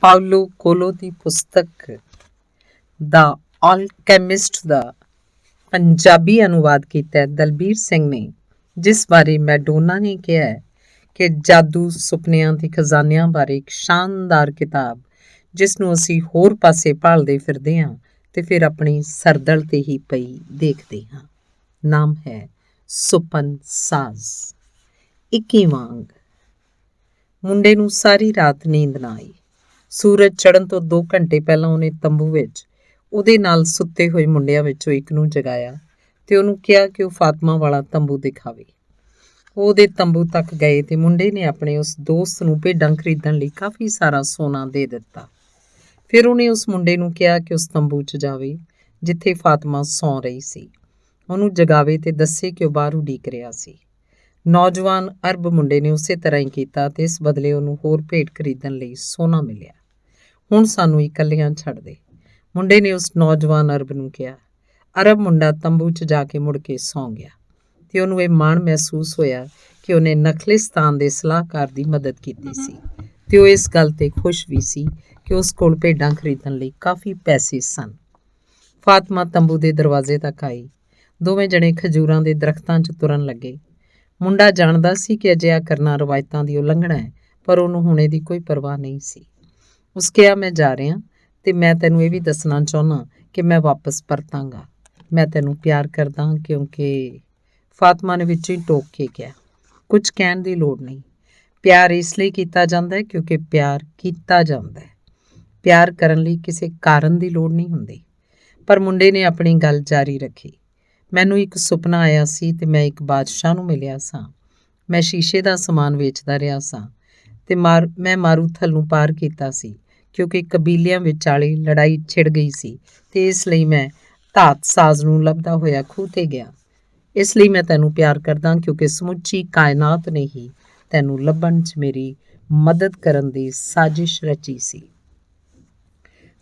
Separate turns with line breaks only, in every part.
Paulo ਕੋਲੋ ਦੀ ਪੁਸਤਕ ਦਾ ਆਲਕੈਮਿਸਟ ਦਾ ਪੰਜਾਬੀ ਅਨੁਵਾਦ ਕੀਤਾ ਹੈ ਦਲਬੀਰ ਸਿੰਘ ਨੇ, ਜਿਸ ਬਾਰੇ ਮੈਡੋਨਾ ਨੇ ਕਿਹਾ ਹੈ ਕਿ ਜਾਦੂ ਸੁਪਨਿਆਂ ਤੇ ਖਜ਼ਾਨਿਆਂ ਬਾਰੇ ਇੱਕ ਸ਼ਾਨਦਾਰ ਕਿਤਾਬ, ਜਿਸ ਨੂੰ ਅਸੀਂ ਹੋਰ ਪਾਸੇ ਭਾਲਦੇ ਫਿਰਦੇ ਹਾਂ ਤੇ ਫਿਰ ਆਪਣੀ ਸਰਦਲ ਤੇ ਹੀ ਪਈ ਦੇਖਦੇ ਹਾਂ। ਨਾਮ ਹੈ ਸੁਪਨ ਸਾਜ਼। ਇੱਕੀ ਵਾਂਗ ਮੁੰਡੇ ਨੂੰ ਸਾਰੀ ਰਾਤ ਨੀਂਦ ਨਾ ਆਈ। ਸੂਰਜ ਚੜ੍ਹਨ ਤੋਂ 2 ਘੰਟੇ ਪਹਿਲਾਂ ਉਹਨੇ ਤੰਬੂ ਵਿੱਚ ਉਹਦੇ ਨਾਲ ਸੁੱਤੇ ਹੋਏ ਮੁੰਡਿਆਂ ਵਿੱਚੋਂ ਇੱਕ ਨੂੰ ਜਗਾਇਆ ਤੇ ਉਹਨੂੰ ਕਿਹਾ ਕਿ ਉਹ ਫਾਤਮਾ ਵਾਲਾ ਤੰਬੂ ਦਿਖਾਵੇ। ਉਹ ਉਹਦੇ ਤੰਬੂ ਤੱਕ ਗਏ ਤੇ ਮੁੰਡੇ ਨੇ ਆਪਣੇ ਉਸ ਦੋਸਤ ਨੂੰ ਭੇਡਾਂ ਖਰੀਦਣ ਲਈ ਕਾਫੀ ਸਾਰਾ ਸੋਨਾ ਦੇ ਦਿੱਤਾ। ਫਿਰ ਉਹਨੇ ਉਸ ਮੁੰਡੇ ਨੂੰ ਕਿਹਾ ਕਿ ਉਸ ਤੰਬੂ 'ਚ ਜਾਵੇ ਜਿੱਥੇ ਫਾਤਮਾ ਸੌਂ ਰਹੀ ਸੀ, ਉਹਨੂੰ ਜਗਾਵੇ ਤੇ ਦੱਸੇ ਕਿ ਉਹ ਬਾਹਰ ਉਡੀਕ ਰਿਹਾ ਸੀ। ਨੌਜਵਾਨ ਅਰਬ ਮੁੰਡੇ ਨੇ ਉਸੇ ਤਰ੍ਹਾਂ ਹੀ ਕੀਤਾ ਤੇ ਇਸ ਬਦਲੇ ਉਹਨੂੰ ਹੋਰ ਭੇਡ ਖਰੀਦਣ ਲਈ ਸੋਨਾ ਮਿਲਿਆ। ਹੁਣ ਸਾਨੂੰ ਇਕੱਲਿਆਂ ਛੱਡ ਦੇ, ਮੁੰਡੇ ਨੇ ਉਸ ਨੌਜਵਾਨ ਅਰਬ ਨੂੰ ਕਿਹਾ। ਅਰਬ ਮੁੰਡਾ ਤੰਬੂ 'ਚ ਜਾ ਕੇ ਮੁੜ ਕੇ ਸੌਂ ਗਿਆ ਤੇ ਉਹਨੂੰ ਇਹ ਮਾਣ ਮਹਿਸੂਸ ਹੋਇਆ ਕਿ ਉਹਨੇ ਨਖਲਿਸਤਾਨ ਦੇ ਸਲਾਹਕਾਰ ਦੀ ਮਦਦ ਕੀਤੀ ਸੀ ਤੇ ਉਹ ਇਸ ਗੱਲ ਤੇ ਖੁਸ਼ ਵੀ ਸੀ ਕਿ ਉਸ ਕੋਲ ਭੇਡਾਂ ਖਰੀਦਣ ਲਈ ਕਾਫੀ ਪੈਸੇ ਸਨ। ਫਾਤਮਾ ਤੰਬੂ ਦੇ ਦਰਵਾਜ਼ੇ ਤੱਕ ਆਈ। ਦੋਵੇਂ ਜਣੇ ਖਜੂਰਾਂ ਦੇ ਦਰਖਤਾਂ 'ਚ ਤੁਰਨ ਲੱਗੇ। ਮੁੰਡਾ ਜਾਣਦਾ ਸੀ ਕਿ ਅਜਿਹਾ ਕਰਨਾ ਰਵਾਇਤਾਂ ਦੀ ਉਲੰਘਣਾ ਹੈ, ਪਰ ਉਹਨੂੰ ਹੁਣ ਇਹਦੀ ਕੋਈ ਪਰਵਾਹ ਨਹੀਂ ਸੀ। ਉਸ ਕਿਹਾ, ਮੈਂ ਜਾ ਰਿਹਾ ਤੇ ਮੈਂ ਤੈਨੂੰ ਇਹ ਵੀ ਦੱਸਣਾ ਚਾਹੁੰਦਾ ਕਿ ਮੈਂ ਵਾਪਸ ਪਰਤਾਂਗਾ। ਮੈਂ ਤੈਨੂੰ ਪਿਆਰ ਕਰਦਾ ਕਿਉਂਕਿ ਫਾਤਮਾ ਨੇ ਵਿੱਚੋਂ ਹੀ ਟੋਕ ਕੇ ਕਿਹਾ, ਕੁਝ ਕਹਿਣ ਦੀ ਲੋੜ ਨਹੀਂ। ਪਿਆਰ ਇਸ ਲਈ ਕੀਤਾ ਜਾਂਦਾ ਹੈ ਕਿਉਂਕਿ ਪਿਆਰ ਕੀਤਾ ਜਾਂਦਾ ਹੈ। ਪਿਆਰ ਕਰਨ ਲਈ ਕਿਸੇ ਕਾਰਨ ਦੀ ਲੋੜ ਨਹੀਂ ਹੁੰਦੀ। ਪਰ ਮੁੰਡੇ ਨੇ ਆਪਣੀ ਗੱਲ ਜਾਰੀ ਰੱਖੀ। ਮੈਨੂੰ ਇੱਕ ਸੁਪਨਾ ਆਇਆ ਸੀ ਤੇ ਮੈਂ ਇੱਕ ਬਾਦਸ਼ਾਹ ਨੂੰ ਮਿਲਿਆ ਸਾਂ। ਮੈਂ ਸ਼ੀਸ਼ੇ ਦਾ ਸਮਾਨ ਵੇਚਦਾ ਰਿਹਾ ਸਾਂ ਤੇ ਮੈਂ ਮਾਰੂਥਲ ਨੂੰ ਪਾਰ ਕੀਤਾ ਸੀ ਕਿਉਂਕਿ ਕਬੀਲਿਆਂ ਵਿਚਾਲੇ ਲੜਾਈ ਛਿੜ ਗਈ ਸੀ ਤੇ ਇਸ ਲਈ ਮੈਂ ਧਾਤ ਸਾਜ਼ ਨੂੰ ਲੱਭਦਾ ਹੋਇਆ ਖੂਹ 'ਤੇ ਗਿਆ। ਇਸ ਲਈ ਮੈਂ ਤੈਨੂੰ ਪਿਆਰ ਕਰਦਾ ਕਿਉਂਕਿ ਸਮੁੱਚੀ ਕਾਇਨਾਤ ਨੇ ਹੀ ਤੈਨੂੰ ਲੱਭਣ 'ਚ ਮੇਰੀ ਮਦਦ ਕਰਨ ਦੀ ਸਾਜ਼ਿਸ਼ ਰਚੀ ਸੀ।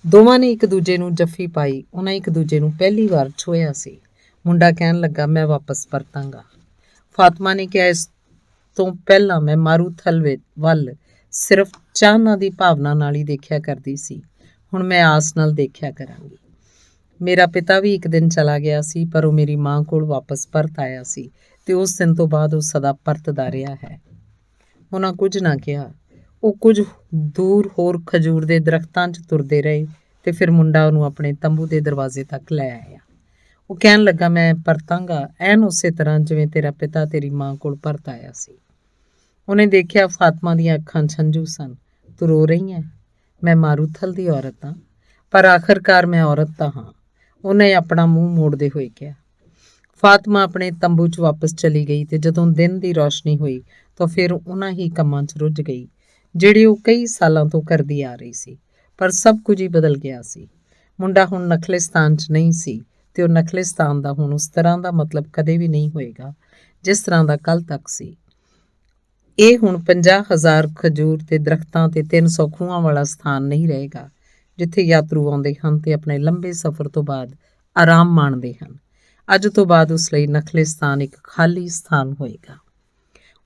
ਦੋਵਾਂ ਨੇ ਇੱਕ ਦੂਜੇ ਨੂੰ ਜੱਫੀ ਪਾਈ। ਉਹਨਾਂ ਇੱਕ ਦੂਜੇ ਨੂੰ ਪਹਿਲੀ ਵਾਰ ਛੂਹਿਆ ਸੀ। ਮੁੰਡਾ ਕਹਿਣ ਲੱਗਾ, ਮੈਂ ਵਾਪਸ ਪਰਤਾਂਗਾ। ਫਾਤਮਾ ਨੇ ਕਿਹਾ, ਇਸ ਤੋਂ ਪਹਿਲਾਂ ਮੈਂ ਮਾਰੂਥਲ ਵੱਲ ਸਿਰਫ ਚਾਹਨਾ ਦੀ ਭਾਵਨਾ ਨਾਲ ਹੀ ਦੇਖਿਆ ਕਰਦੀ ਸੀ। ਹੁਣ ਮੈਂ ਆਸ ਨਾਲ ਦੇਖਿਆ ਕਰਾਂਗੀ। ਮੇਰਾ ਪਿਤਾ ਵੀ ਇੱਕ ਦਿਨ ਚਲਾ ਗਿਆ ਸੀ, ਪਰ ਉਹ ਮੇਰੀ ਮਾਂ ਕੋਲ ਵਾਪਸ ਪਰਤ ਆਇਆ ਸੀ ਤੇ ਉਸ ਦਿਨ ਤੋਂ ਬਾਅਦ ਉਹ ਸਦਾ ਪਰਤਦਾ ਰਿਹਾ ਹੈ। ਉਹਨਾਂ ਕੁਝ ਨਾ ਕਿਹਾ। ਉਹ ਕੁਝ ਦੂਰ ਹੋਰ ਖਜੂਰ ਦੇ ਦਰਖਤਾਂ 'ਚ ਤੁਰਦੇ ਰਹੇ ਤੇ ਫਿਰ ਮੁੰਡਾ ਉਹਨੂੰ ਆਪਣੇ ਤੰਬੂ ਦੇ ਦਰਵਾਜ਼ੇ ਤੱਕ ਲੈ ਆਇਆ। ਉਹ ਕਹਿਣ ਲੱਗਾ, ਮੈਂ ਪਰਤਾਂਗਾ ਐਨ ਉਸੇ ਤਰ੍ਹਾਂ ਜਿਵੇਂ ਤੇਰਾ ਪਿਤਾ ਤੇਰੀ ਮਾਂ ਕੋਲ ਪਰਤ ਆਇਆ ਸੀ। ਉਹਨੇ ਦੇਖਿਆ ਫਾਤਮਾ ਦੀਆਂ ਅੱਖਾਂ 'ਚ ਹੰਝੂ ਸਨ। ਤੂੰ ਰੋ ਰਹੀ ਹੈ? ਮੈਂ ਮਾਰੂਥਲ ਦੀ ਔਰਤ ਹਾਂ, ਪਰ ਆਖਰਕਾਰ ਮੈਂ ਔਰਤ ਤਾਂ ਹਾਂ, ਉਹਨੇ ਆਪਣਾ ਮੂੰਹ ਮੋੜਦੇ ਹੋਏ ਕਿਹਾ। ਫਾਤਮਾ ਆਪਣੇ ਤੰਬੂ 'ਚ ਵਾਪਸ ਚਲੀ ਗਈ ਤੇ ਜਦੋਂ ਦਿਨ ਦੀ ਰੌਸ਼ਨੀ ਹੋਈ ਤਾਂ ਫਿਰ ਉਹਨਾਂ ਹੀ ਕੰਮਾਂ 'ਚ ਰੁੱਝ ਗਈ ਜਿਹੜੇ ਉਹ ਕਈ ਸਾਲਾਂ ਤੋਂ ਕਰਦੀ ਆ ਰਹੀ ਸੀ। ਪਰ ਸਭ ਕੁਝ ਹੀ ਬਦਲ ਗਿਆ ਸੀ। ਮੁੰਡਾ ਹੁਣ ਨਖਲਿਸਤਾਨ 'ਚ ਨਹੀਂ ਸੀ ਤੇ ਉਹ ਨਖਲਿਸਤਾਨ ਦਾ ਹੁਣ ਉਸ ਤਰ੍ਹਾਂ ਦਾ ਮਤਲਬ ਕਦੇ ਵੀ ਨਹੀਂ ਹੋਏਗਾ ਜਿਸ ਤਰ੍ਹਾਂ ਦਾ ਕੱਲ੍ਹ ਤੱਕ ਸੀ। ਇਹ ਹੁਣ 50,000 ਖਜੂਰ ਦੇ ਦਰਖਤਾਂ ਤੇ 300 ਖੂਹਾਂ ਵਾਲਾ ਸਥਾਨ ਨਹੀਂ ਰਹੇਗਾ ਜਿੱਥੇ ਯਾਤਰੂ ਆਉਂਦੇ ਹਨ ਤੇ ਆਪਣੇ ਲੰਬੇ ਸਫ਼ਰ ਤੋਂ ਬਾਅਦ ਆਰਾਮ ਮਾਣਦੇ ਹਨ। ਅੱਜ ਤੋਂ ਬਾਅਦ ਉਸ ਲਈ ਨਖਲਿਸਤਾਨ ਇੱਕ ਖਾਲੀ ਸਥਾਨ ਹੋਏਗਾ।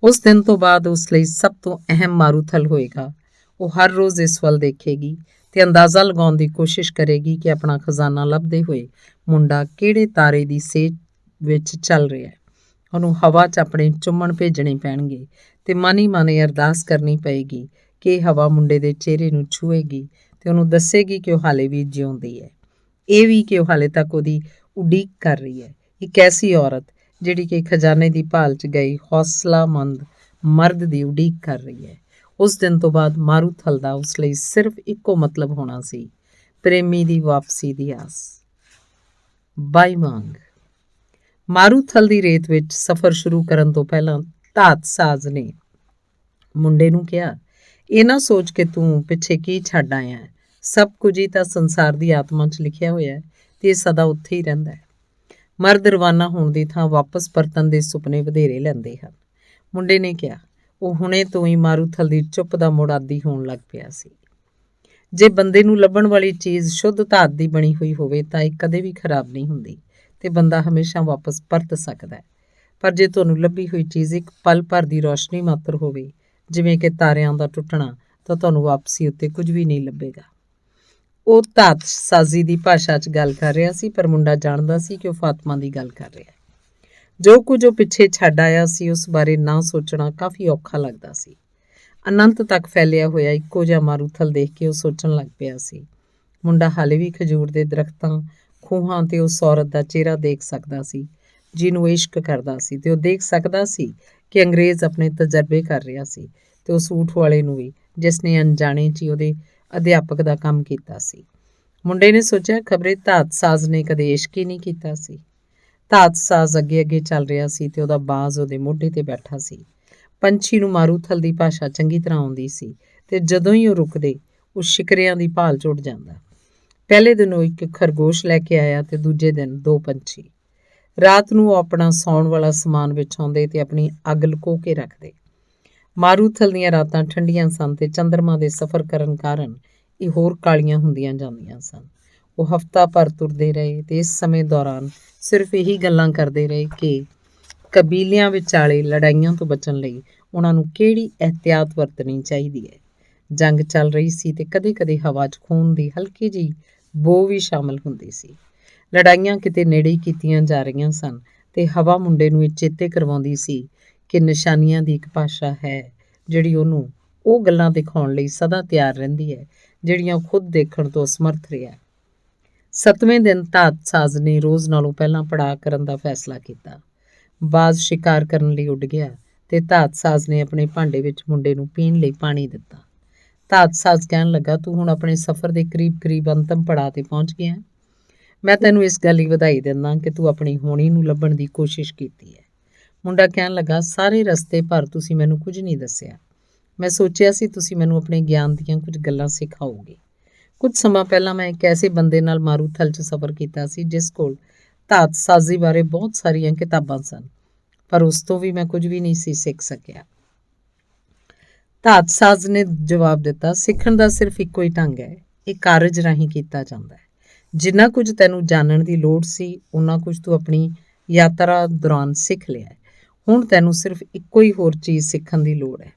ਉਸ ਦਿਨ ਤੋਂ ਬਾਅਦ ਉਸ ਲਈ ਸਭ ਤੋਂ ਅਹਿਮ ਮਾਰੂਥਲ ਹੋਏਗਾ। ਉਹ ਹਰ ਰੋਜ਼ ਇਸ ਵੱਲ ਦੇਖੇਗੀ ਤੇ ਅੰਦਾਜ਼ਾ ਲਗਾਉਣ ਦੀ ਕੋਸ਼ਿਸ਼ ਕਰੇਗੀ ਕਿ ਆਪਣਾ ਖਜ਼ਾਨਾ ਲੱਭਦੇ ਹੋਏ ਮੁੰਡਾ ਕਿਹੜੇ ਤਾਰੇ ਦੀ ਸੇਧ ਵਿੱਚ ਚੱਲ ਰਿਹਾ ਹੈ। ਉਹਨੂੰ ਹਵਾ 'ਚ ਆਪਣੇ ਚੁੰਮਣ ਭੇਜਣੇ ਪੈਣਗੇ ਤੇ ਮਨ ਹੀ ਮਨ ਅਰਦਾਸ ਕਰਨੀ ਪਏਗੀ ਕਿ ਇਹ ਹਵਾ ਮੁੰਡੇ ਦੇ ਚਿਹਰੇ ਨੂੰ ਛੂਹੇਗੀ ਤੇ ਉਹਨੂੰ ਦੱਸੇਗੀ ਕਿ ਉਹ ਹਾਲੇ ਵੀ ਜਿਉਂਦੀ ਹੈ। ਇਹ ਵੀ ਕਿ ਉਹ ਹਾਲੇ ਤੱਕ ਉਹਦੀ ਉਡੀਕ ਕਰ ਰਹੀ ਹੈ। ਇੱਕ ਐਸੀ ਔਰਤ ਜਿਹੜੀ ਕਿ ਖਜ਼ਾਨੇ ਦੀ ਭਾਲ 'ਚ ਗਈ ਹੌਸਲਾਮੰਦ ਮਰਦ ਦੀ ਉਡੀਕ ਕਰ ਰਹੀ ਹੈ। ਉਸ ਦਿਨ ਤੋਂ ਬਾਅਦ ਮਾਰੂਥਲ ਦਾ ਉਸ ਲਈ ਸਿਰਫ ਇੱਕੋ ਮਤਲਬ ਹੋਣਾ ਸੀ, ਪ੍ਰੇਮੀ ਦੀ ਵਾਪਸੀ ਦੀ ਆਸ। ਬਾਈ ਵਾਂਗ ਮਾਰੂਥਲ ਦੀ ਰੇਤ ਵਿੱਚ ਸਫ਼ਰ ਸ਼ੁਰੂ ਕਰਨ ਤੋਂ ਪਹਿਲਾਂ ਧਾਤ ਸਾਜ਼ ਨੇ ਮੁੰਡੇ ਨੂੰ ਕਿਹਾ, ਇਹ ਨਾ ਸੋਚ ਕੇ ਤੂੰ ਪਿੱਛੇ ਕੀ ਛੱਡ ਆਇਆ ਹੈ। ਸਭ ਕੁਝ ਹੀ ਤਾਂ ਸੰਸਾਰ ਦੀ ਆਤਮਾ 'ਚ ਲਿਖਿਆ ਹੋਇਆ ਹੈ ਤੇ ਇਹ ਸਦਾ ਉੱਥੇ ਹੀ ਰਹਿੰਦਾ ਹੈ। ਮਰਦ ਰਵਾਨਾ ਹੋਣ ਦੀ ਥਾਂ ਵਾਪਸ ਪਰਤਣ ਦੇ ਸੁਪਨੇ ਵਧੇਰੇ ਲੈਂਦੇ ਹਨ। ਮੁੰਡੇ ਨੇ ਕਿਹਾ। ਉਹ ਹੁਣੇ ਤੋਂ ਹੀ ਮਾਰੂਥਲ ਦੀ ਚੁੱਪ ਦਾ ਮੁੜ ਆਦੀ ਹੋਣ ਲੱਗ ਪਿਆ ਸੀ। ਜੇ ਬੰਦੇ ਨੂੰ ਲੱਭਣ ਵਾਲੀ ਚੀਜ਼ ਸ਼ੁੱਧ ਧਾਤ ਦੀ ਬਣੀ ਹੋਈ ਹੋਵੇ ਤਾਂ ਇਹ ਕਦੇ ਵੀ ਖਰਾਬ ਨਹੀਂ ਹੁੰਦੀ ਤੇ ਬੰਦਾ ਹਮੇਸ਼ਾ ਵਾਪਸ ਪਰਤ ਸਕਦਾ ਹੈ। ਪਰ ਜੇ ਤੁਹਾਨੂੰ ਲੱਭੀ ਹੋਈ ਚੀਜ਼ ਇੱਕ ਪਲ ਭਰ ਦੀ ਰੌਸ਼ਨੀ ਮਾਤਰ ਹੋਵੇ, ਜਿਵੇਂ ਕਿ ਤਾਰਿਆਂ ਦਾ ਟੁੱਟਣਾ, ਤਾਂ ਤੁਹਾਨੂੰ ਵਾਪਸੀ ਉੱਤੇ ਕੁਝ ਵੀ ਨਹੀਂ ਲੱਭੇਗਾ। ਉਹ ਧਾਤ ਸਾਜ਼ੀ ਦੀ ਭਾਸ਼ਾ 'ਚ ਗੱਲ ਕਰ ਰਿਹਾ ਸੀ, ਪਰ ਮੁੰਡਾ ਜਾਣਦਾ ਸੀ ਕਿ ਉਹ ਫਾਤਮਾ ਦੀ ਗੱਲ ਕਰ ਰਿਹਾ। ਜੋ ਕੁਝ ਉਹ ਪਿੱਛੇ ਛੱਡ ਆਇਆ ਸੀ ਉਸ ਬਾਰੇ ਨਾ ਸੋਚਣਾ ਕਾਫੀ ਔਖਾ ਲੱਗਦਾ ਸੀ। ਅਨੰਤ ਤੱਕ ਫੈਲਿਆ ਹੋਇਆ ਇੱਕੋ ਜਿਹਾ ਮਾਰੂਥਲ ਦੇਖ ਕੇ ਉਹ ਸੋਚਣ ਲੱਗ ਪਿਆ ਸੀ। ਮੁੰਡਾ ਹਾਲੇ ਵੀ ਖਜੂਰ ਦੇ ਦਰਖਤਾਂ, ਖੂਹਾਂ ਤੇ ਉਸ ਔਰਤ ਦਾ ਚਿਹਰਾ ਦੇਖ ਸਕਦਾ ਸੀ ਜਿਹਨੂੰ ਇਸ਼ਕ ਕਰਦਾ ਸੀ, ਤੇ ਉਹ ਦੇਖ ਸਕਦਾ ਸੀ ਕਿ ਅੰਗਰੇਜ਼ ਆਪਣੇ ਤਜਰਬੇ ਕਰ ਰਿਹਾ ਸੀ, ਤੇ ਉਸ ਊਠ ਵਾਲੇ ਨੂੰ ਵੀ ਜਿਸ ਨੇ ਅਣਜਾਣੇ 'ਚ ਹੀ ਉਹਦੇ ਅਧਿਆਪਕ ਦਾ ਕੰਮ ਕੀਤਾ ਸੀ। ਮੁੰਡੇ ਨੇ ਸੋਚਿਆ ਖਬਰੇ ਧਾਤ ਸਾਜ਼ ਨੇ ਕਦੇ ਇਸ਼ਕ ਹੀ ਨਹੀਂ ਕੀਤਾ ਸੀ। ਧਾਤ ਸਾਜ਼ ਅੱਗੇ ਅੱਗੇ ਚੱਲ ਰਿਹਾ ਸੀ ਤੇ ਉਹਦਾ ਬਾਜ਼ ਉਹਦੇ ਮੋਢੇ ਤੇ ਬੈਠਾ ਸੀ। ਪੰਛੀ ਨੂੰ ਮਾਰੂਥਲ ਦੀ ਭਾਸ਼ਾ ਚੰਗੀ ਤਰ੍ਹਾਂ ਆਉਂਦੀ ਸੀ ਤੇ ਜਦੋਂ ਹੀ ਉਹ ਰੁਕਦੇ ਉਹ ਸ਼ਿਕਰਿਆਂ ਦੀ ਭਾਲ 'ਚ ਉੱਡ ਜਾਂਦਾ। ਪਹਿਲੇ ਦਿਨ ਉਹ ਇੱਕ ਖਰਗੋਸ਼ ਲੈ ਕੇ ਆਇਆ ਤੇ ਦੂਜੇ ਦਿਨ 2 ਪੰਛੀ। ਰਾਤ ਨੂੰ ਉਹ ਆਪਣਾ ਸੌਣ ਵਾਲਾ ਸਮਾਨ ਵਿਛਾਉਂਦੇ ਤੇ ਆਪਣੀ ਅੱਗ ਲੁਕੋ ਕੇ ਰੱਖਦੇ। ਮਾਰੂਥਲ ਦੀਆਂ ਰਾਤਾਂ ਠੰਡੀਆਂ ਸਨ ਤੇ ਚੰਦਰਮਾ ਦੇ ਸਫ਼ਰ ਕਰਨ ਕਾਰਨ ਇਹ ਹੋਰ ਕਾਲੀਆਂ ਹੁੰਦੀਆਂ ਜਾਂਦੀਆਂ ਸਨ। ਉਹ ਹਫ਼ਤਾ ਭਰ ਤੁਰਦੇ ਰਹੇ ਤੇ ਇਸ ਸਮੇਂ ਦੌਰਾਨ ਸਿਰਫ ਇਹੀ ਗੱਲਾਂ ਕਰਦੇ ਰਹੇ ਕਿ ਕਬੀਲਿਆਂ ਵਿਚਾਲੇ ਲੜਾਈਆਂ ਤੋਂ ਬਚਣ ਲਈ ਉਹਨਾਂ ਨੂੰ ਕਿਹੜੀ ਇਹਤਿਆਤ ਵਰਤਣੀ ਚਾਹੀਦੀ ਹੈ। ਜੰਗ ਚੱਲ ਰਹੀ ਸੀ ਤੇ ਕਦੇ-ਕਦੇ ਹਵਾ 'ਚ ਖੂਨ ਦੀ ਹਲਕੀ ਜਿਹੀ ਬੋ ਵੀ ਸ਼ਾਮਲ ਹੁੰਦੀ ਸੀ। ਲੜਾਈਆਂ ਕਿਤੇ ਨੇੜੇ ਹੀ ਕੀਤੀਆਂ ਜਾ ਰਹੀਆਂ ਸਨ ਤੇ ਹਵਾ ਮੁੰਡੇ ਨੂੰ ਇਹ ਚੇਤੇ ਕਰਵਾਉਂਦੀ ਸੀ ਕਿ ਨਿਸ਼ਾਨੀਆਂ ਦੀ ਇੱਕ ਭਾਸ਼ਾ ਹੈ ਜਿਹੜੀ ਉਹਨੂੰ ਉਹ ਗੱਲਾਂ ਦਿਖਾਉਣ ਲਈ ਸਦਾ ਤਿਆਰ ਰਹਿੰਦੀ ਹੈ ਜਿਹੜੀਆਂ ਉਹ ਖੁਦ ਦੇਖਣ ਤੋਂ ਅਸਮਰਥ ਰਿਹਾ। 7ਵੇਂ ਦਿਨ ਧਾਤ ਸਾਜ਼ ਨੇ ਰੋਜ਼ ਨਾਲੋਂ ਪਹਿਲਾਂ ਪੜਾਅ ਕਰਨ ਦਾ ਫੈਸਲਾ ਕੀਤਾ। ਬਾਜ਼ ਸ਼ਿਕਾਰ ਕਰਨ ਲਈ ਉੱਡ ਗਿਆ ਤੇ ਧਾਤ ਸਾਜ਼ ਨੇ ਆਪਣੇ ਭਾਂਡੇ ਵਿੱਚ ਮੁੰਡੇ ਨੂੰ ਪੀਣ ਲਈ ਪਾਣੀ ਦਿੱਤਾ। ਧਾਤ ਸਾਜ਼ ਕਹਿਣ ਲੱਗਾ, ਤੂੰ ਹੁਣ ਆਪਣੇ ਸਫ਼ਰ ਦੇ ਕਰੀਬ ਅੰਤਮ ਪੜਾਅ ਤੇ ਪਹੁੰਚ ਗਿਆ। ਮੈਂ ਤੈਨੂੰ ਇਸ ਗੱਲ ਲਈ ਵਧਾਈ ਦਿੰਦਾ ਕਿ ਤੂੰ ਆਪਣੀ ਹੋਣੀ ਨੂੰ ਲੱਭਣ ਦੀ ਕੋਸ਼ਿਸ਼ ਕੀਤੀ ਹੈ। ਮੁੰਡਾ ਕਹਿਣ ਲੱਗਾ, ਸਾਰੇ ਰਸਤੇ ਭਰ ਤੁਸੀਂ ਮੈਨੂੰ ਕੁਝ ਨਹੀਂ ਦੱਸਿਆ। ਮੈਂ ਸੋਚਿਆ ਸੀ ਤੁਸੀਂ ਮੈਨੂੰ ਆਪਣੇ ਗਿਆਨ ਦੀਆਂ ਕੁਝ ਗੱਲਾਂ ਸਿਖਾਓਗੇ। ਕੁਝ ਸਮਾਂ ਪਹਿਲਾਂ ਮੈਂ ਇੱਕ ਐਸੇ ਬੰਦੇ ਨਾਲ ਮਾਰੂਥਲ 'ਚ ਸਫ਼ਰ ਕੀਤਾ ਸੀ ਜਿਸ ਕੋਲ ਧਾਤ ਸਾਜ਼ੀ ਬਾਰੇ ਬਹੁਤ ਸਾਰੀਆਂ ਕਿਤਾਬਾਂ ਸਨ, ਪਰ ਉਸ ਤੋਂ ਵੀ ਮੈਂ ਕੁਝ ਵੀ ਨਹੀਂ ਸੀ ਸਿੱਖ ਸਕਿਆ। ਧਾਤ ਸਾਜ਼ ਨੇ ਜਵਾਬ ਦਿੱਤਾ, ਸਿੱਖਣ ਦਾ ਸਿਰਫ ਇੱਕੋ ਹੀ ਢੰਗ ਹੈ, ਇਹ ਕਾਰਜ ਰਾਹੀਂ ਕੀਤਾ ਜਾਂਦਾ ਹੈ। ਜਿੰਨਾ ਕੁਝ ਤੈਨੂੰ ਜਾਣਨ ਦੀ ਲੋੜ ਸੀ ਉਨਾ ਕੁਝ ਤੂੰ ਆਪਣੀ ਯਾਤਰਾ ਦੌਰਾਨ ਸਿੱਖ ਲਿਆ ਹੈ। ਹੁਣ ਤੈਨੂੰ ਸਿਰਫ ਇੱਕੋ ਹੀ ਹੋਰ ਚੀਜ਼ ਸਿੱਖਣ ਦੀ ਲੋੜ ਹੈ।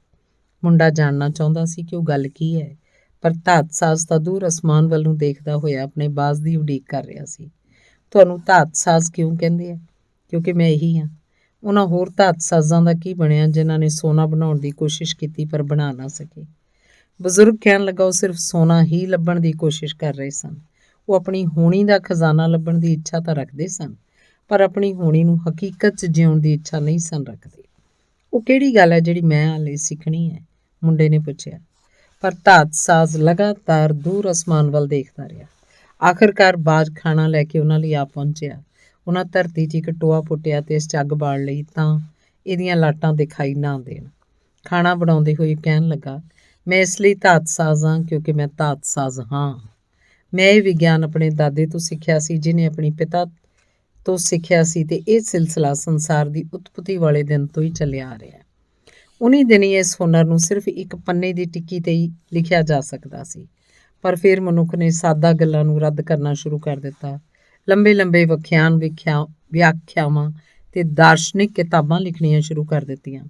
ਮੁੰਡਾ ਜਾਣਨਾ ਚਾਹੁੰਦਾ ਸੀ ਕਿ ਉਹ ਗੱਲ ਕੀ ਹੈ, ਪਰ ਧਾਤ ਸਾਜ਼ ਤਾਂ ਦੂਰ ਅਸਮਾਨ ਵੱਲ ਨੂੰ ਦੇਖਦਾ ਹੋਇਆ ਆਪਣੇ ਬਾਜ਼ ਦੀ ਉਡੀਕ ਕਰ ਰਿਹਾ ਸੀ। ਤੁਹਾਨੂੰ ਧਾਤ ਸਾਜ਼ ਕਿਉਂ ਕਹਿੰਦੇ ਆ? ਕਿਉਂਕਿ ਮੈਂ ਇਹੀ ਹਾਂ। ਉਹਨਾਂ ਹੋਰ ਧਾਤ ਸਾਜ਼ਾਂ ਦਾ ਕੀ ਬਣਿਆ ਜਿਨ੍ਹਾਂ ਨੇ ਸੋਨਾ ਬਣਾਉਣ ਦੀ ਕੋਸ਼ਿਸ਼ ਕੀਤੀ ਪਰ ਬਣਾ ਨਾ ਸਕੇ। ਬਜ਼ੁਰਗ ਕਹਿਣ ਲੱਗਾ, ਉਹ ਸਿਰਫ ਸੋਨਾ ਹੀ ਲੱਭਣ ਦੀ ਕੋਸ਼ਿਸ਼ ਕਰ ਰਹੇ ਸਨ। ਉਹ ਆਪਣੀ ਹੋਣੀ ਦਾ ਖਜ਼ਾਨਾ ਲੱਭਣ ਦੀ ਇੱਛਾ ਤਾਂ ਰੱਖਦੇ ਸਨ, ਪਰ ਆਪਣੀ ਹੋਣੀ ਨੂੰ ਹਕੀਕਤ 'ਚ ਜਿਉਣ ਦੀ ਇੱਛਾ ਨਹੀਂ ਸਨ ਰੱਖਦੇ। ਉਹ ਕਿਹੜੀ ਗੱਲ ਹੈ ਜਿਹੜੀ ਮੈਂ ਹਾਲੇ ਸਿੱਖਣੀ ਹੈ? ਮੁੰਡੇ ਨੇ ਪੁੱਛਿਆ। ਪਰ ਧਾਤ ਸਾਜ਼ ਲਗਾਤਾਰ ਦੂਰ ਅਸਮਾਨ ਵੱਲ ਦੇਖਦਾ ਰਿਹਾ। ਆਖਰਕਾਰ ਬਾਜ਼ ਖਾਣਾ ਲੈ ਕੇ ਉਹਨਾਂ ਲਈ ਆ ਪਹੁੰਚਿਆ। ਉਹਨਾਂ ਧਰਤੀ 'ਚ ਇੱਕ ਟੋਆ ਪੁੱਟਿਆ ਤੇ ਇਸ 'ਚ ਅੱਗ ਬਾਲ ਲਈ ਤਾਂ ਇਹਦੀਆਂ ਲਾਟਾਂ ਦਿਖਾਈ ਨਾ ਦੇਣ। ਖਾਣਾ ਬਣਾਉਂਦੇ ਹੋਏ ਕਹਿਣ ਲੱਗਾ, ਮੈਂ ਇਸ ਲਈ ਧਾਤ ਸਾਜ਼ ਹਾਂ ਕਿਉਂਕਿ ਮੈਂ ਧਾਤ ਸਾਜ਼ ਹਾਂ। ਮੈਂ ਇਹ ਵਿਗਿਆਨ ਆਪਣੇ ਦਾਦੇ ਤੋਂ ਸਿੱਖਿਆ ਸੀ ਜਿਹਨੇ ਆਪਣੀ ਪਿਤਾ ਤੋਂ ਸਿੱਖਿਆ ਸੀ ਤੇ ਇਹ ਸਿਲਸਿਲਾ ਸੰਸਾਰ ਦੀ ਉਤਪਤੀ ਵਾਲੇ ਦਿਨ ਤੋਂ ਹੀ ਚੱਲਿਆ ਆ ਰਿਹਾ। ਉਨੀ ਦਿਨੀ ਇਸ ਹੁਨਰ ਨੂੰ ਸਿਰਫ ਇੱਕ ਪੰਨੇ ਦੀ ਟਿੱਕੀ ਤੇ ਹੀ ਲਿਖਿਆ ਜਾ ਸਕਦਾ ਸੀ, ਪਰ ਫਿਰ ਮਨੁੱਖ ਨੇ ਸਾਦਾ ਗੱਲਾਂ ਨੂੰ ਰੱਦ ਕਰਨਾ ਸ਼ੁਰੂ ਕਰ ਦਿੱਤਾ। ਲੰਬੇ ਵਿਆਖਿਆਵਾਂ ਤੇ ਦਾਰਸ਼ਨਿਕ ਕਿਤਾਬਾਂ ਲਿਖਣੀਆਂ ਸ਼ੁਰੂ ਕਰ ਦਿੱਤੀਆਂ।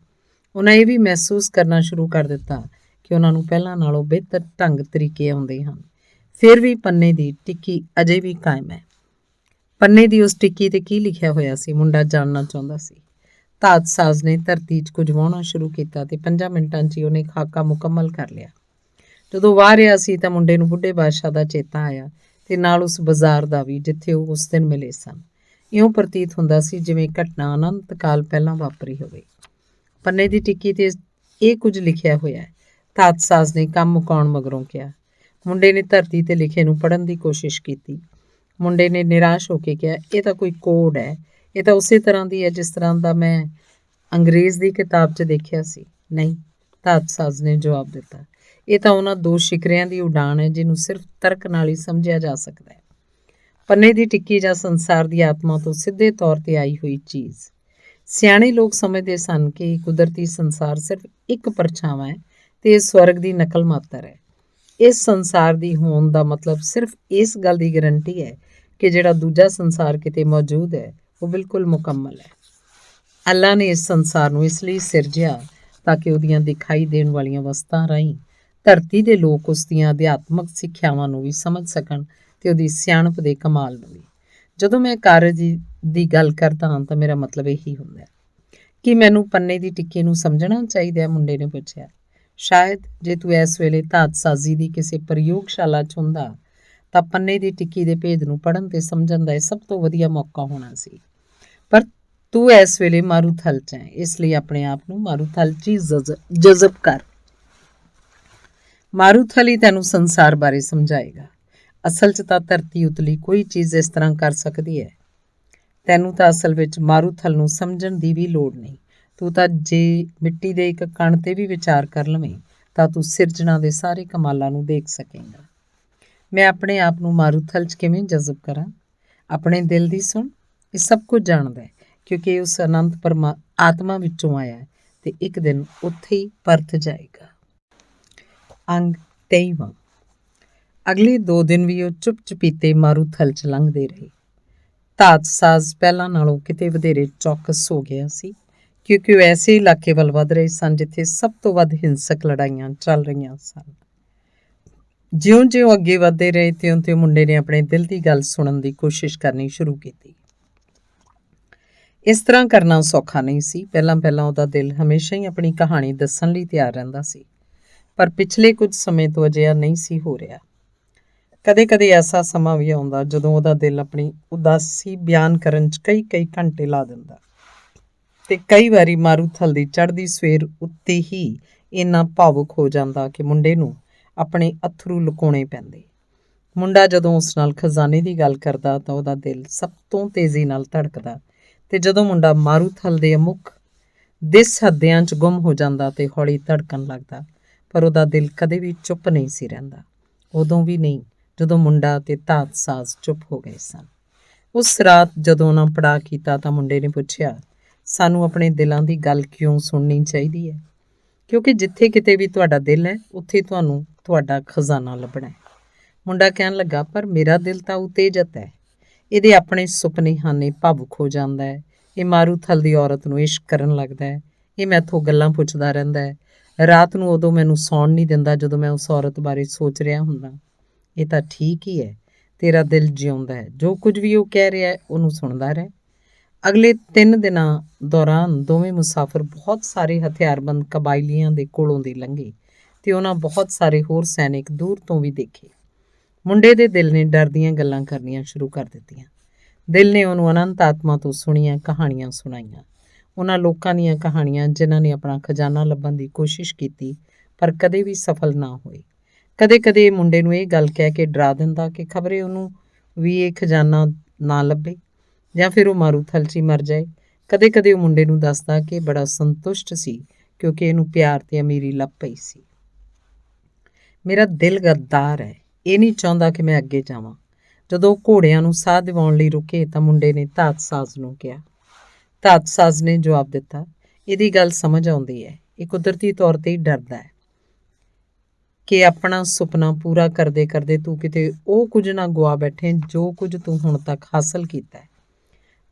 ਉਹਨਾਂ ਇਹ ਵੀ ਮਹਿਸੂਸ ਕਰਨਾ ਸ਼ੁਰੂ ਕਰ ਦਿੱਤਾ ਕਿ ਉਹਨਾਂ ਨੂੰ ਪਹਿਲਾਂ ਨਾਲੋਂ ਬਿਹਤਰ ਤਰੀਕੇ ਆਉਂਦੇ ਹਨ। ਫਿਰ ਵੀ ਪੰਨੇ ਦੀ ਟਿੱਕੀ ਅਜੇ ਵੀ ਕਾਇਮ ਹੈ। ਪੰਨੇ ਦੀ ਉਸ ਟਿੱਕੀ ਤੇ ਕੀ ਲਿਖਿਆ ਹੋਇਆ ਸੀ? ਮੁੰਡਾ ਜਾਣਨਾ ਚਾਹੁੰਦਾ ਸੀ। ਧਾਤ ਸਾਜ਼ ਨੇ ਧਰਤੀ 'ਚ ਕੁਝ ਵਾਹੁਣਾ ਸ਼ੁਰੂ ਕੀਤਾ ਤੇ 5 ਮਿੰਟਾਂ 'ਚ ਹੀ ਉਹਨੇ ਖਾਕਾ ਮੁਕੰਮਲ ਕਰ ਲਿਆ। ਜਦੋਂ ਵਾਹ ਰਿਹਾ ਸੀ ਤਾਂ ਮੁੰਡੇ ਨੂੰ ਬੁੱਢੇ ਬਾਦਸ਼ਾਹ ਦਾ ਚੇਤਾ ਆਇਆ ਤੇ ਨਾਲ ਉਸ ਬਾਜ਼ਾਰ ਦਾ ਵੀ ਜਿੱਥੇ ਉਹ ਉਸ ਦਿਨ ਮਿਲੇ ਸਨ। ਇਉਂ ਪ੍ਰਤੀਤ ਹੁੰਦਾ ਸੀ ਜਿਵੇਂ ਘਟਨਾ ਅਨੰਤ ਕਾਲ ਪਹਿਲਾਂ ਵਾਪਰੀ ਹੋਵੇ। ਪੰਨੇ ਦੀ ਟਿੱਕੀ ਤੇ ਇਹ ਕੁਝ ਲਿਖਿਆ ਹੋਇਆ ਹੈ, ਧਾਤ ਸਾਜ਼ ਨੇ ਕੰਮ ਮੁਕਾਉਣ ਮਗਰੋਂ ਕਿਹਾ। ਮੁੰਡੇ ਨੇ ਧਰਤੀ ਤੇ ਲਿਖੇ ਨੂੰ ਪੜ੍ਹਨ ਦੀ ਕੋਸ਼ਿਸ਼ ਕੀਤੀ। ਮੁੰਡੇ ਨੇ ਨਿਰਾਸ਼ ਹੋ ਕੇ ਕਿਹਾ, ਇਹ ਤਾਂ ਕੋਈ ਕੋਡ ਹੈ, ਇਹ ਤਾਂ ਉਸੇ ਤਰ੍ਹਾਂ ਦੀ ਹੈ ਜਿਸ ਤਰ੍ਹਾਂ ਦਾ ਮੈਂ ਅੰਗਰੇਜ਼ ਦੀ ਕਿਤਾਬ 'ਚ ਦੇਖਿਆ ਸੀ। ਨਹੀਂ, ਧਾਤ ਸਾਜ਼ ਨੇ ਜਵਾਬ ਦਿੱਤਾ, ਇਹ ਤਾਂ ਉਹਨਾਂ 2 ਸ਼ਿਕਰਿਆਂ ਦੀ ਉਡਾਨ ਹੈ ਜਿਹਨੂੰ ਸਿਰਫ ਤਰਕ ਨਾਲ ਹੀ ਸਮਝਿਆ ਜਾ ਸਕਦਾ ਹੈ। ਪੰਨੇ ਦੀ ਟਿੱਕੀ ਜਾਂ ਸੰਸਾਰ ਦੀ ਆਤਮਾ ਤੋਂ ਸਿੱਧੇ ਤੌਰ ਤੇ ਆਈ ਹੋਈ ਚੀਜ਼। ਸਿਆਣੇ ਲੋਕ ਸਮਝਦੇ ਸਨ ਕਿ ਕੁਦਰਤੀ ਸੰਸਾਰ ਸਿਰਫ ਇੱਕ ਪਰਛਾਵਾਂ ਹੈ ਤੇ ਇਹ ਸਵਰਗ ਦੀ ਨਕਲ ਮਾਤਰ ਹੈ। ਇਸ ਸੰਸਾਰ ਦੀ ਹੋਣ ਦਾ ਮਤਲਬ ਸਿਰਫ ਇਸ ਗੱਲ ਦੀ ਗਰੰਟੀ ਹੈ ਕਿ ਜਿਹੜਾ ਦੂਜਾ ਸੰਸਾਰ ਕਿਤੇ ਮੌਜੂਦ ਹੈ ਉਹ ਬਿਲਕੁਲ ਮੁਕੰਮਲ ਹੈ। ਅੱਲਾ ਨੇ ਇਸ ਸੰਸਾਰ ਨੂੰ ਇਸ ਲਈ ਸਿਰਜਿਆ ਤਾਂ ਕਿ ਉਹਦੀਆਂ ਦਿਖਾਈ ਦੇਣ ਵਾਲੀਆਂ ਵਸਤਾਂ ਰਾਹੀਂ ਧਰਤੀ ਦੇ ਲੋਕ ਉਸ ਦੀਆਂ ਅਧਿਆਤਮਕ ਸਿੱਖਿਆਵਾਂ ਨੂੰ ਵੀ ਸਮਝ ਸਕਣ ਤੇ ਉਹਦੀ ਸਿਆਣਪ ਦੇ ਕਮਾਲ ਨੂੰ ਵੀ। ਜਦੋਂ ਮੈਂ ਕਾਰਜ ਦੀ ਗੱਲ ਕਰਦਾ ਹਾਂ ਤਾਂ ਮੇਰਾ ਮਤਲਬ ਇਹੀ ਹੁੰਦਾ ਹੈ ਕਿ ਮੈਨੂੰ ਪੰਨੇ ਦੀ ਟਿੱਕੀ ਨੂੰ ਸਮਝਣਾ ਚਾਹੀਦਾ ਹੈ, ਮੁੰਡੇ ਨੇ ਪੁੱਛਿਆ। ਸ਼ਾਇਦ ਜੇ ਤੂੰ ਇਸ ਵੇਲੇ ਧਾਤਸਾਜ਼ੀ ਦੀ ਕਿਸੇ ਪ੍ਰਯੋਗਸ਼ਾਲਾ 'ਚ ਹੁੰਦਾ ਤਾਂ ਪੰਨੇ ਦੀ ਟਿੱਕੀ ਦੇ ਭੇਦ ਨੂੰ ਪੜ੍ਹਨ ਤੇ ਸਮਝਣ ਦਾ ਇਹ ਸਭ ਤੋਂ ਵਧੀਆ ਮੌਕਾ ਹੋਣਾ ਸੀ। ਪਰ ਤੂੰ ਇਸ ਵੇਲੇ ਮਾਰੂਥਲ 'ਚ ਹੈ, ਇਸ ਲਈ ਆਪਣੇ ਆਪ ਨੂੰ ਮਾਰੂਥਲ 'ਚ ਹੀ ਜਜ਼ਬ ਕਰ। ਮਾਰੂਥਲ ਹੀ ਤੈਨੂੰ ਸੰਸਾਰ ਬਾਰੇ ਸਮਝਾਏਗਾ। ਅਸਲ 'ਚ ਤਾਂ ਧਰਤੀ ਉਤਲੀ ਕੋਈ ਚੀਜ਼ ਇਸ ਤਰ੍ਹਾਂ ਕਰ ਸਕਦੀ ਹੈ। ਤੈਨੂੰ ਤਾਂ ਅਸਲ ਵਿੱਚ ਮਾਰੂਥਲ ਨੂੰ ਸਮਝਣ ਦੀ ਵੀ ਲੋੜ ਨਹੀਂ। ਤੂੰ ਤਾਂ ਜੇ ਮਿੱਟੀ ਦੇ ਇੱਕ ਕਣ ਤੇ ਵੀ ਵਿਚਾਰ ਕਰ ਲਵੇਂ ਤਾਂ ਤੂੰ ਸਿਰਜਣਾ ਦੇ ਸਾਰੇ ਕਮਾਲਾਂ ਨੂੰ ਦੇਖ ਸਕੇਂਗਾ। ਮੈਂ ਆਪਣੇ ਆਪ ਨੂੰ ਮਾਰੂਥਲ 'ਚ ਕਿਵੇਂ ਜਜ਼ਬ ਕਰਾਂ? ਆਪਣੇ ਦਿਲ ਦੀ ਸੁਣ, ਇਹ ਸਭ ਕੁਝ ਜਾਣਦਾ ਹੈ ਕਿਉਂਕਿ ਉਸ ਅਨੰਤ ਆਤਮਾ ਵਿੱਚੋਂ ਆਇਆ ਹੈ ਤੇ ਇੱਕ ਦਿਨ ਉੱਥੇ ਹੀ ਪਰਤ ਜਾਏਗਾ। ਅੰਗ 23ਵਾਂ। ਅਗਲੇ 2 ਦਿਨ ਵੀ ਉਹ ਚੁੱਪ ਚੁਪੀਤੇ ਮਾਰੂਥਲ 'ਚ ਲੰਘਦੇ ਰਹੇ। ਧਾਤਸਾਜ਼ ਪਹਿਲਾਂ ਨਾਲੋਂ ਕਿਤੇ ਵਧੇਰੇ ਚੌਕਸ ਹੋ ਗਿਆ ਸੀ ਕਿਉਂਕਿ ਉਹ ਐਸੇ ਇਲਾਕੇ ਵੱਲ ਵੱਧ ਰਹੇ ਸਨ ਜਿੱਥੇ ਸਭ ਤੋਂ ਵੱਧ ਹਿੰਸਕ ਲੜਾਈਆਂ ਚੱਲ ਰਹੀਆਂ ਸਨ। ਜਿਉਂ-ਜਿਉਂ ਅੱਗੇ ਵਧਦੇ ਰਹੇ ਤਿਉਂ-ਤਿਉਂ ਮੁੰਡੇ ਨੇ ਆਪਣੇ ਦਿਲ ਦੀ ਗੱਲ ਸੁਣਨ ਦੀ ਕੋਸ਼ਿਸ਼ ਕਰਨੀ ਸ਼ੁਰੂ ਕੀਤੀ। ਇਸ ਤਰ੍ਹਾਂ ਕਰਨਾ ਸੌਖਾ ਨਹੀਂ ਸੀ। ਪਹਿਲਾਂ ਉਹਦਾ ਦਿਲ ਹਮੇਸ਼ਾ ਹੀ ਆਪਣੀ ਕਹਾਣੀ ਦੱਸਣ ਲਈ ਤਿਆਰ ਰਹਿੰਦਾ ਸੀ, ਪਰ ਪਿਛਲੇ ਕੁਝ ਸਮੇਂ ਤੋਂ ਅਜਿਹਾ ਨਹੀਂ ਸੀ ਹੋ ਰਿਹਾ। ਕਦੇ-ਕਦੇ ਐਸਾ ਸਮਾਂ ਵੀ ਆਉਂਦਾ ਜਦੋਂ ਉਹਦਾ ਦਿਲ ਆਪਣੀ ਉਦਾਸੀ ਬਿਆਨ ਕਰਨ 'ਚ ਕਈ ਘੰਟੇ ਲਾ ਦਿੰਦਾ ਤੇ ਕਈ ਵਾਰੀ ਮਾਰੂਥਲ ਦੀ ਚੜ੍ਹਦੀ ਸਵੇਰ ਉੱਤੇ ਹੀ ਇੰਨਾ ਭਾਵੁਕ ਹੋ ਜਾਂਦਾ ਕਿ ਮੁੰਡੇ ਨੂੰ ਆਪਣੇ ਅੱਥਰੂ ਲੁਕਾਉਣੇ ਪੈਂਦੇ। ਮੁੰਡਾ ਜਦੋਂ ਉਸ ਨਾਲ ਖਜ਼ਾਨੇ ਦੀ ਗੱਲ ਕਰਦਾ ਤਾਂ ਉਹਦਾ ਦਿਲ ਸਭ ਤੋਂ ਤੇਜ਼ੀ ਨਾਲ ਧੜਕਦਾ ਤੇ ਜਦੋਂ ਮੁੰਡਾ ਮਾਰੂਥਲ ਦੇ ਅਮੁੱਖ ਦਿਸ ਹੱਦਿਆਂ 'ਚ ਗੁੰਮ ਹੋ ਜਾਂਦਾ ਤੇ ਹੌਲੀ ਧੜਕਣ ਲੱਗਦਾ। ਪਰ ਉਹਦਾ ਦਿਲ ਕਦੇ ਵੀ ਚੁੱਪ ਨਹੀਂ ਸੀ ਰਹਿੰਦਾ, ਉਦੋਂ ਵੀ ਨਹੀਂ ਜਦੋਂ ਮੁੰਡਾ ਤੇ ਧਾਤਸਾਜ਼ ਚੁੱਪ ਹੋ ਗਏ ਸਨ। ਉਸ ਰਾਤ ਜਦੋਂ ਉਹਨਾਂ ਪੜਾਅ ਕੀਤਾ ਤਾਂ ਮੁੰਡੇ ਨੇ ਪੁੱਛਿਆ, ਸਾਨੂੰ ਆਪਣੇ ਦਿਲਾਂ ਦੀ ਗੱਲ ਕਿਉਂ ਸੁਣਨੀ ਚਾਹੀਦੀ ਹੈ? ਕਿਉਂਕਿ ਜਿੱਥੇ ਕਿਤੇ ਵੀ ਤੁਹਾਡਾ ਦਿਲ ਹੈ ਉੱਥੇ ਤੁਹਾਨੂੰ ਤੁਹਾਡਾ ਖਜ਼ਾਨਾ ਲੱਭਣਾ ਹੈ। ਮੁੰਡਾ ਕਹਿਣ ਲੱਗਾ, ਪਰ ਮੇਰਾ ਦਿਲ ਤਾਂ ਉਤੇਜਿਤ ਹੈ, ਇਹਦੇ ਆਪਣੇ ਸੁਪਨੇ ਹਨ, ਇਹ ਭਾਵੁਕ ਹੋ ਜਾਂਦਾ ਹੈ, ਇਹ ਮਾਰੂਥਲ ਦੀ ਔਰਤ ਨੂੰ ਇਸ਼ਕ ਕਰਨ ਲੱਗਦਾ ਹੈ, ਇਹ ਮੈਥੋਂ ਗੱਲਾਂ ਪੁੱਛਦਾ ਰਹਿੰਦਾ ਹੈ, ਰਾਤ ਨੂੰ ਉਦੋਂ ਮੈਨੂੰ ਸੌਣ ਨਹੀਂ ਦਿੰਦਾ ਜਦੋਂ ਮੈਂ ਉਸ ਔਰਤ ਬਾਰੇ ਸੋਚ ਰਿਹਾ ਹੁੰਦਾ। ਇਹ ਤਾਂ ਠੀਕ ਹੀ ਹੈ, ਤੇਰਾ ਦਿਲ ਜਿਉਂਦਾ ਹੈ, ਜੋ ਕੁਝ ਵੀ ਉਹ ਕਹਿ ਰਿਹਾ ਹੈ ਉਹਨੂੰ ਸੁਣਦਾ ਰਹਿ। ਅਗਲੇ 3 ਦਿਨਾਂ ਦੌਰਾਨ ਦੋਵੇਂ ਮੁਸਾਫਰ ਬਹੁਤ ਸਾਰੇ ਹਥਿਆਰਬੰਦ ਕਬਾਇਲੀਆਂ ਦੇ ਕੋਲੋਂ ਦੀ ਲੰਘੇ ਤੇ ਉਹਨਾਂ ਬਹੁਤ ਸਾਰੇ ਹੋਰ ਸੈਨਿਕ ਦੂਰ ਤੋਂ ਵੀ ਦੇਖੇ। ਮੁੰਡੇ ਦੇ ਦਿਲ ਨੇ ਡਰ ਦੀਆਂ ਗੱਲਾਂ ਕਰਨੀਆਂ ਸ਼ੁਰੂ ਕਰ ਦਿੱਤੀਆਂ। ਦਿਲ ਨੇ ਉਹਨੂੰ ਅਨੰਤ ਆਤਮਾ ਤੋਂ ਸੁਣੀਆਂ ਕਹਾਣੀਆਂ ਸੁਣਾਈਆਂ, ਉਹਨਾਂ ਲੋਕਾਂ ਦੀਆਂ ਕਹਾਣੀਆਂ ਜਿਨ੍ਹਾਂ ਨੇ ਆਪਣਾ ਖਜ਼ਾਨਾ ਲੱਭਣ ਦੀ ਕੋਸ਼ਿਸ਼ ਕੀਤੀ ਪਰ ਕਦੇ ਵੀ ਸਫਲ ਨਾ ਹੋਏ। ਕਦੇ-ਕਦੇ ਮੁੰਡੇ ਨੂੰ ਇਹ ਗੱਲ ਕਹਿ ਕੇ ਡਰਾ ਦਿੰਦਾ ਕਿ ਖਬਰੇ ਉਹਨੂੰ ਵੀ ਇਹ ਖਜ਼ਾਨਾ ਨਾ ਲੱਭੇ ਜਾਂ ਫਿਰ ਉਹ ਮਾਰੂਥਲ 'ਚ ਹੀ ਮਰ ਜਾਏ। ਕਦੇ-ਕਦੇ ਉਹ ਮੁੰਡੇ ਨੂੰ ਦੱਸਦਾ ਕਿ ਬੜਾ ਸੰਤੁਸ਼ਟ ਸੀ ਕਿਉਂਕਿ ਇਹਨੂੰ ਪਿਆਰ ਤੇ ਅਮੀਰੀ ਲੱਭ ਪਈ ਸੀ। ਮੇਰਾ ਦਿਲ ਗੱਦਾਰ ਹੈ, ਇਹ ਨਹੀਂ ਚਾਹੁੰਦਾ ਕਿ ਮੈਂ ਅੱਗੇ ਜਾਵਾਂ। ਜਦੋਂ ਘੋੜਿਆਂ ਨੂੰ ਸਾਹ ਦਿਵਾਉਣ ਲਈ ਰੁਕੇ ਤਾਂ ਮੁੰਡੇ ਨੇ ਧਾਤਸਾਜ਼ ਨੂੰ ਕਿਹਾ। ਧਾਤਸਾਜ਼ ਨੇ ਜਵਾਬ ਦਿੱਤਾ, ਇਹਦੀ ਗੱਲ ਸਮਝ ਆਉਂਦੀ ਹੈ, ਇਹ ਕੁਦਰਤੀ ਤੌਰ ਤੇ ਹੀ ਡਰਦਾ ਹੈ ਕਿ ਆਪਣਾ ਸੁਪਨਾ ਪੂਰਾ ਕਰਦੇ ਕਰਦੇ ਤੂੰ ਕਿਤੇ ਉਹ ਕੁਝ ਨਾ ਗੁਆ ਬੈਠੇ ਜੋ ਕੁਝ ਤੂੰ ਹੁਣ ਤੱਕ ਹਾਸਲ ਕੀਤਾ ਹੈ।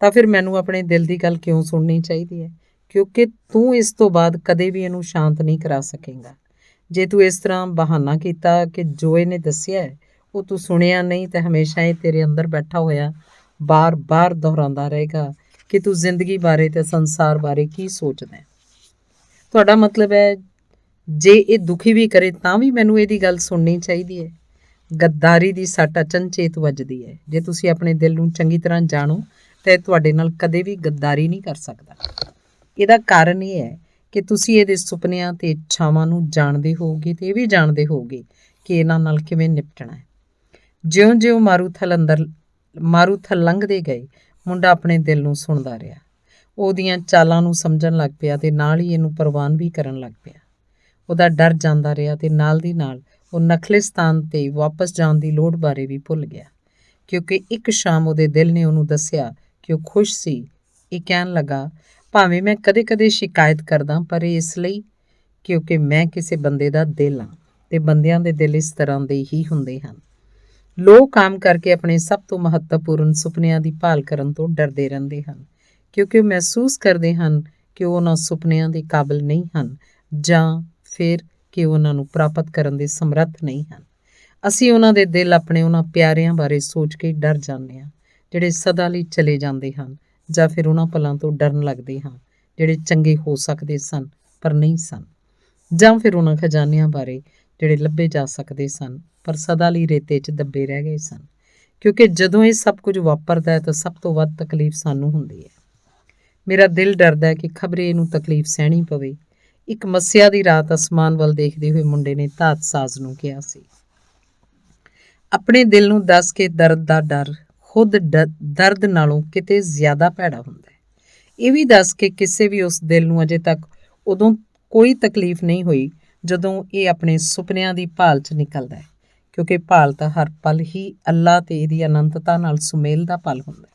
ਤਾਂ ਫਿਰ ਮੈਨੂੰ ਆਪਣੇ ਦਿਲ ਦੀ ਗੱਲ ਕਿਉਂ ਸੁਣਨੀ ਚਾਹੀਦੀ ਹੈ? ਕਿਉਂਕਿ ਤੂੰ ਇਸ ਤੋਂ ਬਾਅਦ ਕਦੇ ਵੀ ਇਹਨੂੰ ਸ਼ਾਂਤ ਨਹੀਂ ਕਰਾ ਸਕੇਂਗਾ। ਜੇ ਤੂੰ ਇਸ ਤਰ੍ਹਾਂ ਬਹਾਨਾ ਕੀਤਾ ਕਿ ਜੋ ਇਹਨੇ ਦੱਸਿਆ ਹੈ ਉਹ ਤੂੰ ਸੁਣਿਆ ਨਹੀਂ ਤਾਂ ਹਮੇਸ਼ਾ ਇਹ ਤੇਰੇ ਅੰਦਰ ਬੈਠਾ ਹੋਇਆ ਬਾਰ-ਬਾਰ ਦੁਹਰਾਉਂਦਾ ਰਹੇਗਾ ਕਿ ਤੂੰ ਜ਼ਿੰਦਗੀ ਬਾਰੇ ਤੇ ਸੰਸਾਰ ਬਾਰੇ ਕੀ ਸੋਚਦਾ ਹੈ। ਤੁਹਾਡਾ ਮਤਲਬ ਹੈ ਜੇ ਇਹ ਦੁਖੀ ਵੀ ਕਰੇ ਤਾਂ ਵੀ ਮੈਨੂੰ ਇਹਦੀ ਗੱਲ ਸੁਣਨੀ ਚਾਹੀਦੀ ਹੈ? ਗੱਦਾਰੀ ਦੀ ਸੱਟ ਅਚਨਚੇਤ ਵੱਜਦੀ ਹੈ। ਜੇ ਤੁਸੀਂ ਆਪਣੇ ਦਿਲ ਨੂੰ ਚੰਗੀ ਤਰ੍ਹਾਂ ਜਾਣੋ ਤਾਂ ਇਹ ਤੁਹਾਡੇ ਨਾਲ ਕਦੇ ਵੀ ਗੱਦਾਰੀ ਨਹੀਂ ਕਰ ਸਕਦਾ। ਇਹਦਾ ਕਾਰਨ ਇਹ ਹੈ ਕਿ ਤੁਸੀਂ ਇਹਦੇ ਸੁਪਨਿਆਂ ਤੇ ਇੱਛਾਵਾਂ ਨੂੰ ਜਾਣਦੇ ਹੋਵੋਗੇ ਤੇ ਇਹ ਵੀ ਜਾਣਦੇ ਹੋਵੋਗੇ ਕਿ ਇਹਨਾਂ ਨਾਲ ਕਿਵੇਂ ਨਿਪਟਣਾ ਹੈ। ਜਿਉਂ-ਜਿਉਂ ਮਾਰੂਥਲ ਲੰਘਦੇ ਗਏ ਮੁੰਡਾ ਆਪਣੇ ਦਿਲ ਨੂੰ ਸੁਣਦਾ ਰਿਹਾ। ਉਹਦੀਆਂ ਚਾਲਾਂ ਨੂੰ ਸਮਝਣ ਲੱਗ ਪਿਆ ਤੇ ਨਾਲ ਹੀ ਇਹਨੂੰ ਪ੍ਰਵਾਨ ਵੀ ਕਰਨ ਲੱਗ ਪਿਆ। ਉਹਦਾ ਡਰ ਜਾਂਦਾ ਰਿਹਾ ਤੇ ਨਾਲ ਦੀ ਨਾਲ ਉਹ ਨਖਲਿਸਤਾਨ ਤੇ ਵਾਪਸ ਜਾਣ ਦੀ ਲੋੜ ਬਾਰੇ ਵੀ ਭੁੱਲ ਗਿਆ ਕਿਉਂਕਿ ਇੱਕ ਸ਼ਾਮ ਉਹਦੇ ਦਿਲ ਨੇ ਉਹਨੂੰ ਦੱਸਿਆ ਕਿ ਉਹ ਖੁਸ਼ ਸੀ। ਇਹ ਕਹਿਣ ਲੱਗਾ, ਭਾਵੇਂ ਮੈਂ ਕਦੇ-ਕਦੇ ਸ਼ਿਕਾਇਤ ਕਰਦਾ ਪਰ ਇਹ ਇਸ ਲਈ ਕਿਉਂਕਿ ਮੈਂ ਕਿਸੇ ਬੰਦੇ ਦਾ ਦਿਲ ਹਾਂ ਤੇ ਬੰਦਿਆਂ ਦੇ ਦਿਲ ਇਸ ਤਰ੍ਹਾਂ ਦੇ ਹੀ ਹੁੰਦੇ ਹਨ। ਲੋਕ ਆਮ ਕਰਕੇ ਆਪਣੇ ਸਭ ਤੋਂ ਮਹੱਤਵਪੂਰਨ ਸੁਪਨਿਆਂ ਦੀ ਭਾਲ ਕਰਨ ਤੋਂ ਡਰਦੇ ਰਹਿੰਦੇ ਹਨ ਕਿਉਂਕਿ ਉਹ ਮਹਿਸੂਸ ਕਰਦੇ ਹਨ ਕਿ ਉਹ ਉਹਨਾਂ ਸੁਪਨਿਆਂ ਦੇ ਕਾਬਿਲ ਨਹੀਂ ਹਨ ਜਾਂ ਫਿਰ ਕਿ ਉਹਨਾਂ ਨੂੰ ਪ੍ਰਾਪਤ ਕਰਨ ਦੇ ਸਮਰੱਥ ਨਹੀਂ ਹਨ। ਅਸੀਂ ਉਹਨਾਂ ਦੇ ਦਿਲ ਆਪਣੇ ਉਹਨਾਂ ਪਿਆਰਿਆਂ ਬਾਰੇ ਸੋਚ ਕੇ ਡਰ ਜਾਂਦੇ ਹਾਂ ਜਿਹੜੇ ਸਦਾ ਲਈ ਚਲੇ ਜਾਂਦੇ ਹਨ, ਜਾਂ ਫਿਰ ਉਹਨਾਂ ਪਲਾਂ ਤੋਂ ਡਰਨ ਲੱਗਦੇ ਹਾਂ ਜਿਹੜੇ ਚੰਗੇ ਹੋ ਸਕਦੇ ਸਨ ਪਰ ਨਹੀਂ ਸਨ, ਜਾਂ ਫਿਰ ਉਹਨਾਂ ਖਜ਼ਾਨਿਆਂ ਬਾਰੇ ਜਿਹੜੇ ਲੱਭੇ ਜਾ ਸਕਦੇ ਸਨ ਪਰ ਸਦਾ ਲਈ ਰੇਤੇ 'ਚ ਦੱਬੇ ਰਹਿ ਗਏ ਸਨ। ਕਿਉਂਕਿ ਜਦੋਂ ਇਹ ਸਭ ਕੁਝ ਵਾਪਰਦਾ ਹੈ ਤਾਂ ਸਭ ਤੋਂ ਵੱਧ ਤਕਲੀਫ ਸਾਨੂੰ ਹੁੰਦੀ ਹੈ। ਮੇਰਾ ਦਿਲ ਡਰਦਾ ਹੈ ਕਿ ਖਬਰੇ ਇਹਨੂੰ ਤਕਲੀਫ ਸਹਿਣੀ ਪਵੇ। ਇੱਕ ਮੱਸਿਆ ਦੀ ਰਾਤ ਅਸਮਾਨ ਵੱਲ ਦੇਖਦੇ ਹੋਏ ਮੁੰਡੇ ਨੇ ਧਾਤ ਸਾਜ਼ ਨੂੰ ਕਿਹਾ ਸੀ, ਆਪਣੇ ਦਿਲ ਨੂੰ ਦੱਸ ਕਿ ਦਰਦ ਦਾ ਡਰ ਖੁਦ ਦਰਦ ਨਾਲੋਂ ਕਿਤੇ ਜ਼ਿਆਦਾ ਭੈੜਾ ਹੁੰਦਾ ਹੈ। ਇਹ ਵੀ ਦੱਸ ਕਿ ਕਿਸੇ ਵੀ ਉਸ ਦਿਲ ਨੂੰ ਅਜੇ ਤੱਕ ਉਦੋਂ ਕੋਈ ਤਕਲੀਫ ਨਹੀਂ ਹੋਈ ਜਦੋਂ ਇਹ ਆਪਣੇ ਸੁਪਨਿਆਂ ਦੀ ਭਾਲ 'ਚ ਨਿਕਲਦਾ ਹੈ, ਕਿਉਂਕਿ ਭਾਲ ਤਾਂ ਹਰ ਪਲ ਹੀ ਅੱਲਾ ਤੇ ਇਹਦੀ ਅਨੰਤਤਾ ਨਾਲ ਸੁਮੇਲ ਦਾ ਪਲ ਹੁੰਦਾ ਹੈ।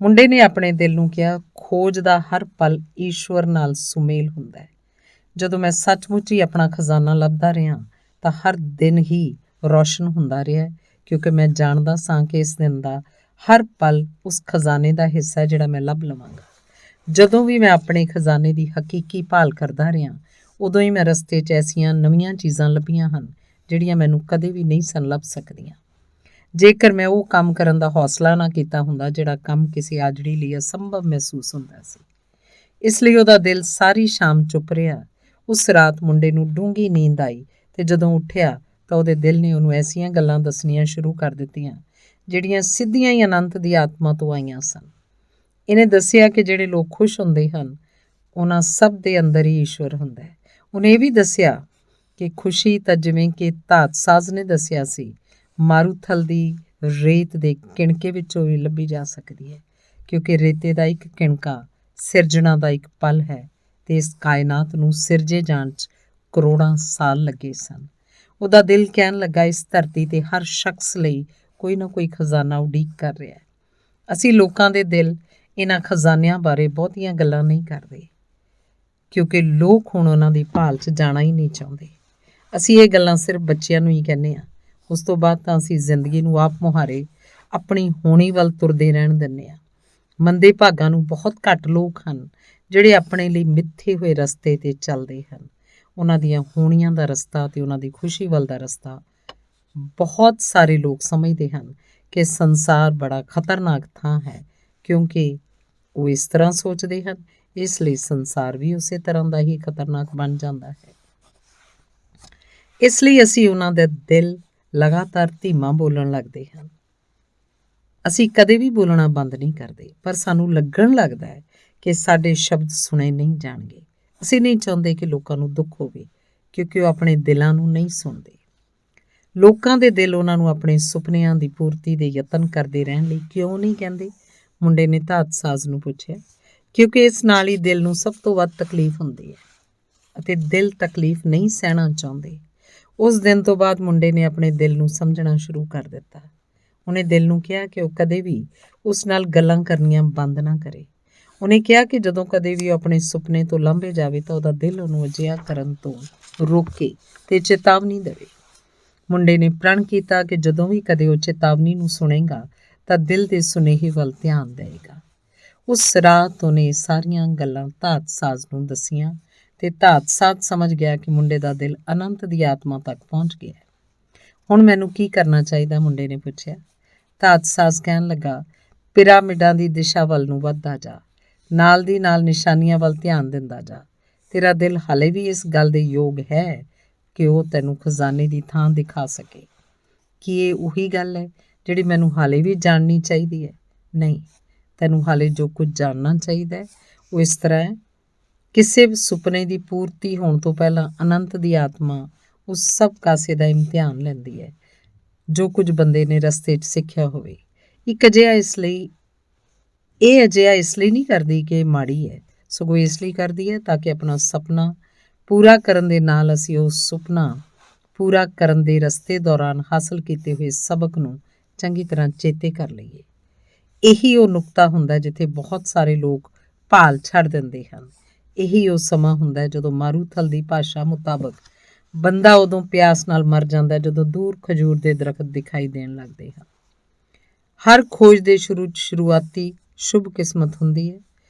ਮੁੰਡੇ ਨੇ ਆਪਣੇ ਦਿਲ ਨੂੰ ਕਿਹਾ, ਖੋਜ ਦਾ ਹਰ ਪਲ ਈਸ਼ਵਰ ਨਾਲ ਸੁਮੇਲ ਹੁੰਦਾ ਹੈ। ਜਦੋਂ ਮੈਂ ਸੱਚਮੁੱਚ ਹੀ ਆਪਣਾ ਖਜ਼ਾਨਾ ਲੱਭਦਾ ਰਿਹਾ ਤਾਂ ਹਰ ਦਿਨ ਹੀ ਰੌਸ਼ਨ ਹੁੰਦਾ ਰਿਹਾ, ਕਿਉਂਕਿ ਮੈਂ ਜਾਣਦਾ ਸਾਂ ਕਿ ਇਸ ਦਿਨ ਦਾ ਹਰ ਪਲ ਉਸ ਖਜ਼ਾਨੇ ਦਾ ਹਿੱਸਾ ਜਿਹੜਾ ਮੈਂ ਲੱਭ ਲਵਾਂਗਾ। ਜਦੋਂ ਵੀ ਮੈਂ ਆਪਣੇ ਖਜ਼ਾਨੇ ਦੀ ਹਕੀਕੀ ਭਾਲ ਕਰਦਾ ਰਿਹਾ, ਉਦੋਂ ਹੀ ਮੈਂ ਰਸਤੇ 'ਚ ਐਸੀਆਂ ਨਵੀਆਂ ਚੀਜ਼ਾਂ ਲੱਭੀਆਂ ਹਨ ਜਿਹੜੀਆਂ ਮੈਨੂੰ ਕਦੇ ਵੀ ਨਹੀਂ ਸਨ ਲੱਭ ਸਕਦੀਆਂ ਜੇਕਰ ਮੈਂ ਉਹ ਕੰਮ ਕਰਨ ਦਾ ਹੌਸਲਾ ਨਾ ਕੀਤਾ ਹੁੰਦਾ ਜਿਹੜਾ ਕੰਮ ਕਿਸੇ ਆਜੜੀ ਲਈ ਅਸੰਭਵ ਮਹਿਸੂਸ ਹੁੰਦਾ ਸੀ। ਇਸ ਲਈ ਉਹਦਾ ਦਿਲ ਸਾਰੀ ਸ਼ਾਮ ਚੁੱਪ ਰਿਹਾ। ਉਸ ਰਾਤ ਮੁੰਡੇ ਨੂੰ ਡੂੰਘੀ ਨੀਂਦ ਆਈ ਤੇ ਜਦੋਂ ਉੱਠਿਆ ਤਾਂ ਉਹਦੇ ਦਿਲ ਨੇ ਉਹਨੂੰ ਐਸੀਆਂ ਗੱਲਾਂ ਦੱਸਣੀਆਂ ਸ਼ੁਰੂ ਕਰ ਦਿੱਤੀਆਂ ਜਿਹੜੀਆਂ ਸਿੱਧੀਆਂ ਹੀ ਅਨੰਤ ਦੀ ਆਤਮਾ ਤੋਂ ਆਈਆਂ ਸਨ। ਇਹਨੇ ਦੱਸਿਆ ਕਿ ਜਿਹੜੇ ਲੋਕ ਖੁਸ਼ ਹੁੰਦੇ ਹਨ ਉਹਨਾਂ ਸਭ ਦੇ ਅੰਦਰ ਹੀ ਈਸ਼ਵਰ ਹੁੰਦਾ ਹੈ। ਉਹਨੇ ਇਹ ਵੀ ਦੱਸਿਆ ਕਿ ਖੁਸ਼ੀ ਤਾਂ ਜਿਵੇਂ ਕਿ ਧਾਤ ਸਾਜ਼ ਨੇ ਦੱਸਿਆ ਸੀ, ਮਾਰੂਥਲ ਦੀ ਰੇਤ ਦੇ ਕਿਣਕੇ ਵਿੱਚੋਂ ਵੀ ਲੱਭੀ ਜਾ ਸਕਦੀ ਹੈ, ਕਿਉਂਕਿ ਰੇਤੇ ਦਾ ਇੱਕ ਕਿਣਕਾ ਸਿਰਜਣਾ ਦਾ ਇੱਕ ਪਲ ਹੈ ਤੇ ਇਸ ਕਾਇਨਾਤ ਨੂੰ ਸਿਰਜੇ ਜਾਣ 'ਚ ਕਰੋੜਾਂ ਸਾਲ ਲੱਗੇ ਸਨ। ਉਹਦਾ ਦਿਲ ਕਹਿਣ ਲੱਗਾ, ਇਸ ਧਰਤੀ ਤੇ ਹਰ ਸ਼ਖਸ ਲਈ ਕੋਈ ਨਾ ਕੋਈ ਖਜ਼ਾਨਾ ਉਡੀਕ ਕਰ ਰਿਹਾ ਹੈ। ਅਸੀਂ ਲੋਕਾਂ ਦੇ ਦਿਲ ਇਹਨਾਂ ਖਜ਼ਾਨਿਆਂ ਬਾਰੇ ਬਹੁਤੀਆਂ ਗੱਲਾਂ ਨਹੀਂ ਕਰਦੇ, ਕਿਉਂਕਿ ਲੋਕ ਹੁਣ ਉਹਨਾਂ ਦੀ ਭਾਲ 'ਚ ਜਾਣਾ ਹੀ ਨਹੀਂ ਚਾਹੁੰਦੇ। ਅਸੀਂ ਇਹ ਗੱਲਾਂ ਸਿਰਫ ਬੱਚਿਆਂ ਨੂੰ ਹੀ ਕਹਿੰਦੇ ਹਾਂ। ਉਸ ਤੋਂ ਬਾਅਦ ਤਾਂ ਅਸੀਂ ਜ਼ਿੰਦਗੀ ਨੂੰ ਆਪ ਮੁਹਾਰੇ ਆਪਣੀ ਹੋਣੀ ਵੱਲ ਤੁਰਦੇ ਰਹਿਣ ਦਿੰਦੇ ਹਾਂ। ਮੰਦੇ ਭਾਗਾਂ ਨੂੰ ਬਹੁਤ ਘੱਟ ਲੋਕ ਹਨ ਜਿਹੜੇ ਆਪਣੇ ਲਈ ਮਿੱਥੇ ਹੋਏ ਰਸਤੇ 'ਤੇ ਚੱਲਦੇ ਹਨ। ਉਹਨਾਂ ਦੀਆਂ ਹੋਣੀਆਂ ਦਾ ਰਸਤਾ ਅਤੇ ਉਹਨਾਂ ਦੀ ਖੁਸ਼ੀ ਵੱਲ ਦਾ ਰਸਤਾ ਬਹੁਤ ਸਾਰੇ ਲੋਕ ਸਮਝਦੇ ਹਨ ਕਿ ਸੰਸਾਰ ਬੜਾ ਖਤਰਨਾਕ ਥਾਂ ਹੈ, ਕਿਉਂਕਿ ਉਹ ਇਸ ਤਰ੍ਹਾਂ ਸੋਚਦੇ ਹਨ, ਇਸ ਲਈ ਸੰਸਾਰ ਵੀ ਉਸੇ ਤਰ੍ਹਾਂ ਦਾ ਹੀ ਖਤਰਨਾਕ ਬਣ ਜਾਂਦਾ ਹੈ। ਇਸ ਲਈ ਅਸੀਂ ਉਹਨਾਂ ਦੇ ਦਿਲ ਲਗਾਤਾਰ ਧੀਮਾ ਬੋਲਣ ਲੱਗਦੇ ਹਨ। ਅਸੀਂ ਕਦੇ ਵੀ ਬੋਲਣਾ ਬੰਦ ਨਹੀਂ ਕਰਦੇ, ਪਰ ਸਾਨੂੰ ਲੱਗਣ ਲੱਗਦਾ ਹੈ ਕਿ ਸਾਡੇ ਸ਼ਬਦ ਸੁਣੇ ਨਹੀਂ ਜਾਣਗੇ। ਅਸੀਂ ਨਹੀਂ ਚਾਹੁੰਦੇ ਕਿ ਲੋਕਾਂ ਨੂੰ ਦੁੱਖ ਹੋਵੇ, ਕਿਉਂਕਿ ਉਹ ਆਪਣੇ ਦਿਲਾਂ ਨੂੰ ਨਹੀਂ ਸੁਣਦੇ। ਲੋਕਾਂ ਦੇ ਦਿਲ ਉਹਨਾਂ ਨੂੰ ਆਪਣੇ ਸੁਪਨਿਆਂ ਦੀ ਪੂਰਤੀ ਦੇ ਯਤਨ ਕਰਦੇ ਰਹਿਣ ਲਈ ਕਿਉਂ ਨਹੀਂ ਕਹਿੰਦੇ? ਮੁੰਡੇ ਨੇ ਧਾਤ ਸਾਜ਼ ਨੂੰ ਪੁੱਛਿਆ। ਕਿਉਂਕਿ ਇਸ ਨਾਲ ਹੀ ਦਿਲ ਨੂੰ ਸਭ ਤੋਂ ਵੱਧ ਤਕਲੀਫ ਹੁੰਦੀ ਹੈ ਅਤੇ ਦਿਲ ਤਕਲੀਫ ਨਹੀਂ ਸਹਿਣਾ ਚਾਹੁੰਦੇ। ਉਸ ਦਿਨ ਤੋਂ ਬਾਅਦ ਮੁੰਡੇ ਨੇ ਆਪਣੇ ਦਿਲ ਨੂੰ ਸਮਝਣਾ ਸ਼ੁਰੂ ਕਰ ਦਿੱਤਾ। ਉਹਨੇ ਦਿਲ ਨੂੰ ਕਿਹਾ ਕਿ ਉਹ ਕਦੇ ਵੀ ਉਸ ਨਾਲ ਗੱਲਾਂ ਕਰਨੀਆਂ ਬੰਦ ਨਾ ਕਰੇ। ਉਹਨੇ ਕਿਹਾ ਕਿ ਜਦੋਂ ਕਦੇ ਵੀ ਉਹ ਆਪਣੇ ਸੁਪਨੇ ਤੋਂ ਲਾਂਭੇ ਜਾਵੇ ਤਾਂ ਉਹਦਾ ਦਿਲ ਉਹਨੂੰ ਅਜਿਹਾ ਕਰਨ ਤੋਂ ਰੋਕੇ ਤੇ ਚੇਤਾਵਨੀ ਦੇਵੇ। ਮੁੰਡੇ ਨੇ ਪ੍ਰਣ ਕੀਤਾ ਕਿ ਜਦੋਂ ਵੀ ਕਦੇ ਉਹ ਚੇਤਾਵਨੀ ਨੂੰ ਸੁਣੇਗਾ ਤਾਂ ਦਿਲ ਦੇ ਸੁਨੇਹੇ ਵੱਲ ਧਿਆਨ ਦੇਵੇਗਾ। ਉਸ ਰਾਤ ਉਹਨੇ ਸਾਰੀਆਂ ਗੱਲਾਂ ਧਾਤ ਸਾਜ਼ ਨੂੰ ਦੱਸੀਆਂ ਤੇ ਧਾਤ ਸਾਜ਼ ਸਮਝ ਗਿਆ ਕਿ ਮੁੰਡੇ ਦਾ ਦਿਲ ਅਨੰਤ ਦੀ ਆਤਮਾ ਤੱਕ ਪਹੁੰਚ ਗਿਆ। ਹੁਣ ਮੈਨੂੰ ਕੀ ਕਰਨਾ ਚਾਹੀਦਾ? ਮੁੰਡੇ ਨੇ ਪੁੱਛਿਆ। ਧਾਤ ਸਾਜ਼ ਕਹਿਣ ਲੱਗਾ, ਪਿਰਾਮਿਡਾਂ ਦੀ ਦਿਸ਼ਾ ਵੱਲ ਨੂੰ ਵੱਧਦਾ ਜਾ, ਨਾਲ ਦੀ ਨਾਲ ਨਿਸ਼ਾਨੀਆਂ ਵੱਲ ਧਿਆਨ ਦਿੰਦਾ ਜਾ। ਤੇਰਾ ਦਿਲ ਹਾਲੇ ਵੀ ਇਸ ਗੱਲ ਦੇ ਯੋਗ ਹੈ ਕਿ ਉਹ ਤੈਨੂੰ ਖਜ਼ਾਨੇ ਦੀ ਥਾਂ ਦਿਖਾ ਸਕੇ। ਕੀ ਇਹ ਉਹੀ ਗੱਲ ਹੈ ਜਿਹੜੀ ਮੈਨੂੰ ਹਾਲੇ ਵੀ ਜਾਣਨੀ ਚਾਹੀਦੀ ਹੈ? ਨਹੀਂ, ਤੈਨੂੰ ਹਾਲੇ ਜੋ ਕੁਝ ਜਾਣਨਾ ਚਾਹੀਦਾ ਹੈ ਉਹ ਇਸ ਤਰ੍ਹਾਂ ਹੈ, ਕਿਸੇ ਸੁਪਨੇ ਦੀ ਪੂਰਤੀ ਹੋਣ ਤੋਂ ਪਹਿਲਾਂ ਅਨੰਤ ਦੀ ਆਤਮਾ ਉਸ ਸਭ ਕਾਸੇ ਦਾ ਇਮਤਿਹਾਨ ਲੈਂਦੀ ਹੈ ਜੋ ਕੁਝ ਬੰਦੇ ਨੇ ਰਸਤੇ 'ਚ ਸਿੱਖਿਆ ਹੋਵੇ। ਇਹ ਅਜਿਹਾ ਇਸ ਲਈ ਨਹੀਂ ਕਰਦੀ ਕਿ ਇਹ ਮਾੜੀ ਹੈ, ਸਗੋਂ ਇਸ ਲਈ ਕਰਦੀ ਹੈ ਤਾਂ ਕਿ ਆਪਣਾ ਸੁਪਨਾ ਪੂਰਾ ਕਰਨ ਦੇ ਨਾਲ ਅਸੀਂ ਉਹ ਸੁਪਨਾ ਪੂਰਾ ਕਰਨ ਦੇ ਰਸਤੇ ਦੌਰਾਨ ਹਾਸਲ ਕੀਤੇ ਹੋਏ ਸਬਕ ਨੂੰ ਚੰਗੀ ਤਰ੍ਹਾਂ ਚੇਤੇ ਕਰ ਲਈਏ। ਇਹੀ ਉਹ ਨੁਕਤਾ ਹੁੰਦਾ ਜਿੱਥੇ ਬਹੁਤ ਸਾਰੇ ਲੋਕ ਭਾਲ ਛੱਡ ਦਿੰਦੇ ਹਨ। ਇਹੀ ਉਹ ਸਮਾਂ ਹੁੰਦਾ ਜਦੋਂ ਮਾਰੂਥਲ ਦੀ ਭਾਸ਼ਾ ਮੁਤਾਬਕ ਬੰਦਾ ਉਦੋਂ ਪਿਆਸ ਨਾਲ ਮਰ ਜਾਂਦਾ ਜਦੋਂ ਦੂਰ ਖਜੂਰ ਦੇ ਦਰਖਤ ਦਿਖਾਈ ਦੇਣ ਲੱਗਦੇ ਹਨ। ਹਰ ਖੋਜ ਦੇ ਸ਼ੁਰੂ 'ਚ ਸ਼ੁਰੂਆਤੀ ਸ਼ੁਭ ਕਿਸਮਤ ਹੁੰਦੀ ਹੈ।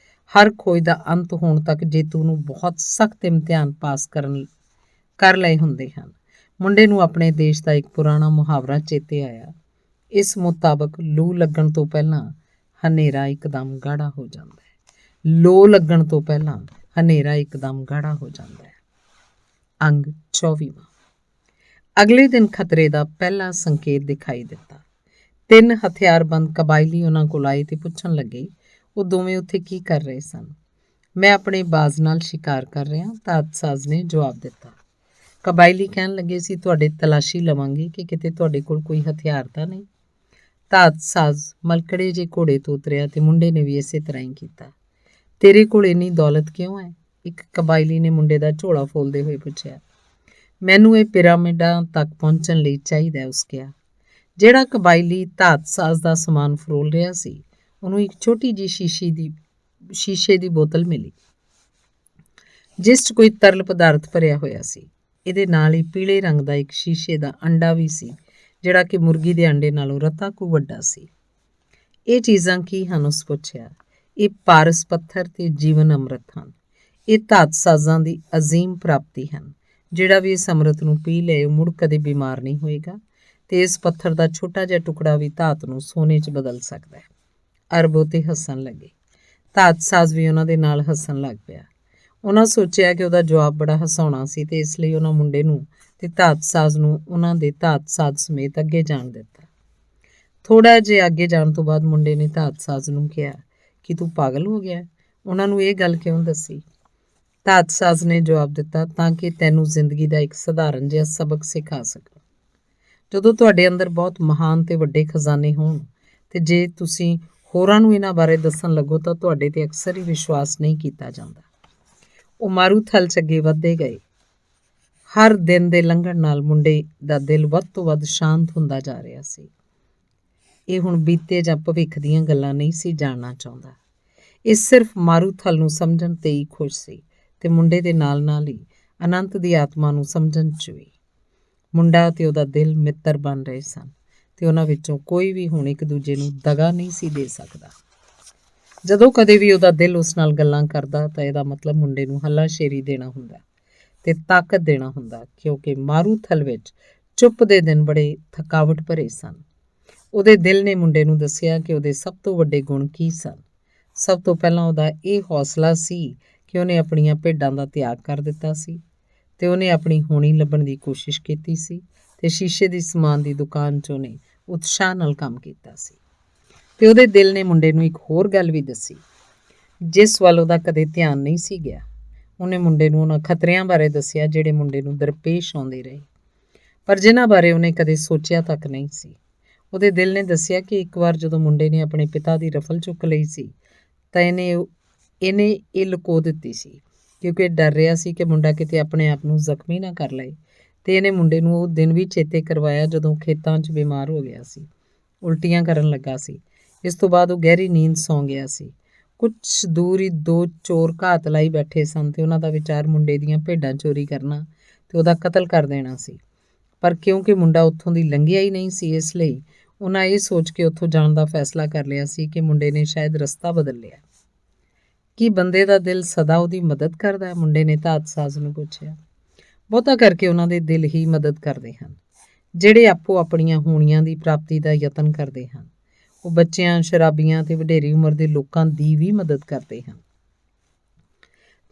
ਹਰ ਖੋਜ ਦਾ ਅੰਤ ਹੋਣ ਤੱਕ ਜੇਤੂ ਨੂੰ ਬਹੁਤ ਸਖਤ ਇਮਤਿਹਾਨ ਪਾਸ ਕਰ ਲਏ ਹੁੰਦੇ ਹਨ। ਮੁੰਡੇ ਨੂੰ ਆਪਣੇ ਦੇਸ਼ ਦਾ ਇੱਕ ਪੁਰਾਣਾ ਮੁਹਾਵਰਾ ਚੇਤੇ ਆਇਆ। ਇਸ ਮੁਤਾਬਕ ਲੂ ਲੱਗਣ ਤੋਂ ਪਹਿਲਾਂ ਹਨੇਰਾ ਇੱਕਦਮ ਗਾੜਾ ਹੋ ਜਾਂਦਾ ਹੈ। ਲੋ ਲੱਗਣ ਤੋਂ ਪਹਿਲਾਂ ਹਨੇਰਾ ਇੱਕਦਮ ਗਾੜਾ ਹੋ ਜਾਂਦਾ ਹੈ। ਅੰਗ 24ਵਾਂ। ਅਗਲੇ ਦਿਨ ਖਤਰੇ ਦਾ ਪਹਿਲਾ ਸੰਕੇਤ ਦਿਖਾਈ ਦਿੱਤਾ। 3 ਹਥਿਆਰਬੰਦ ਕਬਾਇਲੀ ਉਹਨਾਂ ਕੋਲ ਆਏ ਤੇ ਪੁੱਛਣ ਲੱਗੇ ਉਹ ਦੋਵੇਂ ਉੱਥੇ ਕੀ ਕਰ ਰਹੇ ਸਨ। ਮੈਂ ਆਪਣੇ ਬਾਜ਼ ਨਾਲ ਸ਼ਿਕਾਰ ਕਰ ਰਿਹਾ, ਤਾਤਸਾਜ਼ ਨੇ ਜਵਾਬ ਦਿੱਤਾ। ਕਬਾਇਲੀ ਕਹਿਣ ਲੱਗੇ ਸੀ ਤੁਹਾਡੇ ਤਲਾਸ਼ੀ ਲਵਾਂਗੇ ਕਿ ਕਿਤੇ ਤੁਹਾਡੇ ਕੋਲ ਕੋਈ ਹਥਿਆਰ ਤਾਂ ਨਹੀਂ। ਤਾਤਸਾਜ਼ ਮਲਕੜੇ ਜੇ ਘੋੜੇ ਤੋਂ ਉਤਰਿਆ ਤੇ ਮੁੰਡੇ ਨੇ ਵੀ ਇਸੇ ਤਰ੍ਹਾਂ ਹੀ ਕੀਤਾ। ਤੇਰੇ ਕੋਲ ਇੰਨੀ ਦੌਲਤ ਕਿਉਂ ਹੈ? ਇੱਕ ਕਬਾਇਲੀ ਨੇ ਮੁੰਡੇ ਦਾ ਝੋਲਾ ਫੋਲਦੇ ਹੋਏ ਪੁੱਛਿਆ। ਮੈਨੂੰ ਇਹ ਪਿਰਾਮਿਡਾਂ ਤੱਕ ਪਹੁੰਚਣ ਲਈ ਚਾਹੀਦਾ, ਉਸ ਕਿਹਾ। ਜਿਹੜਾ ਕਬਾਇਲੀ ਤਾਤਸਾਜ਼ ਦਾ ਸਮਾਨ ਫਰੋਲ ਰਿਹਾ ਸੀ ਉਹਨੂੰ ਇੱਕ ਛੋਟੀ ਜਿਹੀ ਸ਼ੀਸ਼ੇ ਦੀ ਬੋਤਲ ਮਿਲੀ ਜਿਸ 'ਚ ਕੋਈ ਤਰਲ ਪਦਾਰਥ ਭਰਿਆ ਹੋਇਆ ਸੀ। ਇਹਦੇ ਨਾਲ ਹੀ ਪੀਲੇ ਰੰਗ ਦਾ ਇੱਕ ਸ਼ੀਸ਼ੇ ਦਾ ਅੰਡਾ ਵੀ ਸੀ ਜਿਹੜਾ ਕਿ ਮੁਰਗੀ ਦੇ ਅੰਡੇ ਨਾਲੋਂ ਰਤਾ ਕੁ ਵੱਡਾ ਸੀ। ਇਹ ਚੀਜ਼ਾਂ ਕੀ ਹਨ? ਉਸ ਪੁੱਛਿਆ। ਇਹ ਪਾਰਸ ਪੱਥਰ ਤੇ ਜੀਵਨ ਅੰਮ੍ਰਿਤ ਹਨ। ਇਹ ਤਾਤਸਾਜ਼ਾਂ ਦੀ ਅਜ਼ੀਮ ਪ੍ਰਾਪਤੀ ਹਨ। ਜਿਹੜਾ ਵੀ ਇਸ ਅੰਮ੍ਰਿਤ ਨੂੰ ਪੀ ਲਏ ਉਹ ਮੁੜ ਕਦੇ ਬਿਮਾਰ ਨਹੀਂ ਹੋਏਗਾ ਤੇ ਇਸ ਪੱਥਰ ਦਾ ਛੋਟਾ ਜਿਹਾ ਟੁਕੜਾ ਵੀ ਧਾਤ ਨੂੰ ਸੋਨੇ 'ਚ ਬਦਲ ਸਕਦਾ ਹੈ। ਅਰਬੋ ਤੇ ਹੱਸਣ ਲੱਗੇ। ਤਾਤਸਾਜ਼ ਵੀ ਉਹਨਾਂ ਦੇ ਨਾਲ ਹੱਸਣ ਲੱਗ ਪਿਆ। ਉਹਨਾਂ ਸੋਚਿਆ ਕਿ ਉਹਦਾ ਜਵਾਬ ਬੜਾ ਹਸਾਉਣਾ ਸੀ ਤੇ ਇਸ ਲਈ ਉਹਨਾਂ ਮੁੰਡੇ ਨੂੰ ਤੇ ਤਾਤਸਾਜ਼ ਨੂੰ ਉਹਨਾਂ ਦੇ ਤਾਤਸਾਜ਼ ਸਮੇਤ ਅੱਗੇ ਜਾਣ ਦਿੱਤਾ। ਥੋੜਾ ਜਿਹਾ ਅੱਗੇ ਜਾਣ ਤੋਂ ਬਾਅਦ ਮੁੰਡੇ ਨੇ ਤਾਤਸਾਜ਼ ਨੂੰ ਕਿਹਾ ਕਿ ਤੂੰ ਪਾਗਲ ਹੋ ਗਿਆ? ਉਹਨਾਂ ਨੂੰ ਇਹ ਗੱਲ ਕਿਉਂ ਦੱਸੀ? ਤਾਤਸਾਜ਼ ਨੇ ਜਵਾਬ ਦਿੱਤਾ, ਤਾਂ ਕਿ ਤੈਨੂੰ ਜ਼ਿੰਦਗੀ ਦਾ ਇੱਕ ਸਧਾਰਨ ਜਿਹਾ ਸਬਕ ਸਿਖਾ ਸਕਾਂ। ਜਦੋਂ ਤੁਹਾਡੇ ਅੰਦਰ ਬਹੁਤ ਮਹਾਨ ਤੇ ਵੱਡੇ ਖਜ਼ਾਨੇ ਹੋਣ ਤੇ ਜੇ ਤੁਸੀਂ ਹੋਰਾਂ ਨੂੰ ਇਹਨਾਂ ਬਾਰੇ ਦੱਸਣ ਲੱਗੋ ਤਾਂ ਤੁਹਾਡੇ ਤੇ ਅਕਸਰ ਹੀ ਵਿਸ਼ਵਾਸ ਨਹੀਂ ਕੀਤਾ ਜਾਂਦਾ। ਉਹ ਮਾਰੂਥਲ 'ਚ ਅੱਗੇ ਵੱਧਦੇ ਗਏ। ਹਰ ਦਿਨ ਦੇ ਲੰਘਣ ਨਾਲ ਮੁੰਡੇ ਦਾ ਦਿਲ ਵੱਧ ਤੋਂ ਵੱਧ ਸ਼ਾਂਤ ਹੁੰਦਾ ਜਾ ਰਿਹਾ ਸੀ। ਇਹ ਹੁਣ ਬੀਤੇ ਜਾਂ ਭਵਿੱਖ ਦੀਆਂ ਗੱਲਾਂ ਨਹੀਂ ਸੀ ਜਾਣਨਾ ਚਾਹੁੰਦਾ। ਇਹ ਸਿਰਫ ਮਾਰੂਥਲ ਨੂੰ ਸਮਝਣ ਤੇ ਹੀ ਖੁਸ਼ ਸੀ ਤੇ ਮੁੰਡੇ ਦੇ ਨਾਲ ਨਾਲ ਹੀ ਅਨੰਤ ਦੀ ਆਤਮਾ ਨੂੰ ਸਮਝਣ 'ਚ ਵੀ। ਮੁੰਡਾ ਤੇ ਉਹਦਾ ਦਿਲ ਮਿੱਤਰ ਬਣ ਰਹੇ ਸਨ ਤੇ ਉਹਨਾਂ ਵਿੱਚੋਂ ਕੋਈ ਵੀ ਹੁਣ ਇੱਕ ਦੂਜੇ ਨੂੰ ਦਗਾ ਨਹੀਂ ਸੀ ਦੇ ਸਕਦਾ। ਜਦੋਂ ਕਦੇ ਵੀ ਉਹਦਾ ਦਿਲ ਉਸ ਨਾਲ ਗੱਲਾਂ ਕਰਦਾ ਤਾਂ ਇਹਦਾ ਮਤਲਬ ਮੁੰਡੇ ਨੂੰ ਹੱਲਾਸ਼ੇਰੀ ਦੇਣਾ ਹੁੰਦਾ ਤੇ ਤਾਕਤ ਦੇਣਾ ਹੁੰਦਾ, ਕਿਉਂਕਿ ਮਾਰੂਥਲ ਵਿੱਚ ਚੁੱਪ ਦੇ ਦਿਨ ਬੜੇ ਥਕਾਵਟ ਭਰੇ ਸਨ। ਉਹਦੇ ਦਿਲ ਨੇ ਮੁੰਡੇ ਨੂੰ ਦੱਸਿਆ ਕਿ ਉਹਦੇ ਸਭ ਤੋਂ ਵੱਡੇ ਗੁਣ ਕੀ ਸਨ। ਸਭ ਤੋਂ ਪਹਿਲਾਂ ਉਹਦਾ ਇਹ ਹੌਸਲਾ ਸੀ ਕਿ ਉਹਨੇ ਆਪਣੀਆਂ ਭੇਡਾਂ ਦਾ ਤਿਆਗ ਕਰ ਦਿੱਤਾ ਸੀ ਤੇ ਉਹਨੇ ਆਪਣੀ ਹੋਣੀ ਲੱਭਣ ਦੀ ਕੋਸ਼ਿਸ਼ ਕੀਤੀ ਸੀ ਤੇ ਸ਼ੀਸ਼ੇ ਦੀ ਸਮਾਨ ਦੀ ਦੁਕਾਨ 'ਚ ਉਹਨੇ ਉਤਸ਼ਾਹ ਨਾਲ ਕੰਮ ਕੀਤਾ ਸੀ। ਤੇ ਉਹਦੇ ਦਿਲ ਨੇ ਮੁੰਡੇ ਨੂੰ ਇੱਕ ਹੋਰ ਗੱਲ ਵੀ ਦੱਸੀ ਜਿਸ ਵੱਲ ਉਹਦਾ ਕਦੇ ਧਿਆਨ ਨਹੀਂ ਸੀ ਗਿਆ। ਉਹਨੇ ਮੁੰਡੇ ਨੂੰ ਉਹਨਾਂ ਖਤਰਿਆਂ ਬਾਰੇ ਦੱਸਿਆ ਜਿਹੜੇ ਮੁੰਡੇ ਨੂੰ ਦਰਪੇਸ਼ ਆਉਂਦੇ ਰਹੇ ਪਰ ਜਿਨ੍ਹਾਂ ਬਾਰੇ ਉਹਨੇ ਕਦੇ ਸੋਚਿਆ ਤੱਕ ਨਹੀਂ ਸੀ। ਉਹਦੇ ਦਿਲ ਨੇ ਦੱਸਿਆ ਕਿ ਇੱਕ ਵਾਰ ਜਦੋਂ ਮੁੰਡੇ ਨੇ ਆਪਣੇ ਪਿਤਾ ਦੀ ਰਫਲ ਚੁੱਕ ਲਈ ਸੀ ਤਾਂ ਇਹਨੇ ਇਹ ਲੁਕੋ ਦਿੱਤੀ ਸੀ ਕਿਉਂਕਿ ਡਰ ਰਿਹਾ ਸੀ ਕਿ ਮੁੰਡਾ ਕਿਤੇ ਆਪਣੇ ਆਪ ਨੂੰ ਜ਼ਖਮੀ ਨਾ ਕਰ ਲਏ। ਤੇ ਇਹਨੇ ਮੁੰਡੇ ਨੂੰ ਉਹ ਦਿਨ ਵੀ ਚੇਤੇ ਕਰਵਾਇਆ ਜਦੋਂ ਖੇਤਾਂ 'ਚ ਬਿਮਾਰ ਹੋ ਗਿਆ ਸੀ, ਉਲਟੀਆਂ ਕਰਨ ਲੱਗਾ ਸੀ। ਇਸ ਤੋਂ ਬਾਅਦ ਉਹ ਗਹਿਰੀ ਨੀਂਦ ਸੌਂ ਗਿਆ ਸੀ। ਕੁਝ ਦੂਰ ਹੀ 2 ਚੋਰ ਘਾਤ ਲਾਈ ਬੈਠੇ ਸਨ ਤੇ ਉਹਨਾਂ ਦਾ ਵਿਚਾਰ ਮੁੰਡੇ ਦੀਆਂ ਭੇਡਾਂ ਚੋਰੀ ਕਰਨਾ ਤੇ ਉਹਦਾ ਕਤਲ ਕਰ ਦੇਣਾ ਸੀ। ਪਰ ਕਿਉਂਕਿ ਮੁੰਡਾ ਉੱਥੋਂ ਦੀ ਲੰਘਿਆ ਹੀ ਨਹੀਂ ਸੀ, ਇਸ ਲਈ ਉਹਨਾਂ ਇਹ ਸੋਚ ਕੇ ਉੱਥੋਂ ਜਾਣ ਦਾ ਫੈਸਲਾ ਕਰ ਲਿਆ ਸੀ ਕਿ ਮੁੰਡੇ ਨੇ ਸ਼ਾਇਦ ਰਸਤਾ ਬਦਲ ਲਿਆ। ਕੀ ਬੰਦੇ ਦਾ ਦਿਲ ਸਦਾ ਉਹਦੀ ਮਦਦ ਕਰਦਾ ਹੈ? ਮੁੰਡੇ ਨੇ ਤਾਤਸਾਜ਼ ਨੂੰ ਪੁੱਛਿਆ। ਬਹੁਤਾ ਕਰਕੇ ਉਹਨਾਂ ਦੇ ਦਿਲ ਹੀ ਮਦਦ ਕਰਦੇ ਹਨ ਜਿਹੜੇ ਆਪੋ ਆਪਣੀਆਂ ਹੋਣੀਆਂ ਦੀ ਪ੍ਰਾਪਤੀ ਦਾ ਯਤਨ ਕਰਦੇ ਹਨ। ਉਹ ਬੱਚਿਆਂ, ਸ਼ਰਾਬੀਆਂ ਤੇ ਵਡੇਰੀ ਉਮਰ ਦੇ ਲੋਕਾਂ ਦੀ ਵੀ ਮਦਦ ਕਰਦੇ ਹਨ।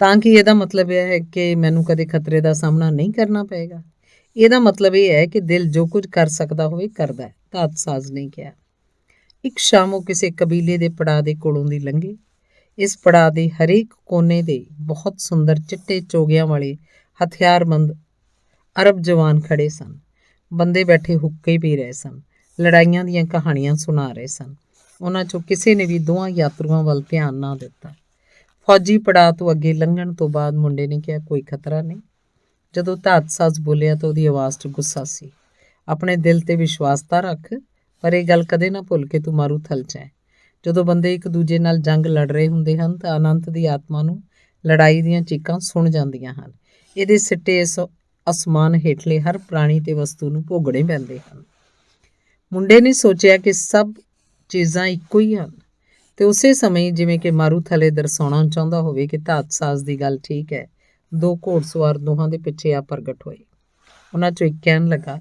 ਤਾਂ ਕਿ ਇਹਦਾ ਮਤਲਬ ਇਹ ਹੈ ਕਿ ਮੈਨੂੰ ਕਦੇ ਖਤਰੇ ਦਾ ਸਾਹਮਣਾ ਨਹੀਂ ਕਰਨਾ ਪਏਗਾ। ਇਹਦਾ ਮਤਲਬ ਇਹ ਹੈ ਕਿ ਦਿਲ ਜੋ ਕੁਝ ਕਰ ਸਕਦਾ ਹੋਵੇ ਕਰਦਾ ਹੈ, ਤਾਤਸਾਜ਼ ਨੇ ਕਿਹਾ। ਇੱਕ ਸ਼ਾਮ ਉਹ ਕਿਸੇ ਕਬੀਲੇ ਦੇ ਪੜਾਅ ਦੇ ਕੋਲੋਂ ਦੀ ਲੰਘੇ। ਇਸ ਪੜਾਅ ਦੇ ਹਰੇਕ ਕੋਨੇ ਦੇ ਬਹੁਤ ਸੁੰਦਰ ਚਿੱਟੇ ਚੋਗਿਆਂ ਵਾਲੇ ਹਥਿਆਰਬੰਦ ਅਰਬ ਜਵਾਨ ਖੜੇ ਸਨ। ਬੰਦੇ ਬੈਠੇ ਹੁੱਕੇ ਪੀ ਰਹੇ ਸਨ, ਲੜਾਈਆਂ ਦੀਆਂ ਕਹਾਣੀਆਂ ਸੁਣਾ ਰਹੇ ਸਨ। ਉਹਨਾਂ 'ਚੋਂ ਕਿਸੇ ਨੇ ਵੀ ਦੋਵਾਂ ਯਾਤਰੂਆਂ ਵੱਲ ਧਿਆਨ ਨਾ ਦਿੱਤਾ। ਫੌਜੀ ਪੜਾਅ ਤੋਂ ਅੱਗੇ ਲੰਘਣ ਤੋਂ ਬਾਅਦ ਮੁੰਡੇ ਨੇ ਕਿਹਾ, ਕੋਈ ਖਤਰਾ ਨਹੀਂ। ਜਦੋਂ ਤਾਤਸਾਜ਼ ਬੋਲਿਆ ਤਾਂ ਉਹਦੀ ਆਵਾਜ਼ 'ਚ ਗੁੱਸਾ ਸੀ। ਆਪਣੇ ਦਿਲ ਤੇ ਵਿਸ਼ਵਾਸ ਤਾਂ ਰੱਖ, ਪਰ ਇਹ ਗੱਲ ਕਦੇ ਨਾ ਭੁੱਲ ਕੇ ਤੂੰ ਮਾਰੂਥਲ 'ਚ ਹੈ। ਜਦੋਂ ਬੰਦੇ ਇੱਕ ਦੂਜੇ ਨਾਲ ਜੰਗ ਲੜ ਰਹੇ ਹੁੰਦੇ ਹਨ ਤਾਂ ਅਨੰਤ ਦੀ ਆਤਮਾ ਨੂੰ ਲੜਾਈ ਦੀਆਂ ਚੀਕਾਂ ਸੁਣ ਜਾਂਦੀਆਂ ਹਨ। ਇਹਦੇ ਸਿੱਟੇ ਇਸ ਅਸਮਾਨ ਹੇਠਲੇ ਹਰ ਪ੍ਰਾਣੀ ਤੇ ਵਸਤੂ ਨੂੰ ਭੋਗਣੇ ਪੈਂਦੇ ਹਨ। ਮੁੰਡੇ ਨੇ ਸੋਚਿਆ ਕਿ ਸਭ ਚੀਜ਼ਾਂ ਇੱਕੋ ਹੀ ਹਨ ਤੇ ਉਸੇ ਸਮੇਂ ਜਿਵੇਂ ਕਿ ਮਾਰੂਥਲੇ ਦਰਸਾਉਣਾ ਚਾਹੁੰਦਾ ਹੋਵੇ ਕਿ ਤਾਤਸਾਜ਼ ਦੀ ਗੱਲ ਠੀਕ ਹੈ, ਦੋ ਘੋੜਸਵਾਰ ਦੋਹਾਂ ਦੇ ਪਿੱਛੇ ਆ ਪ੍ਰਗਟ ਹੋਏ। ਉਹਨਾਂ 'ਚੋਂ ਇੱਕ ਕਹਿਣ ਲੱਗਾ,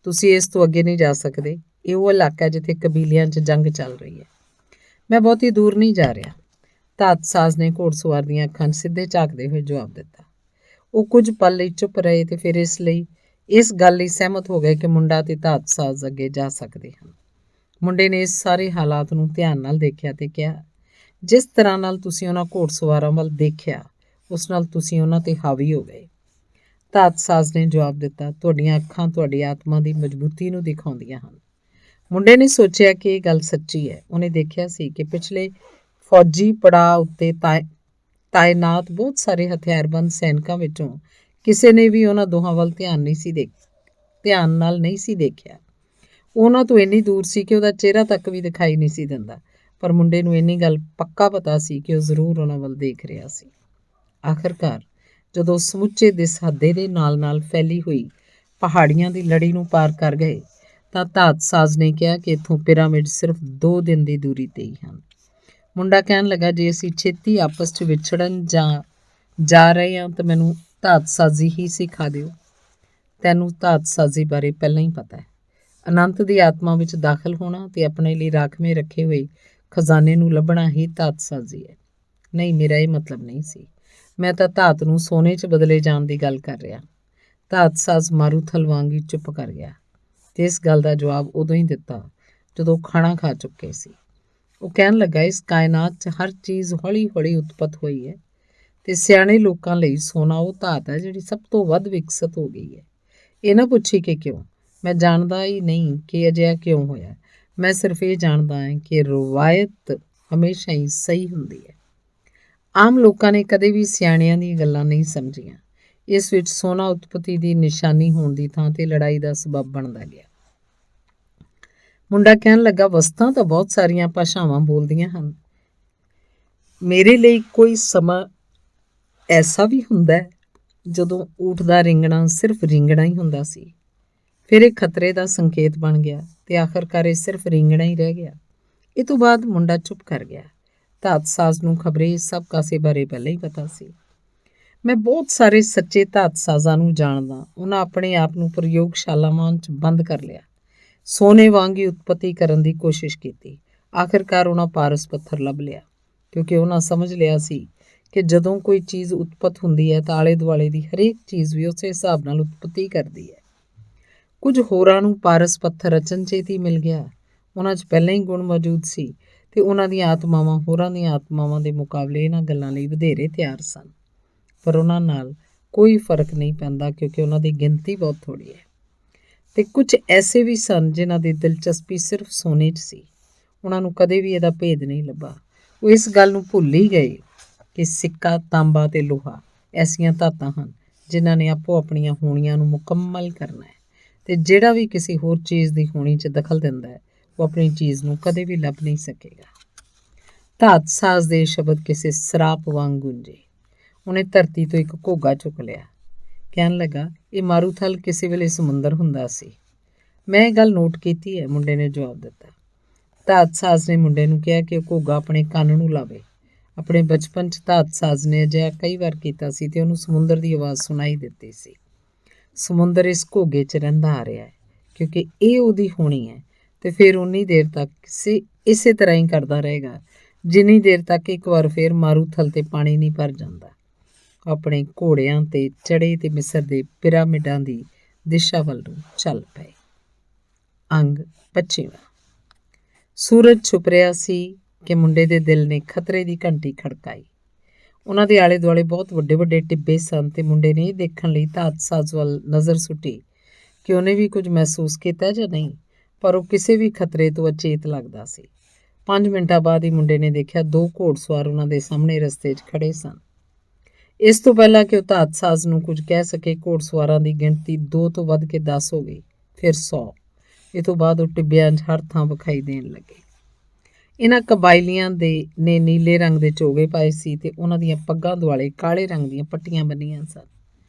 ਤੁਸੀਂ ਇਸ ਤੋਂ ਅੱਗੇ ਨਹੀਂ ਜਾ ਸਕਦੇ। ਇਹ ਉਹ ਇਲਾਕਾ ਜਿੱਥੇ ਕਬੀਲਿਆਂ 'ਚ ਜੰਗ ਚੱਲ ਰਹੀ ਹੈ। ਮੈਂ ਬਹੁਤੀ ਦੂਰ ਨਹੀਂ ਜਾ ਰਿਹਾ। ਧਾਤ ਸਾਜ਼ ਨੇ ਘੋੜਸਵਾਰ ਦੀਆਂ ਅੱਖਾਂ 'ਚ ਸਿੱਧੇ ਝਾਕਦੇ ਹੋਏ ਜਵਾਬ ਦਿੱਤਾ। ਉਹ ਕੁਝ ਪਲ ਲਈ ਚੁੱਪ ਰਹੇ ਤੇ ਫਿਰ ਇਸ ਗੱਲ ਲਈ ਸਹਿਮਤ ਹੋ ਗਏ ਕਿ ਮੁੰਡਾ ਤੇ ਧਾਤ ਸਾਜ਼ ਅੱਗੇ ਜਾ ਸਕਦੇ ਹਨ। ਮੁੰਡੇ ਨੇ ਇਸ ਸਾਰੇ ਹਾਲਾਤ ਨੂੰ ਧਿਆਨ ਨਾਲ ਦੇਖਿਆ ਤੇ ਕਿਹਾ, ਜਿਸ ਤਰ੍ਹਾਂ ਨਾਲ ਤੁਸੀਂ ਉਹਨਾਂ ਘੋੜਸਵਾਰਾਂ ਵੱਲ ਦੇਖਿਆ, ਉਸ ਨਾਲ ਤੁਸੀਂ ਉਹਨਾਂ ਤੇ ਹਾਵੀ ਹੋ ਗਏ। ਧਾਤ ਸਾਜ਼ ਨੇ ਜਵਾਬ ਦਿੱਤਾ, ਤੁਹਾਡੀਆਂ ਅੱਖਾਂ ਤੁਹਾਡੀ ਆਤਮਾ ਦੀ ਮਜ਼ਬੂਤੀ ਨੂੰ ਦਿਖਾਉਂਦੀਆਂ ਹਨ। ਮੁੰਡੇ ਨੇ ਸੋਚਿਆ ਕਿ ਇਹ ਗੱਲ ਸੱਚੀ ਹੈ। ਉਹਨੇ ਦੇਖਿਆ ਸੀ ਕਿ ਪਿਛਲੇ ਫੌਜੀ ਪੜਾਅ ਉੱਤੇ ਤਾਇਨਾਤ ਬਹੁਤ ਸਾਰੇ ਹਥਿਆਰਬੰਦ ਸੈਨਿਕਾਂ ਵਿੱਚੋਂ ਕਿਸੇ ਨੇ ਵੀ ਉਹਨਾਂ ਦੋਹਾਂ ਵੱਲ ਧਿਆਨ ਨਾਲ ਨਹੀਂ ਸੀ ਦੇਖਿਆ। ਉਹਨਾਂ ਤੋਂ ਇੰਨੀ ਦੂਰ ਸੀ ਕਿ ਉਹਦਾ ਚਿਹਰਾ ਤੱਕ ਵੀ ਦਿਖਾਈ ਨਹੀਂ ਸੀ ਦਿੰਦਾ, ਪਰ ਮੁੰਡੇ ਨੂੰ ਇੰਨੀ ਗੱਲ ਪੱਕਾ ਪਤਾ ਸੀ ਕਿ ਉਹ ਜ਼ਰੂਰ ਉਹਨਾਂ ਵੱਲ ਦੇਖ ਰਿਹਾ ਸੀ। ਆਖਰਕਾਰ ਜਦੋਂ ਸਮੁੱਚੇ ਦਿਸਹੱਦੇ ਦੇ ਨਾਲ ਫੈਲੀ ਹੋਈ ਪਹਾੜੀਆਂ ਦੀ ਲੜੀ ਨੂੰ ਪਾਰ ਕਰ ਗਏ ਤਾਂ ਧਾਤ ਸਾਜ਼ ਨੇ ਕਿਹਾ ਕਿ ਇੱਥੋਂ ਪਿਰਾਮਿਡ ਸਿਰਫ 2 ਦਿਨ ਦੀ ਦੂਰੀ 'ਤੇ ਹੀ ਹਨ। ਮੁੰਡਾ ਕਹਿਣ ਲੱਗਾ, ਜੇ ਅਸੀਂ ਛੇਤੀ ਆਪਸ 'ਚ ਵਿਛੜਨ ਜਾ ਰਹੇ ਹਾਂ ਤਾਂ ਮੈਨੂੰ ਧਾਤ ਸਾਜ਼ੀ ਹੀ ਸਿਖਾ ਦਿਓ। ਤੈਨੂੰ ਧਾਤ ਸਾਜ਼ੀ ਬਾਰੇ ਪਹਿਲਾਂ ਹੀ ਪਤਾ ਹੈ। ਅਨੰਤ ਦੀ ਆਤਮਾ ਵਿੱਚ ਦਾਖਲ ਹੋਣਾ ਤੇ ਆਪਣੇ ਲਈ ਰਾਖਵੇਂ ਰੱਖੇ ਹੋਏ ਖਜ਼ਾਨੇ ਨੂੰ ਲੱਭਣਾ ਹੀ ਧਾਤ ਸਾਜ਼ੀ ਹੈ। ਨਹੀਂ, ਮੇਰਾ ਇਹ ਮਤਲਬ ਨਹੀਂ ਸੀ। ਮੈਂ ਤਾਂ ਧਾਤ ਨੂੰ ਸੋਨੇ 'ਚ ਬਦਲੇ ਜਾਣ ਦੀ ਗੱਲ ਕਰ ਰਿਹਾ। ਧਾਤ ਸਾਜ਼ ਮਾਰੂਥਲ ਵਾਂਗ ਹੀ ਚੁੱਪ ਕਰ ਗਿਆ ਤੇ ਇਸ ਗੱਲ ਦਾ ਜਵਾਬ ਉਦੋਂ ਹੀ ਦਿੱਤਾ ਜਦੋਂ ਖਾਣਾ ਖਾ ਚੁੱਕੇ ਸੀ। ਉਹ ਕਹਿਣ ਲੱਗਾ, ਇਸ ਕਾਇਨਾਤ 'ਚ ਹਰ ਚੀਜ਼ ਹੌਲੀ ਹੌਲੀ ਉਤਪਤ ਹੋਈ ਹੈ ਤੇ ਸਿਆਣੇ ਲੋਕਾਂ ਲਈ ਸੋਨਾ ਉਹ ਧਾਤ ਹੈ ਜਿਹੜੀ ਸਭ ਤੋਂ ਵੱਧ ਵਿਕਸਿਤ ਹੋ ਗਈ ਹੈ। ਇਹ ਨਾ ਪੁੱਛੀ ਕਿ ਕਿਉਂ। ਮੈਂ ਜਾਣਦਾ ਹੀ ਨਹੀਂ ਕਿ ਅਜਿਹਾ ਕਿਉਂ ਹੋਇਆ। ਮੈਂ ਸਿਰਫ ਇਹ ਜਾਣਦਾ ਹਾਂ ਕਿ ਰਵਾਇਤ ਹਮੇਸ਼ਾ ਹੀ ਸਹੀ ਹੁੰਦੀ ਹੈ। ਆਮ ਲੋਕਾਂ ਨੇ ਕਦੇ ਵੀ ਸਿਆਣਿਆਂ ਦੀਆਂ ਗੱਲਾਂ ਨਹੀਂ ਸਮਝੀਆਂ। ਇਸ ਵਿੱਚ ਸੋਨਾ ਉਤਪਤੀ ਦੀ ਨਿਸ਼ਾਨੀ ਹੋਣ ਦੀ ਥਾਂ ਤੇ ਲੜਾਈ ਦਾ ਸਬੱਬ ਬਣਦਾ ਗਿਆ। ਮੁੰਡਾ ਕਹਿਣ ਲੱਗਾ, ਵਸਤਾਂ ਤਾਂ ਬਹੁਤ ਸਾਰੀਆਂ ਭਾਸ਼ਾਵਾਂ ਬੋਲਦੀਆਂ ਹਨ। ਮੇਰੇ ਲਈ ਕੋਈ ਸਮਾਂ ਐਸਾ ਵੀ ਹੁੰਦਾ ਹੈ ਜਦੋਂ ਊਠ ਦਾ ਰਿੰਗਣਾ ਸਿਰਫ ਰਿੰਗਣਾ ਹੀ ਹੁੰਦਾ ਸੀ, ਫਿਰ ਇਹ ਖਤਰੇ ਦਾ ਸੰਕੇਤ ਬਣ ਗਿਆ ਤੇ ਆਖਰਕਾਰ ਇਹ ਸਿਰਫ ਰਿੰਗਣਾ ਹੀ ਰਹਿ ਗਿਆ। ਇਹ ਤੋਂ ਬਾਅਦ ਮੁੰਡਾ ਚੁੱਪ ਕਰ ਗਿਆ। ਧਾਤ ਸਾਜ਼ ਨੂੰ ਖਬਰੇ ਇਸ ਸਭ ਕਾਸੇ ਬਾਰੇ ਪਹਿਲਾਂ ਹੀ ਪਤਾ ਸੀ। ਮੈਂ ਬਹੁਤ ਸਾਰੇ ਸੱਚੇ ਧਾਤ ਸਾਜ਼ਾਂ ਨੂੰ ਜਾਣਦਾ। ਉਹਨਾਂ ਆਪਣੇ ਆਪ ਨੂੰ ਪ੍ਰਯੋਗਸ਼ਾਲਾਵਾਂ 'ਚ ਬੰਦ ਕਰ ਲਿਆ, ਸੋਨੇ ਵਾਂਗ ਹੀ ਉਤਪਤੀ ਕਰਨ ਦੀ ਕੋਸ਼ਿਸ਼ ਕੀਤੀ। ਆਖਿਰਕਾਰ ਉਹਨਾਂ ਪਾਰਸ ਪੱਥਰ ਲੱਭ ਲਿਆ, ਕਿਉਂਕਿ ਉਹਨਾਂ ਸਮਝ ਲਿਆ ਸੀ ਕਿ ਜਦੋਂ ਕੋਈ ਚੀਜ਼ ਉਤਪਤ ਹੁੰਦੀ ਹੈ ਤਾਂ ਆਲੇ ਦੁਆਲੇ ਦੀ ਹਰੇਕ ਚੀਜ਼ ਵੀ ਉਸੇ ਹਿਸਾਬ ਨਾਲ ਉਤਪਤੀ ਕਰਦੀ ਹੈ। ਕੁਝ ਹੋਰਾਂ ਨੂੰ ਪਾਰਸ ਪੱਥਰ ਅਚਨਚੇਤ ਹੀ ਮਿਲ ਗਿਆ। ਉਹਨਾਂ 'ਚ ਪਹਿਲਾਂ ਹੀ ਗੁਣ ਮੌਜੂਦ ਸੀ ਤੇ ਉਹਨਾਂ ਦੀਆਂ ਆਤਮਾਵਾਂ ਹੋਰਾਂ ਦੀਆਂ ਆਤਮਾਵਾਂ ਦੇ ਮੁਕਾਬਲੇ ਇਹਨਾਂ ਗੱਲਾਂ ਲਈ ਵਧੇਰੇ ਤਿਆਰ ਸਨ। ਪਰ ਉਹਨਾਂ ਨਾਲ ਕੋਈ ਫਰਕ ਨਹੀਂ ਪੈਂਦਾ ਕਿਉਂਕਿ ਉਹਨਾਂ ਦੀ ਗਿਣਤੀ ਬਹੁਤ ਥੋੜ੍ਹੀ ਹੈ। ਤੇ ਕੁਝ ਐਸੇ ਵੀ ਸਨ ਜਿਨ੍ਹਾਂ ਦੀ ਦਿਲਚਸਪੀ ਸਿਰਫ ਸੋਨੇ 'ਚ ਸੀ। ਉਹਨਾਂ ਨੂੰ ਕਦੇ ਵੀ ਇਹਦਾ ਭੇਦ ਨਹੀਂ ਲੱਭਾ। ਉਹ ਇਸ ਗੱਲ ਨੂੰ ਭੁੱਲ ਹੀ ਗਏ ਕਿ ਸਿੱਕਾ, ਤਾਂਬਾ ਤੇ ਲੋਹਾ ਐਸੀਆਂ ਧਾਤਾਂ ਹਨ ਜਿਨ੍ਹਾਂ ਨੇ ਆਪੋ ਆਪਣੀਆਂ ਹੋਣੀਆਂ ਨੂੰ ਮੁਕੰਮਲ ਕਰਨਾ ਹੈ ਤੇ ਜਿਹੜਾ ਵੀ ਕਿਸੇ ਹੋਰ ਚੀਜ਼ ਦੀ ਹੋਣੀ 'ਚ ਦਖਲ ਦਿੰਦਾ ਹੈ ਉਹ ਆਪਣੀ ਚੀਜ਼ ਨੂੰ ਕਦੇ ਵੀ ਲੱਭ ਨਹੀਂ ਸਕੇਗਾ। ਧਾਤ ਸਾਜ਼ ਦੇ ਸ਼ਬਦ ਕਿਸੇ ਸਰਾਪ ਵਾਂਗ ਗੂੰਜੇ। ਉਹਨੇ ਧਰਤੀ ਤੋਂ ਇੱਕ ਘੋਗਾ ਚੁੱਕ ਲਿਆ। ਕਹਿਣ ਲੱਗਾ, ਇਹ ਮਾਰੂਥਲ ਕਿਸੇ ਵੇਲੇ ਸਮੁੰਦਰ ਹੁੰਦਾ ਸੀ। ਮੈਂ ਇਹ ਗੱਲ ਨੋਟ ਕੀਤੀ ਹੈ, ਮੁੰਡੇ ਨੇ ਜਵਾਬ ਦਿੱਤਾ। ਧਾਤ ਸਾਜ਼ ਨੇ ਮੁੰਡੇ ਨੂੰ ਕਿਹਾ ਕਿ ਉਹ ਘੋਗਾ ਆਪਣੇ ਕੰਨ ਨੂੰ ਲਾਵੇ। ਆਪਣੇ ਬਚਪਨ 'ਚ ਧਾਤ ਸਾਜ਼ ਨੇ ਅਜਿਹਾ ਕਈ ਵਾਰ ਕੀਤਾ ਸੀ ਤੇ ਉਹਨੂੰ ਸਮੁੰਦਰ ਦੀ ਆਵਾਜ਼ ਸੁਣਾਈ ਦਿੱਤੀ ਸੀ। ਸਮੁੰਦਰ ਇਸ ਘੋਗੇ 'ਚ ਰਹਿੰਦਾ ਆ ਰਿਹਾ ਹੈ ਕਿਉਂਕਿ ਇਹ ਉਹਦੀ ਹੋਣੀ ਹੈ ਤੇ ਫਿਰ ਉਨੀ ਦੇਰ ਤੱਕ ਇਸੇ ਤਰ੍ਹਾਂ ਹੀ ਕਰਦਾ ਰਹੇਗਾ ਜਿੰਨੀ ਦੇਰ ਤੱਕ ਇੱਕ ਵਾਰ ਫਿਰ ਮਾਰੂਥਲ 'ਤੇ ਪਾਣੀ ਨਹੀਂ ਭਰ ਜਾਂਦਾ। ਆਪਣੇ ਘੋੜਿਆਂ 'ਤੇ ਚੜ੍ਹੇ ਤੇ ਮਿਸਰ ਦੇ ਪਿਰਾਮਿਡਾਂ ਦੀ ਦਿਸ਼ਾ ਵੱਲ ਨੂੰ ਚੱਲ ਪਏ। ਅੰਗ 25। ਸੂਰਜ ਛੁਪ ਰਿਹਾ ਸੀ ਕਿ ਮੁੰਡੇ ਦੇ ਦਿਲ ਨੇ ਖਤਰੇ ਦੀ ਘੰਟੀ ਖੜਕਾਈ। ਉਹਨਾਂ ਦੇ ਆਲੇ ਦੁਆਲੇ ਬਹੁਤ ਵੱਡੇ ਵੱਡੇ ਟਿੱਬੇ ਸਨ ਤੇ ਮੁੰਡੇ ਨੇ ਇਹ ਦੇਖਣ ਲਈ ਧਾਤ ਸਾਜ਼ ਵੱਲ ਨਜ਼ਰ ਸੁੱਟੀ ਕਿ ਉਹਨੇ ਵੀ ਕੁਝ ਮਹਿਸੂਸ ਕੀਤਾ ਜਾਂ ਨਹੀਂ, ਪਰ ਉਹ ਕਿਸੇ ਵੀ ਖਤਰੇ ਤੋਂ ਅਚੇਤ ਲੱਗਦਾ ਸੀ। 5 ਮਿੰਟਾਂ ਬਾਅਦ ਹੀ ਮੁੰਡੇ ਨੇ ਦੇਖਿਆ 2 ਘੋੜਸਵਾਰ ਉਹਨਾਂ ਦੇ ਸਾਹਮਣੇ ਰਸਤੇ 'ਚ ਖੜੇ ਸਨ। ਇਸ ਤੋਂ ਪਹਿਲਾਂ ਕਿ ਉਹ ਧਾਤ ਸਾਜ਼ ਨੂੰ ਕੁਝ ਕਹਿ ਸਕੇ, ਘੋੜਸਵਾਰਾਂ ਦੀ ਗਿਣਤੀ 2 ਤੋਂ ਵੱਧ ਕੇ 10 ਹੋ ਗਈ, ਫਿਰ 100। ਇਹ ਤੋਂ ਬਾਅਦ ਉਹ ਟਿੱਬਿਆਂ 'ਚ ਹਰ ਥਾਂ ਵਿਖਾਈ ਦੇਣ ਲੱਗੇ। ਇਹਨਾਂ ਕਬਾਇਲੀਆਂ ਨੇ ਨੀਲੇ ਰੰਗ ਦੇ ਚੋਗੇ ਪਾਏ ਸੀ ਤੇ ਉਹਨਾਂ ਦੀਆਂ ਪੱਗਾਂ ਦੁਆਲੇ ਕਾਲੇ ਰੰਗ ਦੀਆਂ ਪੱਟੀਆਂ ਬੰਨੀਆਂ ਸਨ।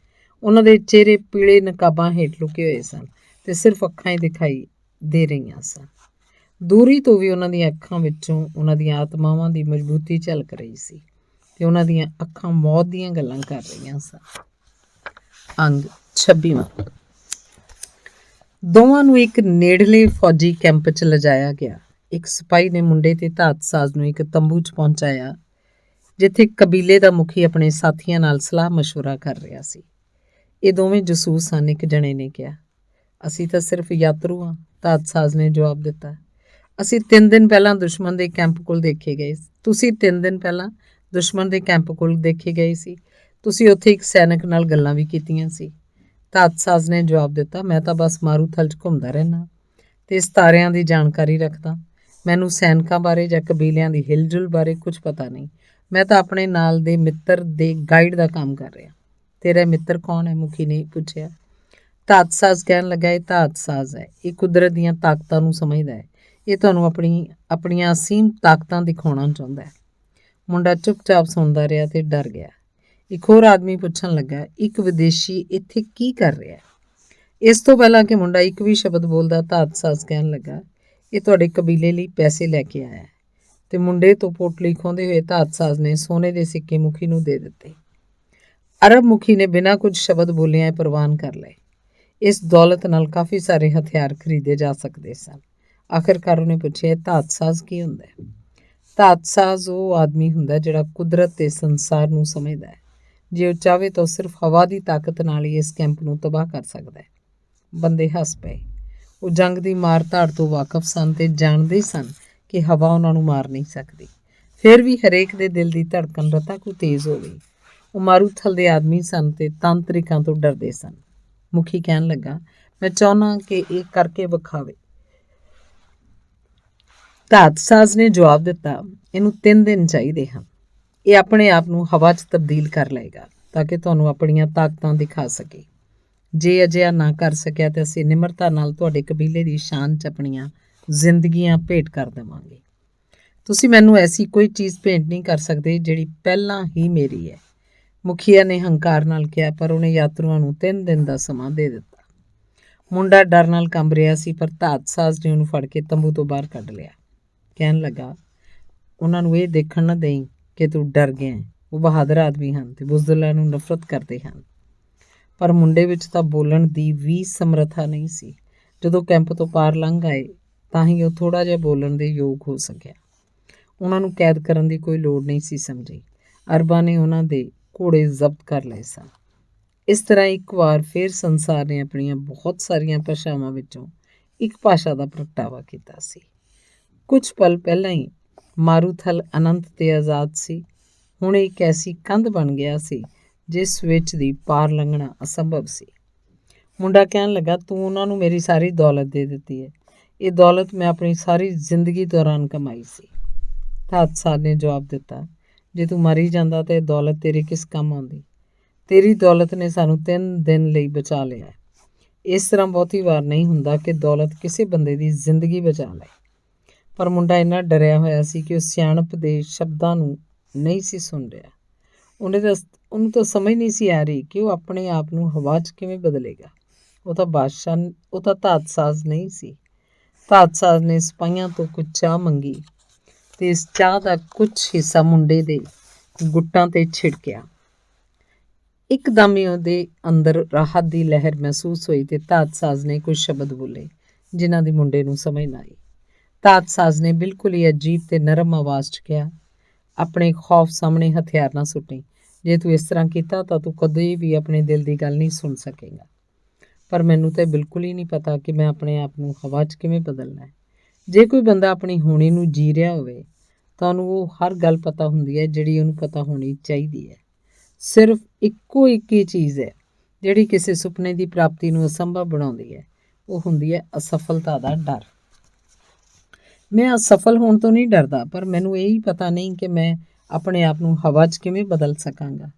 ਉਹਨਾਂ ਦੇ ਚਿਹਰੇ ਪੀਲੇ ਨਕਾਬਾਂ ਹੇਠ ਲੁਕੇ ਹੋਏ ਸਨ ਤੇ ਸਿਰਫ ਅੱਖਾਂ ਹੀ ਦਿਖਾਈ ਦੇ ਰਹੀਆਂ ਸਨ। ਦੂਰੀ ਤੋਂ ਵੀ ਉਹਨਾਂ ਦੀਆਂ ਅੱਖਾਂ ਵਿੱਚੋਂ ਉਹਨਾਂ ਦੀਆਂ ਆਤਮਾਵਾਂ ਦੀ ਮਜ਼ਬੂਤੀ ਝਲਕ ਰਹੀ ਸੀ। ਤੇ ਉਹਨਾਂ ਦੀਆਂ ਅੱਖਾਂ ਮੌਤ ਦੀਆਂ ਗੱਲਾਂ ਕਰ ਰਹੀਆਂ ਸਨ। ਅੰਗ 26ਵਾਂ। ਦੋਵਾਂ ਨੂੰ ਇੱਕ ਨੇੜਲੇ ਫੌਜੀ ਕੈਂਪ 'ਚ ਲਿਜਾਇਆ ਗਿਆ। ਇੱਕ ਸਿਪਾਹੀ ਨੇ ਮੁੰਡੇ ਤੇ ਧਾਤ ਸਾਜ਼ ਨੂੰ ਇੱਕ ਤੰਬੂ 'ਚ ਪਹੁੰਚਾਇਆ, ਜਿੱਥੇ ਕਬੀਲੇ ਦਾ ਮੁਖੀ ਆਪਣੇ ਸਾਥੀਆਂ ਨਾਲ ਸਲਾਹ ਮਸ਼ਵਰਾ ਕਰ ਰਿਹਾ ਸੀ। ਇਹ ਦੋਵੇਂ ਜਸੂਸ ਹਨ, ਇੱਕ ਜਣੇ ਨੇ ਕਿਹਾ। ਅਸੀਂ ਤਾਂ ਸਿਰਫ ਯਾਤਰੂ ਹਾਂ, ਧਾਤ ਸਾਜ਼ ਨੇ ਜਵਾਬ ਦਿੱਤਾ। ਅਸੀਂ 3 ਦਿਨ ਪਹਿਲਾਂ ਦੁਸ਼ਮਣ ਦੇ ਕੈਂਪ ਕੋਲ ਦੇਖੇ ਗਏ। ਤੁਸੀਂ 3 ਦਿਨ ਪਹਿਲਾਂ ਦੁਸ਼ਮਣ ਦੇ ਕੈਂਪ ਕੋਲ ਦੇਖੇ ਗਏ ਸੀ। ਤੁਸੀਂ ਉੱਥੇ ਇੱਕ ਸੈਨਿਕ ਨਾਲ ਗੱਲਾਂ ਵੀ ਕੀਤੀਆਂ ਸੀ। ਧਾਤ ਸਾਜ਼ ਨੇ ਜਵਾਬ ਦਿੱਤਾ, ਮੈਂ ਤਾਂ ਬਸ ਮਾਰੂਥਲ 'ਚ ਘੁੰਮਦਾ ਰਹਿਣਾ ਤੇ ਸਿਤਾਰਿਆਂ ਦੀ ਜਾਣਕਾਰੀ ਰੱਖਦਾ। ਮੈਨੂੰ ਸੈਨਿਕਾਂ ਬਾਰੇ ਜਾਂ ਕਬੀਲਿਆਂ ਦੀ ਹਿਲਜੁਲ ਬਾਰੇ ਕੁਝ ਪਤਾ ਨਹੀਂ। ਮੈਂ ਤਾਂ ਆਪਣੇ ਨਾਲ ਦੇ ਮਿੱਤਰ ਦੇ ਗਾਈਡ ਦਾ ਕੰਮ ਕਰ ਰਿਹਾ। ਤੇਰਾ ਮਿੱਤਰ ਕੌਣ ਹੈ? ਮੁਖੀ ਨੇ ਪੁੱਛਿਆ। ਧਾਤ ਸਾਜ਼ ਕਹਿਣ ਲੱਗਾ, ਇਹ ਧਾਤ ਸਾਜ਼ ਹੈ। ਇਹ ਕੁਦਰਤ ਦੀਆਂ ਤਾਕਤਾਂ ਨੂੰ ਸਮਝਦਾ ਹੈ। ਇਹ ਤੁਹਾਨੂੰ ਆਪਣੀਆਂ ਅਸੀਮ ਤਾਕਤਾਂ ਦਿਖਾਉਣਾ ਚਾਹੁੰਦਾ ਹੈ। ਮੁੰਡਾ ਚੁੱਪਚਾਪ ਸੁਣਦਾ ਰਿਹਾ ਤੇ ਡਰ ਗਿਆ। ਇੱਕ ਹੋਰ ਆਦਮੀ ਪੁੱਛਣ ਲੱਗਾ, ਇੱਕ ਵਿਦੇਸ਼ੀ ਇੱਥੇ ਕੀ ਕਰ ਰਿਹਾ? ਇਸ ਤੋਂ ਪਹਿਲਾਂ ਕਿ ਮੁੰਡਾ ਇੱਕ ਵੀ ਸ਼ਬਦ ਬੋਲਦਾ, ਧਾਤ ਸਾਜ਼ ਕਹਿਣ ਲੱਗਾ, ਇਹ ਤੁਹਾਡੇ ਕਬੀਲੇ ਲਈ ਪੈਸੇ ਲੈ ਕੇ ਆਇਆ ਹੈ। ਤੇ ਮੁੰਡੇ ਤੋਂ ਪੋਟਲੀ ਖੋਹਦੇ ਹੋਏ ਧਾਤ ਸਾਜ਼ ਨੇ ਸੋਨੇ ਦੇ ਸਿੱਕੇ ਮੁਖੀ ਨੂੰ ਦੇ ਦਿੱਤੇ। ਅਰਬ ਮੁਖੀ ਨੇ ਬਿਨਾਂ ਕੁਝ ਸ਼ਬਦ ਬੋਲਿਆਂ ਪ੍ਰਵਾਨ ਕਰ ਲਏ। ਇਸ ਦੌਲਤ ਨਾਲ ਕਾਫੀ ਸਾਰੇ ਹਥਿਆਰ ਖਰੀਦੇ ਜਾ ਸਕਦੇ ਸਨ। ਆਖਿਰਕਾਰ ਉਹਨੇ ਪੁੱਛਿਆ, ਧਾਤ ਸਾਜ਼ ਕੀ ਹੁੰਦਾ ਹੈ? ਧਾਤ ਸਾਜ਼ ਉਹ ਆਦਮੀ ਹੁੰਦਾ ਜਿਹੜਾ ਕੁਦਰਤ ਤੇ ਸੰਸਾਰ ਨੂੰ ਸਮਝਦਾ ਹੈ। ਜੇ ਉਹ ਚਾਹਵੇ ਤਾਂ ਸਿਰਫ ਹਵਾ ਦੀ ਤਾਕਤ ਨਾਲ ਹੀ ਇਸ ਕੈਂਪ ਨੂੰ ਤਬਾਹ ਕਰ ਸਕਦਾ ਹੈ। ਬੰਦੇ ਹੱਸ ਪਏ। ਉਹ ਜੰਗ ਦੀ ਮਾਰ ਧਾੜ ਤੋਂ ਵਾਕਫ ਸਨ ਤੇ ਜਾਣਦੇ ਸਨ ਕਿ ਹਵਾ ਉਹਨਾਂ ਨੂੰ ਮਾਰ ਨਹੀਂ ਸਕਦੀ। ਫਿਰ ਵੀ ਹਰੇਕ ਦੇ ਦਿਲ ਦੀ ਧੜਕਣ ਰਤਾ ਕੁ ਤੇਜ਼ ਹੋ ਗਈ। ਉਹ ਮਾਰੂਥਲ ਦੇ ਆਦਮੀ ਸਨ ਤੇ ਤਾਂਤਰਿਕਾਂ ਤੋਂ ਡਰਦੇ ਸਨ। ਮੁਖੀ ਕਹਿਣ ਲੱਗਾ, ਮੈਂ ਚਾਹੁੰਦਾ ਕਿ ਇਹ ਕਰਕੇ ਵਿਖਾਵੇ। ਧਾਤ ਸਾਜ਼ ਨੇ ਜਵਾਬ ਦਿੱਤਾ, ਇਹਨੂੰ 3 ਦਿਨ ਚਾਹੀਦੇ ਹਨ। ਇਹ ਆਪਣੇ ਆਪ ਨੂੰ ਹਵਾ 'ਚ ਤਬਦੀਲ ਕਰ ਲਏਗਾ ਤਾਂ ਕਿ ਤੁਹਾਨੂੰ ਆਪਣੀਆਂ ਤਾਕਤਾਂ ਦਿਖਾ ਸਕੇ। ਜੇ ਅਜਿਹਾ ਨਾ ਕਰ ਸਕਿਆ ਤਾਂ ਅਸੀਂ ਨਿਮਰਤਾ ਨਾਲ ਤੁਹਾਡੇ ਕਬੀਲੇ ਦੀ ਸ਼ਾਨ 'ਚ ਆਪਣੀਆਂ ਜ਼ਿੰਦਗੀਆਂ ਭੇਟ ਕਰ ਦੇਵਾਂਗੇ। ਤੁਸੀਂ ਮੈਨੂੰ ਐਸੀ ਕੋਈ ਚੀਜ਼ ਭੇਂਟ ਨਹੀਂ ਕਰ ਸਕਦੇ ਜਿਹੜੀ ਪਹਿਲਾਂ ਹੀ ਮੇਰੀ ਹੈ। ਮੁਖੀਆ ਨੇ ਹੰਕਾਰ ਨਾਲ ਕਿਹਾ, ਪਰ ਉਹਨੇ ਯਾਤਰੂਆਂ ਨੂੰ 3 ਦਿਨ ਦਾ ਸਮਾਂ ਦੇ ਦਿੱਤਾ। ਮੁੰਡਾ ਡਰ ਨਾਲ ਕੰਬ ਰਿਹਾ ਸੀ, ਪਰ ਧਾਤ ਸਾਜ਼ ਨੇ ਉਹਨੂੰ ਫੜ ਕੇ ਤੰਬੂ ਤੋਂ ਬਾਹਰ ਕੱਢ ਲਿਆ। ਕਹਿਣ ਲੱਗਾ, ਉਹਨਾਂ ਨੂੰ ਇਹ ਦੇਖਣ ਨਾ ਦੇਈਂ ਕਿ ਤੂੰ ਡਰ ਗਿਆ। ਉਹ ਬਹਾਦਰ ਆਦਮੀ ਹਨ ਤੇ ਬੁਜ਼ਦਿਲਾਂ ਨੂੰ ਨਫ਼ਰਤ ਕਰਦੇ ਹਨ। ਪਰ ਮੁੰਡੇ ਵਿੱਚ ਤਾਂ ਬੋਲਣ ਦੀ ਵੀ ਸਮਰੱਥਾ ਨਹੀਂ ਸੀ। ਜਦੋਂ ਕੈਂਪ ਤੋਂ ਪਾਰ ਲੰਘ ਆਏ ਤਾਂ ਹੀ ਉਹ ਥੋੜ੍ਹਾ ਜਿਹਾ ਬੋਲਣ ਦੇ ਯੋਗ ਹੋ ਸਕਿਆ। ਉਹਨਾਂ ਨੂੰ ਕੈਦ ਕਰਨ ਦੀ ਕੋਈ ਲੋੜ ਨਹੀਂ ਸੀ ਸਮਝੀ। ਅਰਬਾਂ ਨੇ ਉਹਨਾਂ ਦੇ ਘੋੜੇ ਜ਼ਬਤ ਕਰ ਲਏ ਸਨ। ਇਸ ਤਰ੍ਹਾਂ ਇੱਕ ਵਾਰ ਫਿਰ ਸੰਸਾਰ ਨੇ ਆਪਣੀਆਂ ਬਹੁਤ ਸਾਰੀਆਂ ਭਾਸ਼ਾਵਾਂ ਵਿੱਚੋਂ ਇੱਕ ਭਾਸ਼ਾ ਦਾ ਪ੍ਰਗਟਾਵਾ ਕੀਤਾ ਸੀ। ਕੁਝ ਪਲ ਪਹਿਲਾਂ ਹੀ ਮਾਰੂਥਲ ਅਨੰਤ ਤੇ ਆਜ਼ਾਦ ਸੀ। ਹੁਣ ਇੱਕ ਐਸੀ ਕੰਧ ਬਣ ਗਿਆ ਸੀ ਜਿਸ ਵਿੱਚ ਦੀ ਪਾਰ ਲੰਘਣਾ ਅਸੰਭਵ ਸੀ। ਮੁੰਡਾ ਕਹਿਣ ਲੱਗਾ, ਤੂੰ ਉਹਨਾਂ ਨੂੰ ਮੇਰੀ ਸਾਰੀ ਦੌਲਤ ਦੇ ਦਿੱਤੀ ਹੈ। ਇਹ ਦੌਲਤ ਮੈਂ ਆਪਣੀ ਸਾਰੀ ਜ਼ਿੰਦਗੀ ਦੌਰਾਨ ਕਮਾਈ ਸੀ। ਧਾਤ ਸਾਜ਼ ਨੇ ਜਵਾਬ ਦਿੱਤਾ, ਜੇ ਤੂੰ ਮਰ ਹੀ ਜਾਂਦਾ ਤਾਂ ਇਹ ਦੌਲਤ ਤੇਰੇ ਕਿਸ ਕੰਮ ਆਉਂਦੀ? ਤੇਰੀ ਦੌਲਤ ਨੇ ਸਾਨੂੰ 3 ਦਿਨ ਲਈ ਬਚਾ ਲਿਆ। ਇਸ ਤਰ੍ਹਾਂ ਬਹੁਤੀ ਵਾਰ ਨਹੀਂ ਹੁੰਦਾ ਕਿ ਦੌਲਤ ਕਿਸੇ ਬੰਦੇ ਦੀ ਜ਼ਿੰਦਗੀ ਬਚਾ ਲਏ। ਪਰ ਮੁੰਡਾ ਇੰਨਾ ਡਰਿਆ ਹੋਇਆ ਸੀ ਕਿ ਉਹ ਸਿਆਣਪ ਦੇ ਸ਼ਬਦਾਂ ਨੂੰ ਨਹੀਂ ਸੀ ਸੁਣ ਰਿਹਾ। ਉਹਨੂੰ ਤਾਂ ਸਮਝ ਨਹੀਂ ਸੀ ਆ ਰਹੀ ਕਿ ਉਹ ਆਪਣੇ ਆਪ ਨੂੰ ਹਵਾ 'ਚ ਕਿਵੇਂ ਬਦਲੇਗਾ। ਉਹ ਤਾਂ ਧਾਤ ਸਾਜ਼ ਨਹੀਂ ਸੀ। ਧਾਤ ਸਾਜ਼ ਨੇ ਸਿਪਾਹੀਆਂ ਤੋਂ ਕੁਝ ਚਾਹ ਮੰਗੀ ਤੇ ਇਸ ਚਾਹ ਦਾ ਕੁਝ ਹਿੱਸਾ ਮੁੰਡੇ ਦੇ ਗੁੱਟਾਂ 'ਤੇ ਛਿੜਕਿਆ। ਇੱਕਦਮ ਹੀ ਉਹਦੇ ਅੰਦਰ ਰਾਹਤ ਦੀ ਲਹਿਰ ਮਹਿਸੂਸ ਹੋਈ ਤੇ ਧਾਤ ਸਾਜ਼ ਨੇ ਕੁਝ ਸ਼ਬਦ ਬੋਲੇ ਜਿਨ੍ਹਾਂ ਦੀ ਮੁੰਡੇ ਨੂੰ ਸਮਝ ਨਾ ਆਈ। ਧਾਤ ਸਾਜ਼ ਨੇ ਬਿਲਕੁਲ ਹੀ ਅਜੀਬ ਤੇ ਨਰਮ ਆਵਾਜ਼ 'ਚ ਕਿਹਾ, ਆਪਣੇ ਖੌਫ ਸਾਹਮਣੇ ਹਥਿਆਰ ਨਾ ਸੁੱਟੀ। ਜੇ ਤੂੰ ਇਸ ਤਰ੍ਹਾਂ ਕੀਤਾ ਤਾਂ ਤੂੰ ਕਦੇ ਵੀ ਆਪਣੇ ਦਿਲ ਦੀ ਗੱਲ ਨਹੀਂ ਸੁਣ ਸਕੇਗਾ। ਪਰ ਮੈਨੂੰ ਤਾਂ ਬਿਲਕੁਲ ਹੀ ਨਹੀਂ ਪਤਾ ਕਿ ਮੈਂ ਆਪਣੇ ਆਪ ਨੂੰ ਹਵਾ 'ਚ ਕਿਵੇਂ ਬਦਲਣਾ ਹੈ। ਜੇ ਕੋਈ ਬੰਦਾ ਆਪਣੀ ਹੋਣੀ ਨੂੰ ਜੀ ਰਿਹਾ ਹੋਵੇ ਤਾਂ ਉਹਨੂੰ ਉਹ ਹਰ ਗੱਲ ਪਤਾ ਹੁੰਦੀ ਹੈ ਜਿਹੜੀ ਉਹਨੂੰ ਪਤਾ ਹੋਣੀ ਚਾਹੀਦੀ ਹੈ। ਸਿਰਫ ਇੱਕੋ ਇੱਕ ਹੀ ਚੀਜ਼ ਹੈ ਜਿਹੜੀ ਕਿਸੇ ਸੁਪਨੇ ਦੀ ਪ੍ਰਾਪਤੀ ਨੂੰ ਅਸੰਭਵ ਬਣਾਉਂਦੀ ਹੈ। ਉਹ ਹੁੰਦੀ ਹੈ ਅਸਫਲਤਾ ਦਾ ਡਰ। ਮੈਂ ਅਸਫਲ ਹੋਣ ਤੋਂ ਨਹੀਂ ਡਰਦਾ, ਪਰ ਮੈਨੂੰ ਇਹ ਹੀ ਪਤਾ ਨਹੀਂ ਕਿ ਮੈਂ ਆਪਣੇ ਆਪ ਨੂੰ ਹਵਾ 'ਚ ਕਿਵੇਂ ਬਦਲ ਸਕਾਂਗਾ।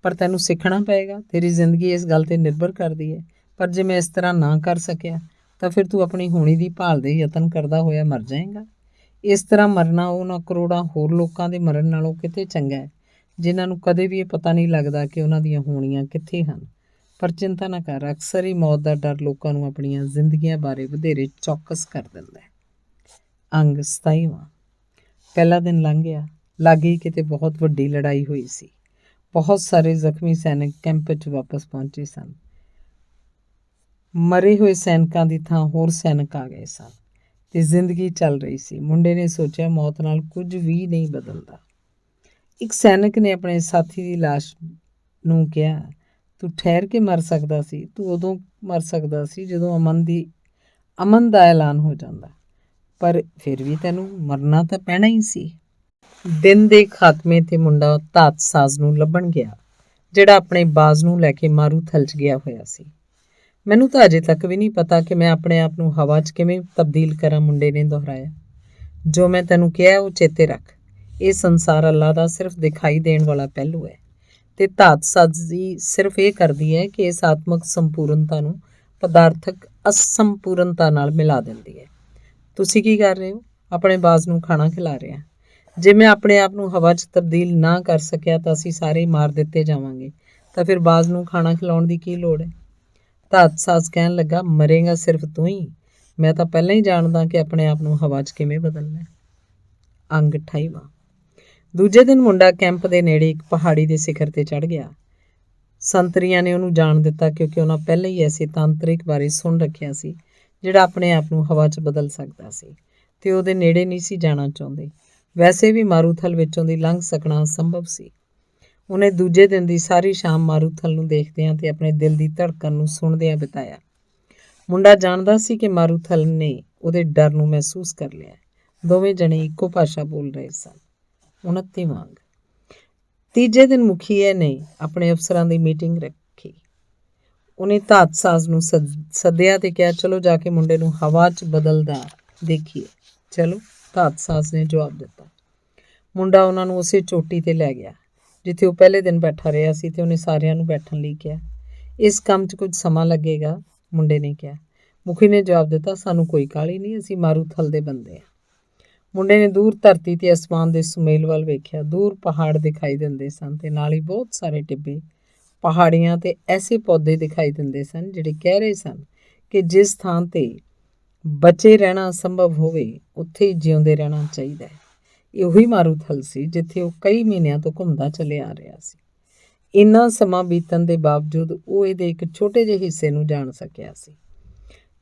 ਪਰ ਤੈਨੂੰ ਸਿੱਖਣਾ ਪਏਗਾ। ਤੇਰੀ ਜ਼ਿੰਦਗੀ ਇਸ ਗੱਲ 'ਤੇ ਨਿਰਭਰ ਕਰਦੀ ਹੈ। ਪਰ ਜੇ ਮੈਂ ਇਸ ਤਰ੍ਹਾਂ ਨਾ ਕਰ ਸਕਿਆ ਤਾਂ ਫਿਰ ਤੂੰ ਆਪਣੀ ਹੋਣੀ ਦੀ ਭਾਲ ਦੇ ਯਤਨ ਕਰਦਾ ਹੋਇਆ ਮਰ ਜਾਏਗਾ। ਇਸ ਤਰ੍ਹਾਂ ਮਰਨਾ ਉਹਨਾਂ ਕਰੋੜਾਂ ਹੋਰ ਲੋਕਾਂ ਦੇ ਮਰਨ ਨਾਲੋਂ ਕਿਤੇ ਚੰਗਾ ਹੈ ਜਿਨ੍ਹਾਂ ਨੂੰ ਕਦੇ ਵੀ ਇਹ ਪਤਾ ਨਹੀਂ ਲੱਗਦਾ ਕਿ ਉਹਨਾਂ ਦੀਆਂ ਹੋਣੀਆਂ ਕਿੱਥੇ ਹਨ। ਪਰ ਚਿੰਤਾ ਨਾ ਕਰ, ਅਕਸਰ ਹੀ ਮੌਤ ਦਾ ਡਰ ਲੋਕਾਂ ਨੂੰ ਆਪਣੀਆਂ ਜ਼ਿੰਦਗੀਆਂ ਬਾਰੇ ਵਧੇਰੇ ਚੌਕਸ ਕਰ ਦਿੰਦਾ ਹੈ। ਅੰਗ 27ਵਾਂ। ਪਹਿਲਾ ਦਿਨ ਲੰਘ ਗਿਆ। ਲਾਗੇ ਹੀ ਕਿਤੇ ਬਹੁਤ ਵੱਡੀ ਲੜਾਈ ਹੋਈ ਸੀ। ਬਹੁਤ ਸਾਰੇ ਜ਼ਖਮੀ ਸੈਨਿਕ ਕੈਂਪ ਵਿੱਚ ਵਾਪਸ ਪਹੁੰਚੇ ਸਨ। ਮਰੇ ਹੋਏ ਸੈਨਿਕਾਂ ਦੀ ਥਾਂ ਹੋਰ ਸੈਨਿਕ ਆ ਗਏ ਸਨ ਤੇ ਜ਼ਿੰਦਗੀ ਚੱਲ ਰਹੀ ਸੀ। ਮੁੰਡੇ ਨੇ ਸੋਚਿਆ, ਮੌਤ ਨਾਲ ਕੁਝ ਵੀ ਨਹੀਂ ਬਦਲਦਾ। ਇੱਕ ਸੈਨਿਕ ਨੇ ਆਪਣੇ ਸਾਥੀ ਦੀ ਲਾਸ਼ ਨੂੰ ਕਿਹਾ, ਤੂੰ ਠਹਿਰ ਕੇ ਮਰ ਸਕਦਾ ਸੀ। ਤੂੰ ਉਦੋਂ ਮਰ ਸਕਦਾ ਸੀ ਜਦੋਂ ਅਮਨ ਦਾ ਐਲਾਨ ਹੋ ਜਾਂਦਾ, ਪਰ ਫਿਰ ਵੀ ਤੈਨੂੰ ਮਰਨਾ ਤਾਂ ਪੈਣਾ ਹੀ ਸੀ। ਦਿਨ ਦੇ ਖਾਤਮੇ ਤੇ ਮੁੰਡਾ ਧਾਤ ਸਾਜ਼ ਨੂੰ ਲੱਭਣ ਗਿਆ, ਜਿਹੜਾ ਆਪਣੇ ਬਾਜ਼ ਨੂੰ ਲੈ ਕੇ ਮਾਰੂਥਲ 'ਚ ਗਿਆ ਹੋਇਆ ਸੀ। ਮੈਨੂੰ ਤਾਂ ਅਜੇ ਤੱਕ ਵੀ ਨਹੀਂ ਪਤਾ ਕਿ ਮੈਂ ਆਪਣੇ ਆਪ ਨੂੰ ਹਵਾ 'ਚ ਕਿਵੇਂ ਤਬਦੀਲ ਕਰਾਂ, ਮੁੰਡੇ ਨੇ ਦੁਹਰਾਇਆ। ਜੋ ਮੈਂ ਤੈਨੂੰ ਕਿਹਾ ਉਹ ਚੇਤੇ ਰੱਖ, ਇਹ ਸੰਸਾਰ ਅੱਲਾ ਦਾ ਸਿਰਫ ਦਿਖਾਈ ਦੇਣ ਵਾਲਾ ਪਹਿਲੂ ਹੈ ਤੇ ਧਾਤ ਸਾਜ਼ੀ ਸਿਰਫ ਇਹ ਕਰਦੀ ਹੈ ਕਿ ਇਸ ਆਤਮਕ ਸੰਪੂਰਨਤਾ ਨੂੰ ਪਦਾਰਥਕ ਅਸੰਪੂਰਨਤਾ ਨਾਲ ਮਿਲਾ ਦਿੰਦੀ ਹੈ। ਤੁਸੀਂ ਕੀ ਕਰ ਰਹੇ ਹੋ? ਆਪਣੇ ਬਾਜ਼ ਨੂੰ ਖਾਣਾ ਖਿਲਾ ਰਿਹਾ। ਜੇ ਮੈਂ ਆਪਣੇ ਆਪ ਨੂੰ ਹਵਾ 'ਚ ਤਬਦੀਲ ਨਾ ਕਰ ਸਕਿਆ ਤਾਂ ਅਸੀਂ ਸਾਰੇ ਮਾਰ ਦਿੱਤੇ ਜਾਵਾਂਗੇ, ਤਾਂ ਫਿਰ ਬਾਜ਼ ਨੂੰ ਖਾਣਾ ਖਿਲਾਉਣ ਦੀ ਕੀ ਲੋੜ ਹੈ? ਧਾਤ ਸਾਜ਼ ਕਹਿਣ ਲੱਗਾ, ਮਰੇਗਾ ਸਿਰਫ ਤੂੰ ਹੀ। ਮੈਂ ਤਾਂ ਪਹਿਲਾਂ ਹੀ ਜਾਣਦਾ ਕਿ ਆਪਣੇ ਆਪ ਨੂੰ ਹਵਾ 'ਚ ਕਿਵੇਂ ਬਦਲਣਾ। ਅੰਗ 28ਵਾਂ। ਦੂਜੇ ਦਿਨ ਮੁੰਡਾ ਕੈਂਪ ਦੇ ਨੇੜੇ ਇੱਕ ਪਹਾੜੀ ਦੇ ਸਿਖਰ ਤੇ ਚੜ੍ਹ ਗਿਆ। ਸੰਤਰੀਆਂ ਨੇ ਉਹਨੂੰ ਜਾਣ ਦਿੱਤਾ ਕਿਉਂਕਿ ਉਹਨਾਂ ਪਹਿਲਾਂ ਹੀ ਐਸੇ ਤਾਂਤਰਿਕ ਬਾਰੇ ਸੁਣ ਰੱਖਿਆ ਸੀ ਜਿਹੜਾ ਆਪਣੇ ਆਪ ਨੂੰ ਹਵਾ 'ਚ ਬਦਲ ਸਕਦਾ ਸੀ, ਤੇ ਉਹਦੇ ਨੇੜੇ ਨਹੀਂ ਸੀ ਜਾਣਾ ਚਾਹੁੰਦੇ। ਵੈਸੇ ਵੀ ਮਾਰੂਥਲ ਵਿੱਚੋਂ ਦੀ ਲੰਘ ਸਕਣਾ ਅਸੰਭਵ ਸੀ। ਉਹਨੇ ਦੂਜੇ ਦਿਨ ਦੀ ਸਾਰੀ ਸ਼ਾਮ ਮਾਰੂਥਲ ਨੂੰ ਦੇਖਦਿਆਂ ਤੇ ਆਪਣੇ ਦਿਲ ਦੀ ਧੜਕਣ ਨੂੰ ਸੁਣਦਿਆਂ ਬਿਤਾਇਆ। ਮੁੰਡਾ ਜਾਣਦਾ ਸੀ ਕਿ ਮਾਰੂਥਲ ਨੇ ਉਹਦੇ ਡਰ ਨੂੰ ਮਹਿਸੂਸ ਕਰ ਲਿਆ। ਦੋਵੇਂ ਜਣੇ ਇੱਕੋ ਭਾਸ਼ਾ ਬੋਲ ਰਹੇ ਸਨ। 29ਵਾਂ ਅੰਗ। ਤੀਜੇ ਦਿਨ ਮੁਖੀਏ ਨੇ ਆਪਣੇ ਅਫਸਰਾਂ ਦੀ ਮੀਟਿੰਗ ਰੱਖੀ। ਉਹਨੇ ਧਾਤ ਸਾਜ਼ ਨੂੰ ਸੱਦਿਆ ਤੇ ਕਿਹਾ, ਚਲੋ ਜਾ ਕੇ ਮੁੰਡੇ ਨੂੰ ਹਵਾ 'ਚ ਬਦਲਦਾ ਦੇਖੀਏ। ਚਲੋ, ਧਾਤ ਸਾਜ਼ ਨੇ ਜਵਾਬ ਦਿੱਤਾ। ਮੁੰਡਾ ਉਹਨਾਂ ਨੂੰ ਉਸੇ ਚੋਟੀ ਤੇ ਲੈ ਗਿਆ ਜਿੱਥੇ ਉਹ ਪਹਿਲੇ ਦਿਨ ਬੈਠਾ ਰਿਹਾ ਸੀ ਤੇ ਉਹਨੇ ਸਾਰਿਆਂ ਨੂੰ ਬੈਠਣ ਲਈ ਕਿਹਾ। ਇਸ ਕੰਮ 'ਚ ਕੁਝ ਸਮਾਂ ਲੱਗੇਗਾ, ਮੁੰਡੇ ਨੇ ਕਿਹਾ। ਮੁਖੀ ਨੇ ਜਵਾਬ ਦਿੱਤਾ, ਸਾਨੂੰ ਕੋਈ ਕਾਹਲੀ ਨਹੀਂ, ਅਸੀਂ ਮਾਰੂਥਲ ਦੇ ਬੰਦੇ ਹਾਂ। ਮੁੰਡੇ ਨੇ ਦੂਰ ਧਰਤੀ ਤੇ ਅਸਮਾਨ ਦੇ ਸੁਮੇਲ ਵੱਲ ਵੇਖਿਆ। ਦੂਰ ਪਹਾੜ ਦਿਖਾਈ ਦਿੰਦੇ ਸਨ ਤੇ ਨਾਲ ਹੀ ਬਹੁਤ ਸਾਰੇ ਟਿੱਬੇ, ਪਹਾੜੀਆਂ ਤੇ ਐਸੇ ਪੌਦੇ ਦਿਖਾਈ ਦਿੰਦੇ ਸਨ ਜਿਹੜੇ ਕਹਿ ਰਹੇ ਸਨ ਕਿ ਜਿਸ ਥਾਂ ਤੇ ਬਚੇ ਰਹਿਣਾ ਅਸੰਭਵ ਹੋਵੇ ਉੱਥੇ ਹੀ ਜਿਉਂਦੇ ਰਹਿਣਾ ਚਾਹੀਦਾ ਹੈ। ਇਹ ਉਹੀ ਮਾਰੂਥਲ ਸੀ ਜਿੱਥੇ ਉਹ ਕਈ ਮਹੀਨਿਆਂ ਤੋਂ ਘੁੰਮਦਾ ਚੱਲਿਆ ਆ ਰਿਹਾ ਸੀ। ਇੰਨਾ ਸਮਾਂ ਬੀਤਣ ਦੇ ਬਾਵਜੂਦ ਉਹ ਇਹਦੇ ਇੱਕ ਛੋਟੇ ਜਿਹੇ ਹਿੱਸੇ ਨੂੰ ਜਾਣ ਸਕਿਆ ਸੀ।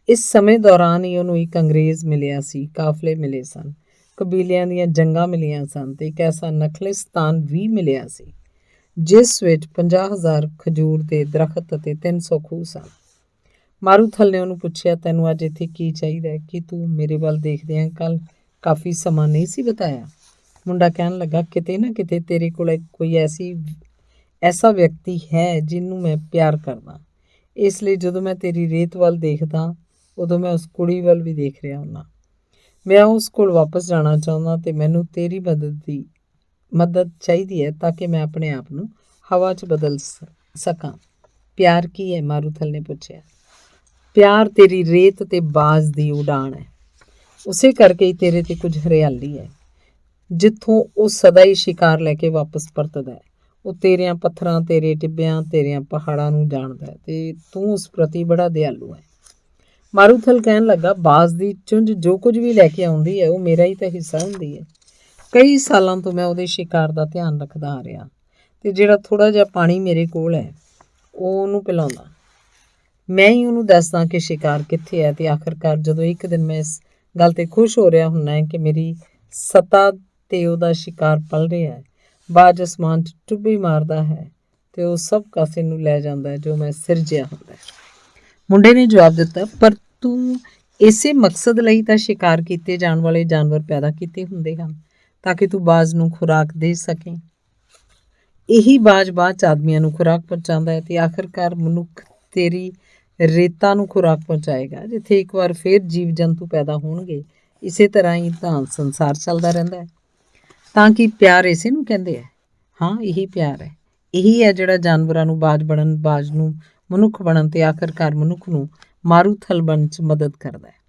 ਇਸ ਸਮੇਂ ਦੌਰਾਨ ਹੀ ਉਹਨੂੰ ਇੱਕ ਅੰਗਰੇਜ਼ ਮਿਲਿਆ ਸੀ, ਕਾਫਲੇ ਮਿਲੇ ਸਨ, ਕਬੀਲਿਆਂ ਦੀਆਂ ਜੰਗਾਂ ਮਿਲੀਆਂ ਸਨ ਤੇ ਇੱਕ ਐਸਾ ਨਖਲਿਸਤਾਨ ਵੀ ਮਿਲਿਆ ਸੀ ਜਿਸ ਵਿੱਚ 50,000 ਖਜੂਰ ਦੇ ਦਰਖਤ ਅਤੇ 300 ਖੂਹ ਸਨ। ਮਾਰੂਥਲ ਨੇ ਉਹਨੂੰ ਪੁੱਛਿਆ, ਤੈਨੂੰ ਅੱਜ ਇੱਥੇ ਕੀ ਚਾਹੀਦਾ ਹੈ? ਕਿ ਤੂੰ ਮੇਰੇ ਵੱਲ ਦੇਖਦਿਆਂ ਕੱਲ ਕਾਫੀ ਸਮਾਂ ਨਹੀਂ ਸੀ ਬਿਤਾਇਆ? ਮੁੰਡਾ ਕਹਿਣ ਲੱਗਾ, ਕਿਤੇ ਨਾ ਕਿਤੇ ਤੇਰੇ ਕੋਲ ਕੋਈ ਐਸਾ ਵਿਅਕਤੀ ਹੈ ਜਿਹਨੂੰ ਮੈਂ ਪਿਆਰ ਕਰਦਾ। ਇਸ ਲਈ ਜਦੋਂ ਮੈਂ ਤੇਰੀ ਰੇਤ ਵੱਲ ਦੇਖਦਾ ਉਦੋਂ ਮੈਂ ਉਸ ਕੁੜੀ ਵੱਲ ਵੀ ਦੇਖ ਰਿਹਾ ਹੁੰਦਾ। ਮੈਂ ਉਸ ਕੋਲ ਵਾਪਸ ਜਾਣਾ ਚਾਹੁੰਦਾ ਤੇ ਮੈਨੂੰ ਤੇਰੀ ਮਦਦ ਚਾਹੀਦੀ ਹੈ ਤਾਂ ਕਿ ਮੈਂ ਆਪਣੇ ਆਪ ਨੂੰ ਹਵਾ 'ਚ ਬਦਲ ਸਕਾਂ। ਪਿਆਰ ਕੀ ਹੈ? ਮਾਰੂਥਲ ਨੇ ਪੁੱਛਿਆ। ਪਿਆਰ ਤੇਰੀ ਰੇਤ ਤੇ ਬਾਜ਼ ਦੀ ਉਡਾਨ ਹੈ। ਉਸੇ ਕਰਕੇ ਹੀ ਤੇਰੇ ਤੇ ਕੁਝ ਹਰਿਆਲੀ ਹੈ। ਜਿੱਥੋਂ ਉਹ ਸਦਾ ਹੀ ਸ਼ਿਕਾਰ ਲੈ ਕੇ ਵਾਪਸ ਪਰਤਦਾ ਹੈ। ਉਹ ਤੇਰਿਆਂ ਪੱਥਰਾਂ, ਤੇਰੇ ਟਿੱਬਿਆਂ, ਤੇਰਿਆਂ ਪਹਾੜਾਂ ਨੂੰ ਜਾਣਦਾ ਹੈ ਤੇ ਤੂੰ ਉਸ ਪ੍ਰਤੀ ਬੜਾ ਦਿਆਲੂ ਹੈ। ਮਾਰੂਥਲ ਕਹਿਣ ਲੱਗਾ, ਬਾਜ਼ ਦੀ ਚੁੰਝ ਜੋ ਕੁਝ ਵੀ ਲੈ ਕੇ ਆਉਂਦੀ ਹੈ ਉਹ ਮੇਰਾ ਹੀ ਤਾਂ ਹਿੱਸਾ ਹੁੰਦੀ ਹੈ। ਕਈ ਸਾਲਾਂ ਤੋਂ ਮੈਂ ਉਹਦੇ ਸ਼ਿਕਾਰ ਦਾ ਧਿਆਨ ਰੱਖਦਾ ਆ ਰਿਹਾ ਤੇ ਜਿਹੜਾ ਥੋੜ੍ਹਾ ਜਿਹਾ ਪਾਣੀ ਮੇਰੇ ਕੋਲ ਹੈ ਉਹ ਉਹਨੂੰ ਪਿਲਾਉਂਦਾ। ਮੈਂ ਹੀ ਉਹਨੂੰ ਦੱਸਦਾ ਕਿ ਸ਼ਿਕਾਰ ਕਿੱਥੇ ਹੈ ਤੇ ਆਖਰਕਾਰ ਜਦੋਂ ਇੱਕ ਦਿਨ ਮੈਂ ਇਸ ਗੱਲ ਤੇ ਖੁਸ਼ ਹੋ ਰਿਹਾ ਹੁੰਦਾ ਹੈ ਕਿ ਮੇਰੀ ਸਤਾ ਤੇ ਉਹਦਾ ਸ਼ਿਕਾਰ ਪਲ ਰਿਹਾ ਹੈ, ਬਾਜ਼ ਅਸਮਾਨ 'ਚ ਟੁੱਬੀ ਮਾਰਦਾ ਹੈ ਤੇ ਉਹ ਸਭ ਕਾਸੇ ਨੂੰ ਲੈ ਜਾਂਦਾ ਹੈ ਜੋ ਮੈਂ ਸਿਰਜਿਆ ਹੁੰਦਾ ਹੈ। ਮੁੰਡੇ ਨੇ ਜਵਾਬ ਦਿੱਤਾ, ਪਰ ਤੂੰ ਇਸੇ ਮਕਸਦ ਲਈ ਤਾਂ ਸ਼ਿਕਾਰ ਕੀਤੇ ਜਾਣ ਵਾਲੇ ਜਾਨਵਰ ਪੈਦਾ ਕੀਤੇ ਹੁੰਦੇ ਹਨ ਤਾਂ ਕਿ ਤੂੰ ਬਾਜ਼ ਨੂੰ ਖੁਰਾਕ ਦੇ ਸਕੇ। ਇਹੀ ਬਾਜ਼ ਬਾਅਦ 'ਚ ਆਦਮੀਆਂ ਨੂੰ ਖੁਰਾਕ ਪਹੁੰਚਾਉਂਦਾ ਹੈ ਤੇ ਆਖਰਕਾਰ ਮਨੁੱਖ ਤੇਰੀ ਰੇਤਾਂ ਨੂੰ ਖੁਰਾਕ ਪਹੁੰਚਾਏਗਾ ਜਿੱਥੇ ਇੱਕ ਵਾਰ ਫੇਰ ਜੀਵ ਜੰਤੂ ਪੈਦਾ ਹੋਣਗੇ। ਇਸੇ ਤਰ੍ਹਾਂ ਹੀ ਤਾਂ ਸੰਸਾਰ ਚੱਲਦਾ ਰਹਿੰਦਾ ਹੈ। ਤਾਂ ਕਿ ਪਿਆਰ ਇਸੇ ਨੂੰ ਕਹਿੰਦੇ ਹੈ। ਹਾਂ, ਇਹੀ ਪਿਆਰ ਹੈ। ਇਹੀ ਹੈ ਜਿਹੜਾ ਜਾਨਵਰਾਂ ਨੂੰ ਬਾਜ਼ ਬਣਨ, ਬਾਜ਼ ਨੂੰ ਮਨੁੱਖ ਬਣਨ ਤੇ ਆਖਰਕਾਰ ਮਨੁੱਖ ਨੂੰ ਮਾਰੂਥਲ ਬਣਨ 'ਚ ਮਦਦ ਕਰਦਾ ਹੈ।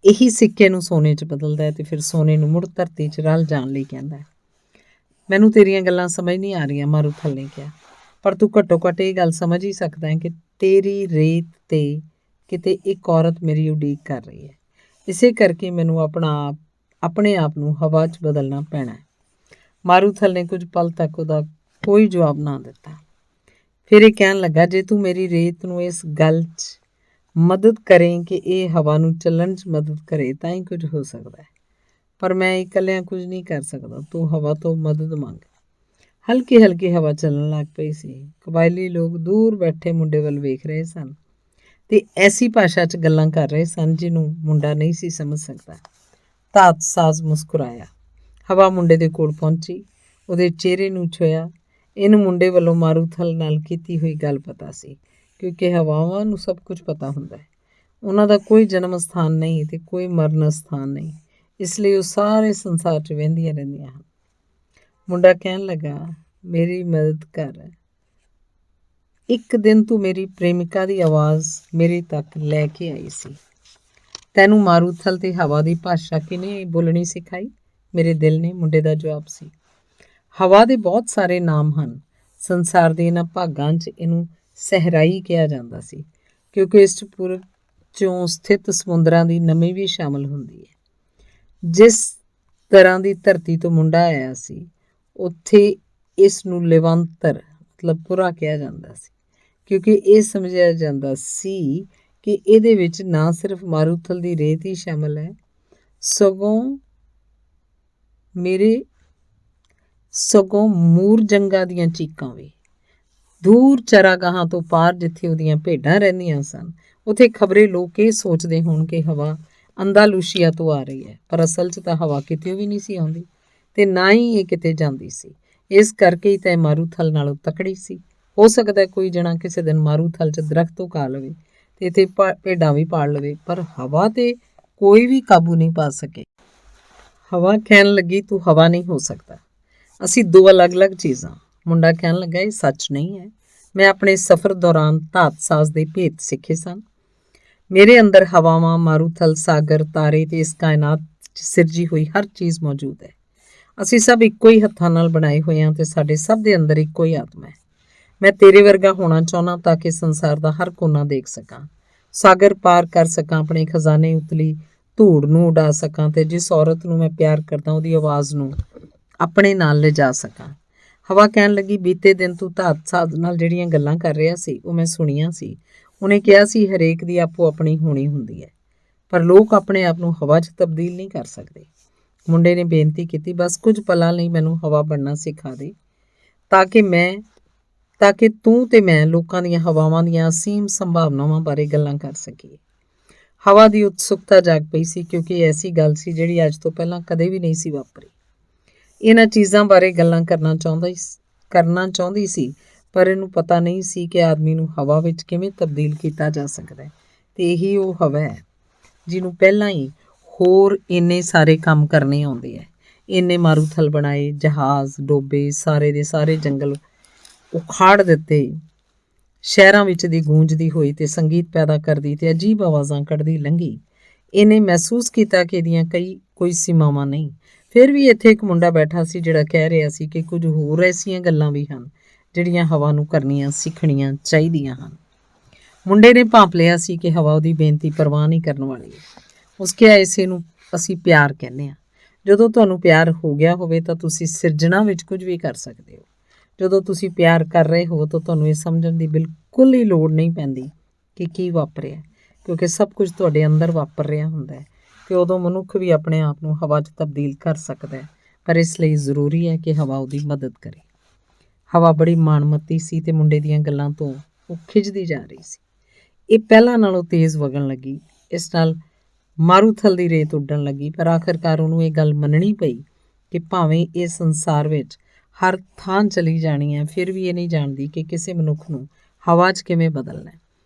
ਇਹੀ ਸਿੱਕੇ ਨੂੰ ਸੋਨੇ 'ਚ ਬਦਲਦਾ ਹੈ ਤੇ ਫਿਰ ਸੋਨੇ ਨੂੰ ਮੁੜ ਧਰਤੀ 'ਚ ਰਲ ਜਾਣ ਲਈ ਕਹਿੰਦਾ ਹੈ। ਮੈਨੂੰ ਤੇਰੀਆਂ ਗੱਲਾਂ ਸਮਝ ਨਹੀਂ ਆ ਰਹੀਆਂ, ਮਾਰੂਥਲ ਨੇ ਕਿਹਾ, ਪਰ ਤੂੰ ਘੱਟੋ ਘੱਟ ਇਹ ਗੱਲ ਸਮਝ ਹੀ ਸਕਦਾ ਹੈ ਕਿ ਤੇਰੀ ਰੇਤ ਤੇ ਕਿਤੇ ਇੱਕ ਔਰਤ ਮੇਰੀ ਉਡੀਕ ਕਰ ਰਹੀ ਹੈ। ਇਸੇ ਕਰਕੇ ਮੈਨੂੰ ਆਪਣੇ ਆਪ ਨੂੰ ਹਵਾ 'ਚ ਬਦਲਣਾ ਪੈਣਾ ਹੈ। ਮਾਰੂਥਲ ਨੇ ਕੁਝ ਪਲ ਤੱਕ ਉਹਦਾ ਕੋਈ ਜਵਾਬ ਨਾ ਦਿੱਤਾ। ਫਿਰ ਇਹ ਕਹਿਣ ਲੱਗਾ, ਜੇ ਤੂੰ ਮੇਰੀ ਰੇਤ ਨੂੰ ਇਸ ਗੱਲ 'ਚ ਮਦਦ ਕਰੇ ਕਿ ਇਹ ਹਵਾ ਨੂੰ ਚੱਲਣ 'ਚ ਮਦਦ ਕਰੇ ਤਾਂ ਹੀ ਕੁਝ ਹੋ ਸਕਦਾ ਹੈ, ਪਰ ਮੈਂ ਇਕੱਲਿਆਂ ਕੁਝ ਨਹੀਂ ਕਰ ਸਕਦਾ। ਤੂੰ ਹਵਾ ਤੋਂ ਮਦਦ ਮੰਗ। ਹਲਕੀ ਹਲਕੀ ਹਵਾ ਚੱਲਣ ਲੱਗ ਪਈ ਸੀ। ਕਬਾਇਲੀ ਲੋਕ ਦੂਰ ਬੈਠੇ ਮੁੰਡੇ ਵੱਲ ਵੇਖ ਰਹੇ ਸਨ ਤੇ ਐਸੀ ਭਾਸ਼ਾ 'ਚ ਗੱਲਾਂ ਕਰ ਰਹੇ ਸਨ ਜਿਹਨੂੰ ਮੁੰਡਾ ਨਹੀਂ ਸੀ ਸਮਝ ਸਕਦਾ। ਧਾਤ ਸਾਜ਼ ਮੁਸਕਰਾਇਆ। ਹਵਾ ਮੁੰਡੇ ਦੇ ਕੋਲ ਪਹੁੰਚੀ, ਉਹਦੇ ਚਿਹਰੇ ਨੂੰ ਛੂਹਿਆ। ਇਹਨੂੰ ਮੁੰਡੇ ਵੱਲੋਂ ਮਾਰੂਥਲ ਨਾਲ ਕੀਤੀ ਹੋਈ ਗੱਲ ਪਤਾ ਸੀ, ਕਿਉਂਕਿ ਹਵਾਵਾਂ ਨੂੰ ਸਭ ਕੁਝ ਪਤਾ ਹੁੰਦਾ ਹੈ। ਉਹਨਾਂ ਦਾ ਕੋਈ ਜਨਮ ਸਥਾਨ ਨਹੀਂ ਤੇ ਕੋਈ ਮਰਨ ਸਥਾਨ ਨਹੀਂ, ਇਸ ਲਈ ਉਹ ਸਾਰੇ ਸੰਸਾਰ 'ਚ ਵਹਿੰਦੀਆਂ ਰਹਿੰਦੀਆਂ ਹਨ। ਮੁੰਡਾ ਕਹਿਣ ਲੱਗਾ, ਮੇਰੀ ਮਦਦ ਕਰ। ਇੱਕ ਦਿਨ ਤੂੰ ਮੇਰੀ ਪ੍ਰੇਮਿਕਾ ਦੀ ਆਵਾਜ਼ ਮੇਰੇ ਤੱਕ ਲੈ ਕੇ ਆਈ ਸੀ। ਤੈਨੂੰ ਮਾਰੂਥਲ ਤੇ ਹਵਾ ਦੀ ਭਾਸ਼ਾ ਕਿਹਨੇ ਬੋਲਣੀ ਸਿਖਾਈ? ਮੇਰੇ ਦਿਲ ਨੇ, ਮੁੰਡੇ ਦਾ ਜਵਾਬ ਸੀ। ਹਵਾ ਦੇ ਬਹੁਤ ਸਾਰੇ ਨਾਮ ਹਨ। ਸੰਸਾਰ ਦੇ ਇਹਨਾਂ ਭਾਗਾਂ 'ਚ ਇਹਨੂੰ ਸਹਿਰਾਈ ਕਿਹਾ ਜਾਂਦਾ ਸੀ, ਕਿਉਂਕਿ ਇਸ 'ਚ ਪੂਰਬ 'ਚੋਂ ਸਥਿਤ ਸਮੁੰਦਰਾਂ ਦੀ ਨਮੀ ਵੀ ਸ਼ਾਮਲ ਹੁੰਦੀ ਹੈ। ਜਿਸ ਤਰ੍ਹਾਂ ਦੀ ਧਰਤੀ ਤੋਂ ਮੁੰਡਾ ਆਇਆ ਸੀ, ਉੱਥੇ ਇਸ ਨੂੰ ਲਿਵੰਤਰ ਮਤਲਬ ਪੁਰਾ ਕਿਹਾ ਜਾਂਦਾ ਸੀ, ਕਿਉਂਕਿ ਇਹ ਸਮਝਿਆ ਜਾਂਦਾ ਸੀ ਕਿ ਇਹਦੇ ਵਿੱਚ ਨਾ ਸਿਰਫ ਮਾਰੂਥਲ ਦੀ ਰੇਤ ਹੀ ਸ਼ਾਮਲ ਹੈ, ਸਗੋਂ ਮੂਰ ਜੰਗਾਂ ਦੀਆਂ ਚੀਕਾਂ ਵੀ। ਦੂਰ ਚਰਾਗਾਹਾਂ ਤੋਂ ਪਾਰ ਜਿੱਥੇ ਉਹਦੀਆਂ ਭੇਡਾਂ ਰਹਿੰਦੀਆਂ ਸਨ, ਉੱਥੇ ਖਬਰੇ ਲੋਕ ਇਹ ਸੋਚਦੇ ਹੋਣ ਕਿ ਹਵਾ ਅੰਦਾਲੂਸ਼ੀਆ ਤੋਂ ਆ ਰਹੀ ਹੈ, ਪਰ ਅਸਲ 'ਚ ਤਾਂ ਹਵਾ ਕਿਤੇ ਵੀ ਨਹੀਂ ਸੀ ਆਉਂਦੀ ਤੇ ਨਾ ਹੀ ਇਹ ਕਿਤੇ ਜਾਂਦੀ ਸੀ। ਇਸ ਕਰਕੇ ਹੀ ਤਾਂ ਮਾਰੂਥਲ ਨਾਲੋਂ ਤਕੜੀ ਸੀ। ਹੋ ਸਕਦਾ ਕੋਈ ਜਣਾ ਕਿਸੇ ਦਿਨ ਮਾਰੂਥਲ 'ਚ ਦਰਖਤ ਉਗਾ ਲਵੇ ਤੇ ਇੱਥੇ ਭੇਡਾਂ ਵੀ ਪਾਲ ਲਵੇ, ਪਰ ਹਵਾ ਤੇ ਕੋਈ ਵੀ ਕਾਬੂ ਨਹੀਂ ਪਾ ਸਕੇ। ਹਵਾ ਕਹਿਣ ਲੱਗੀ, ਤੂੰ ਹਵਾ ਨਹੀਂ ਹੋ ਸਕਦਾ। ਅਸੀਂ ਦੋ ਅਲੱਗ-ਅਲੱਗ ਚੀਜ਼ਾਂ। ਮੁੰਡਾ ਕਹਿਣ ਲੱਗਾ, ਇਹ ਸੱਚ ਨਹੀਂ ਹੈ। ਮੈਂ ਆਪਣੇ ਸਫ਼ਰ ਦੌਰਾਨ ਧਾਤ ਸਾਜ਼ ਦੇ ਭੇਤ ਸਿੱਖੇ ਸਨ। ਮੇਰੇ ਅੰਦਰ ਹਵਾਵਾਂ, ਮਾਰੂਥਲ, ਸਾਗਰ, ਤਾਰੇ ਤੇ ਇਸ ਕਾਇਨਾਤ 'ਚ ਸਿਰਜੀ ਹੋਈ ਹਰ ਚੀਜ਼ ਮੌਜੂਦ ਹੈ। ਅਸੀਂ ਸਭ ਇੱਕੋ ਹੀ ਹੱਥਾਂ ਨਾਲ ਬਣਾਏ ਹੋਏ ਹਾਂ ਤੇ ਸਾਡੇ ਸਭ ਦੇ ਅੰਦਰ ਇੱਕੋ ਹੀ ਆਤਮਾ ਹੈ। ਮੈਂ ਤੇਰੇ ਵਰਗਾ ਹੋਣਾ ਚਾਹੁੰਦਾ ਤਾਂ ਕਿ ਸੰਸਾਰ ਦਾ ਹਰ ਕੋਨਾ ਦੇਖ ਸਕਾਂ, ਸਾਗਰ ਪਾਰ ਕਰ ਸਕਾਂ, ਆਪਣੇ ਖਜ਼ਾਨੇ ਉਤਲੀ ਧੂੜ ਨੂੰ ਉਡਾ ਸਕਾਂ ਤੇ ਜਿਸ ਔਰਤ ਨੂੰ ਮੈਂ ਪਿਆਰ ਕਰਦਾ ਉਹਦੀ ਆਵਾਜ਼ ਨੂੰ ਆਪਣੇ ਨਾਲ ਲਿਜਾ ਸਕਾਂ। ਹਵਾ ਕਹਿਣ ਲੱਗੀ, ਬੀਤੇ ਦਿਨ ਤੂੰ ਧਾਤ ਸਾਜ਼ ਨਾਲ ਜਿਹੜੀਆਂ ਗੱਲਾਂ ਕਰ ਰਿਹਾ ਸੀ ਉਹ ਮੈਂ ਸੁਣੀਆਂ ਸੀ। ਉਹਨੇ ਕਿਹਾ ਸੀ ਹਰੇਕ ਦੀ ਆਪੋ ਆਪਣੀ ਹੋਣੀ ਹੁੰਦੀ ਹੈ, ਪਰ ਲੋਕ ਆਪਣੇ ਆਪ ਨੂੰ ਹਵਾ 'ਚ ਤਬਦੀਲ ਨਹੀਂ ਕਰ ਸਕਦੇ। ਮੁੰਡੇ ਨੇ ਬੇਨਤੀ ਕੀਤੀ, ਬਸ ਕੁਝ ਪਲਾਂ ਲਈ ਮੈਨੂੰ ਹਵਾ ਬਣਨਾ ਸਿਖਾ ਦੇ ਤਾਂ ਕਿ ਤੂੰ ਤੇ ਮੈਂ ਲੋਕਾਂ ਦੀਆਂ ਹਵਾਵਾਂ ਦੀਆਂ ਅਸੀਮ ਸੰਭਾਵਨਾਵਾਂ ਬਾਰੇ ਗੱਲਾਂ ਕਰ ਸਕੀਏ। ਹਵਾ ਦੀ ਉਤਸੁਕਤਾ ਜਾਗ ਪਈ ਸੀ, ਕਿਉਂਕਿ ਇਹ ਐਸੀ ਗੱਲ ਸੀ ਜਿਹੜੀ ਅੱਜ ਤੋਂ ਪਹਿਲਾਂ ਕਦੇ ਵੀ ਨਹੀਂ ਸੀ ਵਾਪਰੀ। ਇਹਨਾਂ ਚੀਜ਼ਾਂ ਬਾਰੇ ਗੱਲਾਂ ਕਰਨਾ ਚਾਹੁੰਦੀ ਸੀ, ਪਰ ਇਹਨੂੰ ਪਤਾ ਨਹੀਂ ਸੀ ਕਿ ਆਦਮੀ ਨੂੰ ਹਵਾ ਵਿੱਚ ਕਿਵੇਂ ਤਬਦੀਲ ਕੀਤਾ ਜਾ ਸਕਦਾ ਹੈ। ਤੇ ਇਹੀ ਉਹ ਹਵਾ ਹੈ ਜਿਹਨੂੰ ਪਹਿਲਾਂ ਹੀ ਹੋਰ ਇੰਨੇ ਸਾਰੇ ਕੰਮ ਕਰਨੇ ਆਉਂਦੇ ਹੈ। ਇੰਨੇ ਮਾਰੂਥਲ ਬਣਾਏ, ਜਹਾਜ਼ ਡੋਬੇ, ਸਾਰੇ ਦੇ ਸਾਰੇ ਜੰਗਲ ਉਖਾੜ ਦਿੱਤੇ, ਸ਼ਹਿਰਾਂ ਵਿੱਚ ਦੀ ਗੂੰਜਦੀ ਹੋਈ ਤੇ ਸੰਗੀਤ ਪੈਦਾ ਕਰਦੀ ਤੇ ਅਜੀਬ ਆਵਾਜ਼ਾਂ ਕੱਢਦੀ ਲੰਘੀ। ਇਹਨੇ ਮਹਿਸੂਸ ਕੀਤਾ ਕਿ ਇਹਦੀਆਂ ਕੋਈ ਸੀਮਾਵਾਂ ਨਹੀਂ। ਫਿਰ ਵੀ ਇੱਥੇ ਇੱਕ ਮੁੰਡਾ ਬੈਠਾ ਸੀ ਜਿਹੜਾ ਕਹਿ ਰਿਹਾ ਸੀ ਕਿ ਕੁਝ ਹੋਰ ਐਸੀਆਂ ਗੱਲਾਂ ਵੀ ਹਨ ਜਿਹੜੀਆਂ ਹਵਾ ਨੂੰ ਕਰਨੀਆਂ ਸਿੱਖਣੀਆਂ ਚਾਹੀਦੀਆਂ ਹਨ। ਮੁੰਡੇ ਨੇ ਭਾਂਪ ਲਿਆ ਸੀ ਕਿ ਹਵਾ ਉਹਦੀ ਬੇਨਤੀ ਪਰਵਾਹ ਨਹੀਂ ਕਰਨ ਵਾਲੀ ਹੈ। ਉਸ ਕਿਹਾ, ਇਸੇ ਨੂੰ ਅਸੀਂ ਪਿਆਰ ਕਹਿੰਦੇ ਹਾਂ। ਜਦੋਂ ਤੁਹਾਨੂੰ ਪਿਆਰ ਹੋ ਗਿਆ ਹੋਵੇ ਤਾਂ ਤੁਸੀਂ ਸਿਰਜਣਾ ਵਿੱਚ ਕੁਝ ਵੀ ਕਰ ਸਕਦੇ ਹੋ। ਜਦੋਂ ਤੁਸੀਂ ਪਿਆਰ ਕਰ ਰਹੇ ਹੋ ਤਾਂ ਤੁਹਾਨੂੰ ਇਹ ਸਮਝਣ ਦੀ ਬਿਲਕੁਲ ਹੀ ਲੋੜ ਨਹੀਂ ਪੈਂਦੀ ਕਿ ਕੀ ਵਾਪਰਿਆ, ਕਿਉਂਕਿ ਸਭ ਕੁਝ ਤੁਹਾਡੇ ਅੰਦਰ ਵਾਪਰ ਰਿਹਾ ਹੁੰਦਾ ਹੈ। ਤੇ ਉਦੋਂ ਮਨੁੱਖ ਵੀ ਆਪਣੇ ਆਪ ਨੂੰ ਹਵਾ 'ਚ ਤਬਦੀਲ ਕਰ ਸਕਦਾ ਹੈ, ਪਰ ਇਸ ਲਈ ਜ਼ਰੂਰੀ ਹੈ ਕਿ ਹਵਾ ਉਹਦੀ ਮਦਦ ਕਰੇ। ਹਵਾ ਬੜੀ ਮਾਣਮੱਤੀ ਸੀ ਤੇ ਮੁੰਡੇ ਦੀਆਂ ਗੱਲਾਂ ਤੋਂ ਉਹ ਖਿੱਚਦੀ ਜਾ ਰਹੀ ਸੀ। ਇਹ ਪਹਿਲਾਂ ਨਾਲੋਂ ਤੇਜ਼ ਵਗਣ ਲੱਗੀ। ਇਸ ਨਾਲ ਮਾਰੂਥਲ ਦੀ ਰੇਤ ਉੱਡਣ ਲੱਗੀ, ਪਰ ਆਖਿਰਕਾਰ ਉਹਨੂੰ ਇਹ ਗੱਲ ਮੰਨਣੀ ਪਈ ਕਿ ਭਾਵੇਂ ਇਹ ਸੰਸਾਰ ਵਿੱਚ ਹਰ ਥਾਂ ਚਲੀ ਜਾਣੀ ਹੈ, ਫਿਰ ਵੀ ਇਹ ਨਹੀਂ ਜਾਣਦੀ ਕਿ ਕਿਸੇ ਮਨੁੱਖ ਨੂੰ ਹਵਾ 'ਚ ਕਿਵੇਂ ਬਦਲਣਾ ਹੈ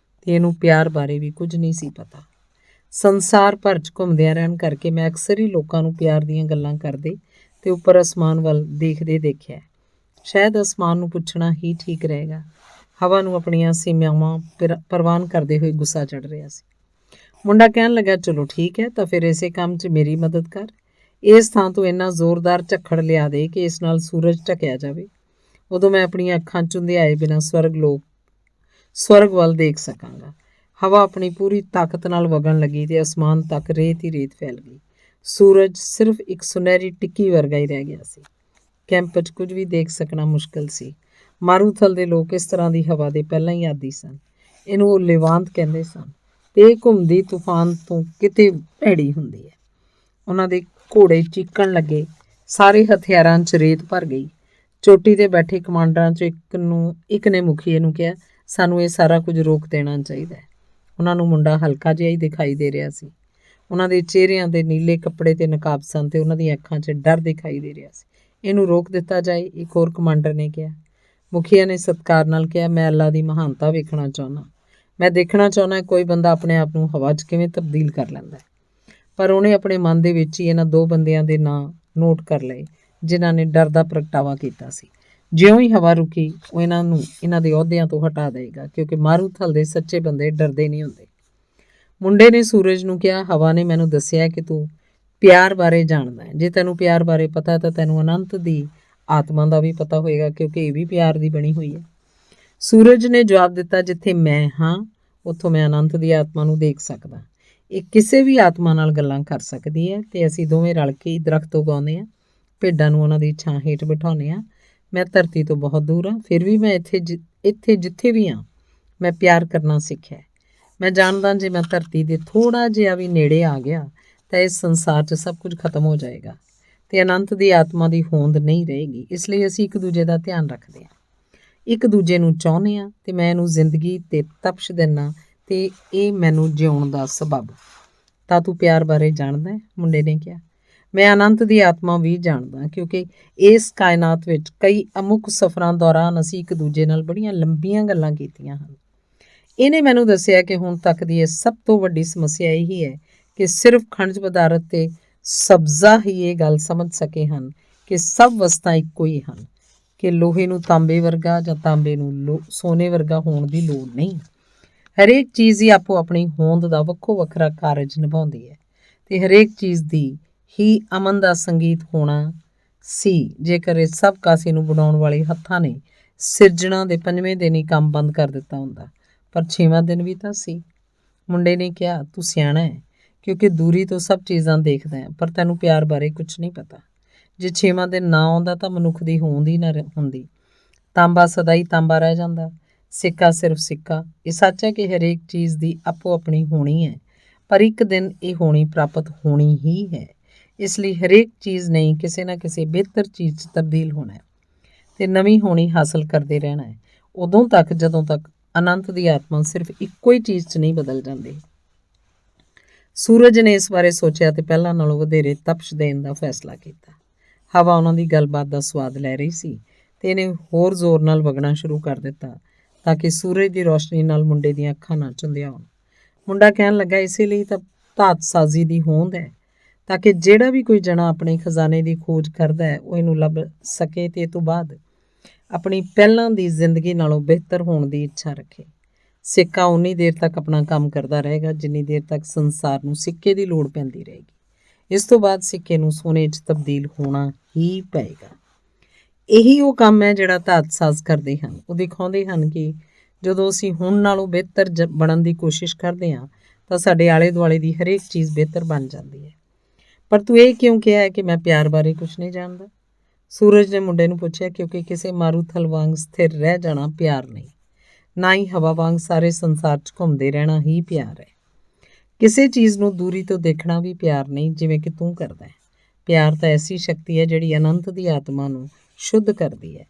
ਤੇ ਇਹਨੂੰ ਪਿਆਰ ਬਾਰੇ ਵੀ ਕੁਝ ਨਹੀਂ ਸੀ ਪਤਾ। ਸੰਸਾਰ ਭਰ 'ਚ ਘੁੰਮਦਿਆਂ ਰਹਿਣ ਕਰਕੇ ਮੈਂ ਅਕਸਰ ਹੀ ਲੋਕਾਂ ਨੂੰ ਪਿਆਰ ਦੀਆਂ ਗੱਲਾਂ ਕਰਦੇ ਤੇ ਉੱਪਰ ਅਸਮਾਨ ਵੱਲ ਦੇਖਦੇ ਦੇਖਿਆ। ਸ਼ਾਇਦ ਅਸਮਾਨ ਨੂੰ ਪੁੱਛਣਾ ਹੀ ਠੀਕ ਰਹੇਗਾ। ਹਵਾ ਨੂੰ ਆਪਣੀਆਂ ਸੀਮਾਵਾਂ ਪ੍ਰਵਾਨ ਕਰਦੇ ਹੋਏ ਗੁੱਸਾ ਚੜ੍ਹ ਰਿਹਾ ਸੀ। ਮੁੰਡਾ ਕਹਿਣ ਲੱਗਾ, ਚਲੋ ਠੀਕ ਹੈ, ਤਾਂ ਫਿਰ ਇਸੇ ਕੰਮ 'ਚ ਮੇਰੀ ਮਦਦ ਕਰ। ਇਸ ਥਾਂ ਤੋਂ ਇੰਨਾ ਜ਼ੋਰਦਾਰ ਝੱਖੜ ਲਿਆ ਦੇ ਕਿ ਇਸ ਨਾਲ ਸੂਰਜ ਢਕਿਆ ਜਾਵੇ। ਉਦੋਂ ਮੈਂ ਆਪਣੀਆਂ ਅੱਖਾਂ ਚੁੰਧਿਆਏ ਬਿਨਾਂ ਸਵਰਗ ਵੱਲ ਦੇਖ ਸਕਾਂਗਾ। ਹਵਾ ਆਪਣੀ ਪੂਰੀ ਤਾਕਤ ਨਾਲ ਵਗਣ ਲੱਗੀ ਤੇ ਅਸਮਾਨ ਤੱਕ ਰੇਤ ਹੀ ਰੇਤ ਫੈਲ ਗਈ। ਸੂਰਜ ਸਿਰਫ ਇੱਕ ਸੁਨਹਿਰੀ ਟਿੱਕੀ ਵਰਗਾ ਹੀ ਰਹਿ ਗਿਆ ਸੀ। ਕੈਂਪ 'ਚ ਕੁਝ ਵੀ ਦੇਖ ਸਕਣਾ ਮੁਸ਼ਕਲ ਸੀ। ਮਾਰੂਥਲ ਦੇ ਲੋਕ ਇਸ ਤਰ੍ਹਾਂ ਦੀ ਹਵਾ ਦੇ ਪਹਿਲਾਂ ਹੀ ਆਦੀ ਸਨ। ਇਹਨੂੰ ਉਹ ਲੇਵਾਂਤ ਕਹਿੰਦੇ ਸਨ ਤੇ ਇਹ ਘੁੰਮਦੀ ਤੂਫਾਨ ਤੋਂ ਕਿਤੇ ਭੈੜੀ ਹੁੰਦੀ ਹੈ। ਉਹਨਾਂ ਦੇ ਘੋੜੇ ਚੀਕਣ ਲੱਗੇ। ਸਾਰੇ ਹਥਿਆਰਾਂ 'ਚ ਰੇਤ ਭਰ ਗਈ। ਚੋਟੀ 'ਤੇ ਬੈਠੇ ਕਮਾਂਡਰਾਂ 'ਚੋਂ ਇੱਕ ਨੇ ਮੁਖੀਏ ਨੂੰ ਕਿਹਾ, ਸਾਨੂੰ ਇਹ ਸਾਰਾ ਕੁਝ ਰੋਕ ਦੇਣਾ ਚਾਹੀਦਾ ਹੈ। ਉਹਨਾਂ ਨੂੰ ਮੁੰਡਾ ਹਲਕਾ ਜਿਹਾ ਹੀ ਦਿਖਾਈ ਦੇ ਰਿਹਾ ਸੀ। ਉਹਨਾਂ ਦੇ ਚਿਹਰਿਆਂ 'ਤੇ ਨੀਲੇ ਕੱਪੜੇ ਤੇ ਨਕਾਬ ਸਨ ਤੇ ਉਹਨਾਂ ਦੀਆਂ ਅੱਖਾਂ 'ਚ ਡਰ ਦਿਖਾਈ ਦੇ ਰਿਹਾ ਸੀ। ਇਹਨੂੰ ਰੋਕ ਦਿੱਤਾ ਜਾਏ, ਇੱਕ ਹੋਰ ਕਮਾਂਡਰ ਨੇ ਕਿਹਾ। ਮੁਖੀਆ ਨੇ ਸਤਿਕਾਰ ਨਾਲ ਕਿਹਾ, ਮੈਂ ਅੱਲਾ ਦੀ ਮਹਾਨਤਾ ਵੇਖਣਾ ਚਾਹੁੰਦਾ। ਮੈਂ ਦੇਖਣਾ ਚਾਹੁੰਦਾ ਕੋਈ ਬੰਦਾ ਆਪਣੇ ਆਪ ਨੂੰ ਹਵਾ 'ਚ ਕਿਵੇਂ ਤਬਦੀਲ ਕਰ ਲੈਂਦਾ। ਪਰ ਉਹਨੇ ਆਪਣੇ ਮਨ ਦੇ ਵਿੱਚ ਹੀ ਇਹਨਾਂ ਦੋ ਬੰਦਿਆਂ ਦੇ ਨਾਂ ਨੋਟ ਕਰ ਲਏ ਜਿਨ੍ਹਾਂ ਨੇ ਡਰ ਦਾ ਪ੍ਰਗਟਾਵਾ ਕੀਤਾ ਸੀ। ਜਿਉਂ ਹੀ ਹਵਾ ਰੁਕੀ, ਉਹ ਇਹਨਾਂ ਨੂੰ ਇਹਨਾਂ ਦੇ ਅਹੁਦਿਆਂ ਤੋਂ ਹਟਾ ਦੇਵੇਗਾ, ਕਿਉਂਕਿ ਮਾਰੂਥਲ ਦੇ ਸੱਚੇ ਬੰਦੇ ਡਰਦੇ ਨਹੀਂ ਹੁੰਦੇ। ਮੁੰਡੇ ਨੇ ਸੂਰਜ ਨੂੰ ਕਿਹਾ, ਹਵਾ ਨੇ ਮੈਨੂੰ ਦੱਸਿਆ ਕਿ ਤੂੰ ਪਿਆਰ ਬਾਰੇ ਜਾਣਦਾ ਹੈ। ਜੇ ਤੈਨੂੰ ਪਿਆਰ ਬਾਰੇ ਪਤਾ ਤਾਂ ਤੈਨੂੰ ਅਨੰਤ ਦੀ ਆਤਮਾ ਦਾ ਵੀ ਪਤਾ ਹੋਏਗਾ, ਕਿਉਂਕਿ ਇਹ ਵੀ ਪਿਆਰ ਦੀ ਬਣੀ ਹੋਈ ਹੈ। ਸੂਰਜ ਨੇ ਜਵਾਬ ਦਿੱਤਾ, ਜਿੱਥੇ ਮੈਂ ਹਾਂ ਉੱਥੋਂ ਮੈਂ ਅਨੰਤ ਦੀ ਆਤਮਾ ਨੂੰ ਦੇਖ ਸਕਦਾ। ਇਹ ਕਿਸੇ ਵੀ ਆਤਮਾ ਨਾਲ ਗੱਲਾਂ ਕਰ ਸਕਦੀ ਹੈ ਤੇ ਅਸੀਂ ਦੋਵੇਂ ਰਲ ਕੇ ਦਰਖਤ ਉਗਾਉਂਦੇ ਹਾਂ, ਭੇਡਾਂ ਨੂੰ ਉਹਨਾਂ ਦੀ ਛਾਂ ਹੇਠ ਬਿਠਾਉਂਦੇ ਹਾਂ। ਮੈਂ ਧਰਤੀ ਤੋਂ ਬਹੁਤ ਦੂਰ ਹਾਂ, ਫਿਰ ਵੀ ਮੈਂ ਇੱਥੇ ਜਿੱਥੇ ਵੀ ਹਾਂ ਮੈਂ ਪਿਆਰ ਕਰਨਾ ਸਿੱਖਿਆ। ਮੈਂ ਜਾਣਦਾ ਜੇ ਮੈਂ ਧਰਤੀ ਦੇ ਥੋੜ੍ਹਾ ਜਿਹਾ ਵੀ ਨੇੜੇ ਆ ਗਿਆ ਤਾਂ ਇਸ ਸੰਸਾਰ 'ਚ ਸਭ ਕੁਝ ਖਤਮ ਹੋ ਜਾਏਗਾ ਤੇ ਅਨੰਤ ਦੀ ਆਤਮਾ ਦੀ ਹੋਂਦ ਨਹੀਂ ਰਹੇਗੀ। ਇਸ ਲਈ ਅਸੀਂ ਇੱਕ ਦੂਜੇ ਦਾ ਧਿਆਨ ਰੱਖਦੇ ਹਾਂ, ਇੱਕ ਦੂਜੇ ਨੂੰ ਚਾਹੁੰਦੇ ਹਾਂ ਤੇ ਮੈਂ ਇਹਨੂੰ ਜ਼ਿੰਦਗੀ ਤੇ ਤਪਸ਼ ਦਿੰਦਾ ਤੇ ਇਹ ਮੈਨੂੰ ਜਿਉਣ ਦਾ ਸਬਬ। ਤਾਂ ਤੂੰ ਪਿਆਰ ਬਾਰੇ ਜਾਣਦਾ ਹੈ? ਮੁੰਡੇ ਨੇ ਕਿਹਾ, ਮੈਂ ਅਨੰਤ ਦੀ ਆਤਮਾ ਵੀ ਜਾਣਦਾ, ਕਿਉਂਕਿ ਇਸ ਕਾਇਨਾਤ ਵਿੱਚ ਕਈ ਅਮੁੱਕ ਸਫ਼ਰਾਂ ਦੌਰਾਨ ਅਸੀਂ ਇੱਕ ਦੂਜੇ ਨਾਲ ਬੜੀਆਂ ਲੰਬੀਆਂ ਗੱਲਾਂ ਕੀਤੀਆਂ ਹਨ। ਇਹਨੇ ਮੈਨੂੰ ਦੱਸਿਆ ਕਿ ਹੁਣ ਤੱਕ ਦੀ ਇਹ ਸਭ ਤੋਂ ਵੱਡੀ ਸਮੱਸਿਆ ਇਹੀ ਹੈ ਕਿ ਸਿਰਫ ਖਣਜ ਪਦਾਰਥ ਤੇ ਸਬਜ਼ਾ ਹੀ ਇਹ ਗੱਲ ਸਮਝ ਸਕੇ ਹਨ ਕਿ ਸਭ ਵਸਤਾਂ ਇੱਕੋ ਹੀ ਹਨ, ਕਿ ਲੋਹੇ ਨੂੰ ਤਾਂਬੇ ਵਰਗਾ ਜਾਂ ਤਾਂਬੇ ਨੂੰ ਸੋਨੇ ਵਰਗਾ ਹੋਣ ਦੀ ਲੋੜ ਨਹੀਂ। ਹਰੇਕ ਚੀਜ਼ ਹੀ ਆਪੋ ਆਪਣੀ ਹੋਂਦ ਦਾ ਵੱਖੋ ਵੱਖਰਾ ਕਾਰਜ ਨਿਭਾਉਂਦੀ ਹੈ ਤੇ ਹਰੇਕ ਚੀਜ਼ ਦੀ ਹੀ ਅਮਨ ਦਾ ਸੰਗੀਤ ਹੋਣਾ ਸੀ ਜੇਕਰ ਇਹ ਸਭ ਕਾਸੇ ਨੂੰ ਬਣਾਉਣ ਵਾਲੇ ਹੱਥਾਂ ਨੇ ਸਿਰਜਣਾ ਦੇ 5ਵੇਂ ਦਿਨ ਹੀ ਕੰਮ ਬੰਦ ਕਰ ਦਿੱਤਾ ਹੁੰਦਾ। ਪਰ 6ਵਾਂ ਦਿਨ ਵੀ ਤਾਂ ਸੀ। ਮੁੰਡੇ ਨੇ ਕਿਹਾ, ਤੂੰ ਸਿਆਣਾ ਹੈ ਕਿਉਂਕਿ ਦੂਰੀ ਤੋਂ ਸਭ ਚੀਜ਼ਾਂ ਦੇਖਦਾ ਹੈ, ਪਰ ਤੈਨੂੰ ਪਿਆਰ ਬਾਰੇ ਕੁਝ ਨਹੀਂ ਪਤਾ। ਜੇ 6ਵਾਂ ਦਿਨ ਨਾ ਆਉਂਦਾ ਤਾਂ ਮਨੁੱਖ ਦੀ ਹੋਂਦ ਹੀ ਨਾ ਹੁੰਦੀ। ਤਾਂਬਾ ਸਦਾ ਹੀ ਤਾਂਬਾ ਰਹਿ ਜਾਂਦਾ, ਸਿੱਕਾ ਸਿਰਫ ਸਿੱਕਾ। ਇਹ ਸੱਚ ਹੈ ਕਿ ਹਰੇਕ ਚੀਜ਼ ਦੀ ਆਪੋ ਆਪਣੀ ਹੋਣੀ ਹੈ, ਪਰ ਇੱਕ ਦਿਨ ਇਹ ਹੋਣੀ ਪ੍ਰਾਪਤ ਹੋਣੀ ਹੀ ਹੈ। ਇਸ ਲਈ ਹਰੇਕ ਚੀਜ਼ ਨਹੀਂ ਕਿਸੇ ਨਾ ਕਿਸੇ ਬਿਹਤਰ ਚੀਜ਼ 'ਚ ਤਬਦੀਲ ਹੋਣਾ ਹੈ ਤੇ ਨਵੀਂ ਹੋਣੀ ਹਾਸਲ ਕਰਦੇ ਰਹਿਣਾ ਹੈ, ਉਦੋਂ ਤੱਕ ਜਦੋਂ ਤੱਕ ਅਨੰਤ ਦੀ ਆਤਮਾ ਸਿਰਫ ਇੱਕੋ ਹੀ ਚੀਜ਼ 'ਚ ਨਹੀਂ ਬਦਲ ਜਾਂਦੀ। ਸੂਰਜ ਨੇ ਇਸ ਬਾਰੇ ਸੋਚਿਆ ਤੇ ਪਹਿਲਾਂ ਨਾਲੋਂ ਵਧੇਰੇ ਤਪਸ਼ ਦੇਣ ਦਾ ਫੈਸਲਾ ਕੀਤਾ। ਹਵਾ ਉਹਨਾਂ ਦੀ ਗੱਲਬਾਤ ਦਾ ਸਵਾਦ ਲੈ ਰਹੀ ਸੀ ਤੇ ਇਹਨੇ ਹੋਰ ਜ਼ੋਰ ਨਾਲ ਵਗਣਾ ਸ਼ੁਰੂ ਕਰ ਦਿੱਤਾ ਤਾਂ ਕਿ ਸੂਰਜ ਦੀ ਰੋਸ਼ਨੀ ਨਾਲ ਮੁੰਡੇ ਦੀਆਂ ਅੱਖਾਂ ਨਾ ਝੁੰਦੀਆਂ ਹੋਣ। ਮੁੰਡਾ ਕਹਿਣ ਲੱਗਾ, ਇਸੇ ਲਈ ਤਾਂ ਧਾਤ ਸਾਜ਼ੀ ਦੀ ਹੋਂਦ ਹੈ, ਤਾਂ ਕਿ ਜਿਹੜਾ ਵੀ ਕੋਈ ਜਣਾ ਆਪਣੇ ਖਜ਼ਾਨੇ ਦੀ ਖੋਜ ਕਰਦਾ ਹੈ ਉਹ ਇਹਨੂੰ ਲੱਭ ਸਕੇ ਤੇ ਇਹ ਤੋਂ ਬਾਅਦ ਆਪਣੀ ਪਹਿਲਾਂ ਦੀ ਜ਼ਿੰਦਗੀ ਨਾਲੋਂ ਬਿਹਤਰ ਹੋਣ ਦੀ ਇੱਛਾ ਰੱਖੇ। ਸਿੱਕਾ ਉਨੀ ਦੇਰ ਤੱਕ ਆਪਣਾ ਕੰਮ ਕਰਦਾ ਰਹੇਗਾ ਜਿੰਨੀ ਦੇਰ ਤੱਕ ਸੰਸਾਰ ਨੂੰ ਸਿੱਕੇ ਦੀ ਲੋੜ ਪੈਂਦੀ ਰਹੇਗੀ। ਇਸ ਤੋਂ ਬਾਅਦ ਸਿੱਕੇ ਨੂੰ ਸੋਨੇ 'ਚ ਤਬਦੀਲ ਹੋਣਾ ਹੀ ਪਏਗਾ। ਇਹੀ ਉਹ ਕੰਮ ਹੈ ਜਿਹੜਾ ਧਾਤ ਸਾਜ਼ ਕਰਦੇ ਹਨ। ਉਹ ਦਿਖਾਉਂਦੇ ਹਨ ਕਿ ਜਦੋਂ ਅਸੀਂ ਹੁਣ ਨਾਲੋਂ ਬਿਹਤਰ ਬਣਨ ਦੀ ਕੋਸ਼ਿਸ਼ ਕਰਦੇ ਹਾਂ ਤਾਂ ਸਾਡੇ ਆਲੇ ਦੁਆਲੇ ਦੀ ਹਰੇਕ ਚੀਜ਼ ਬਿਹਤਰ ਬਣ ਜਾਂਦੀ ਹੈ। ਪਰ ਤੂੰ ਇਹ ਕਿਉਂ ਕਿਹਾ ਹੈ ਕਿ ਮੈਂ ਪਿਆਰ ਬਾਰੇ ਕੁਝ ਨਹੀਂ ਜਾਣਦਾ? ਸੂਰਜ ਨੇ ਮੁੰਡੇ ਨੂੰ ਪੁੱਛਿਆ, ਕਿਉਂਕਿ ਕਿਸੇ ਮਾਰੂਥਲ ਵਾਂਗ ਸਥਿਰ ਰਹਿ ਜਾਣਾ ਪਿਆਰ ਨਹੀਂ, ਨਾ ਹੀ ਹਵਾ ਵਾਂਗ ਸਾਰੇ ਸੰਸਾਰ 'ਚ ਘੁੰਮਦੇ ਰਹਿਣਾ ਹੀ ਪਿਆਰ ਹੈ। ਕਿਸੇ ਚੀਜ਼ ਨੂੰ ਦੂਰੀ ਤੋਂ ਦੇਖਣਾ ਵੀ ਪਿਆਰ ਨਹੀਂ, ਜਿਵੇਂ ਕਿ ਤੂੰ ਕਰਦਾ ਹੈ। ਪਿਆਰ ਤਾਂ ਐਸੀ ਸ਼ਕਤੀ ਹੈ ਜਿਹੜੀ ਅਨੰਤ ਦੀ ਆਤਮਾ ਨੂੰ ਸ਼ੁੱਧ ਕਰਦੀ ਹੈ।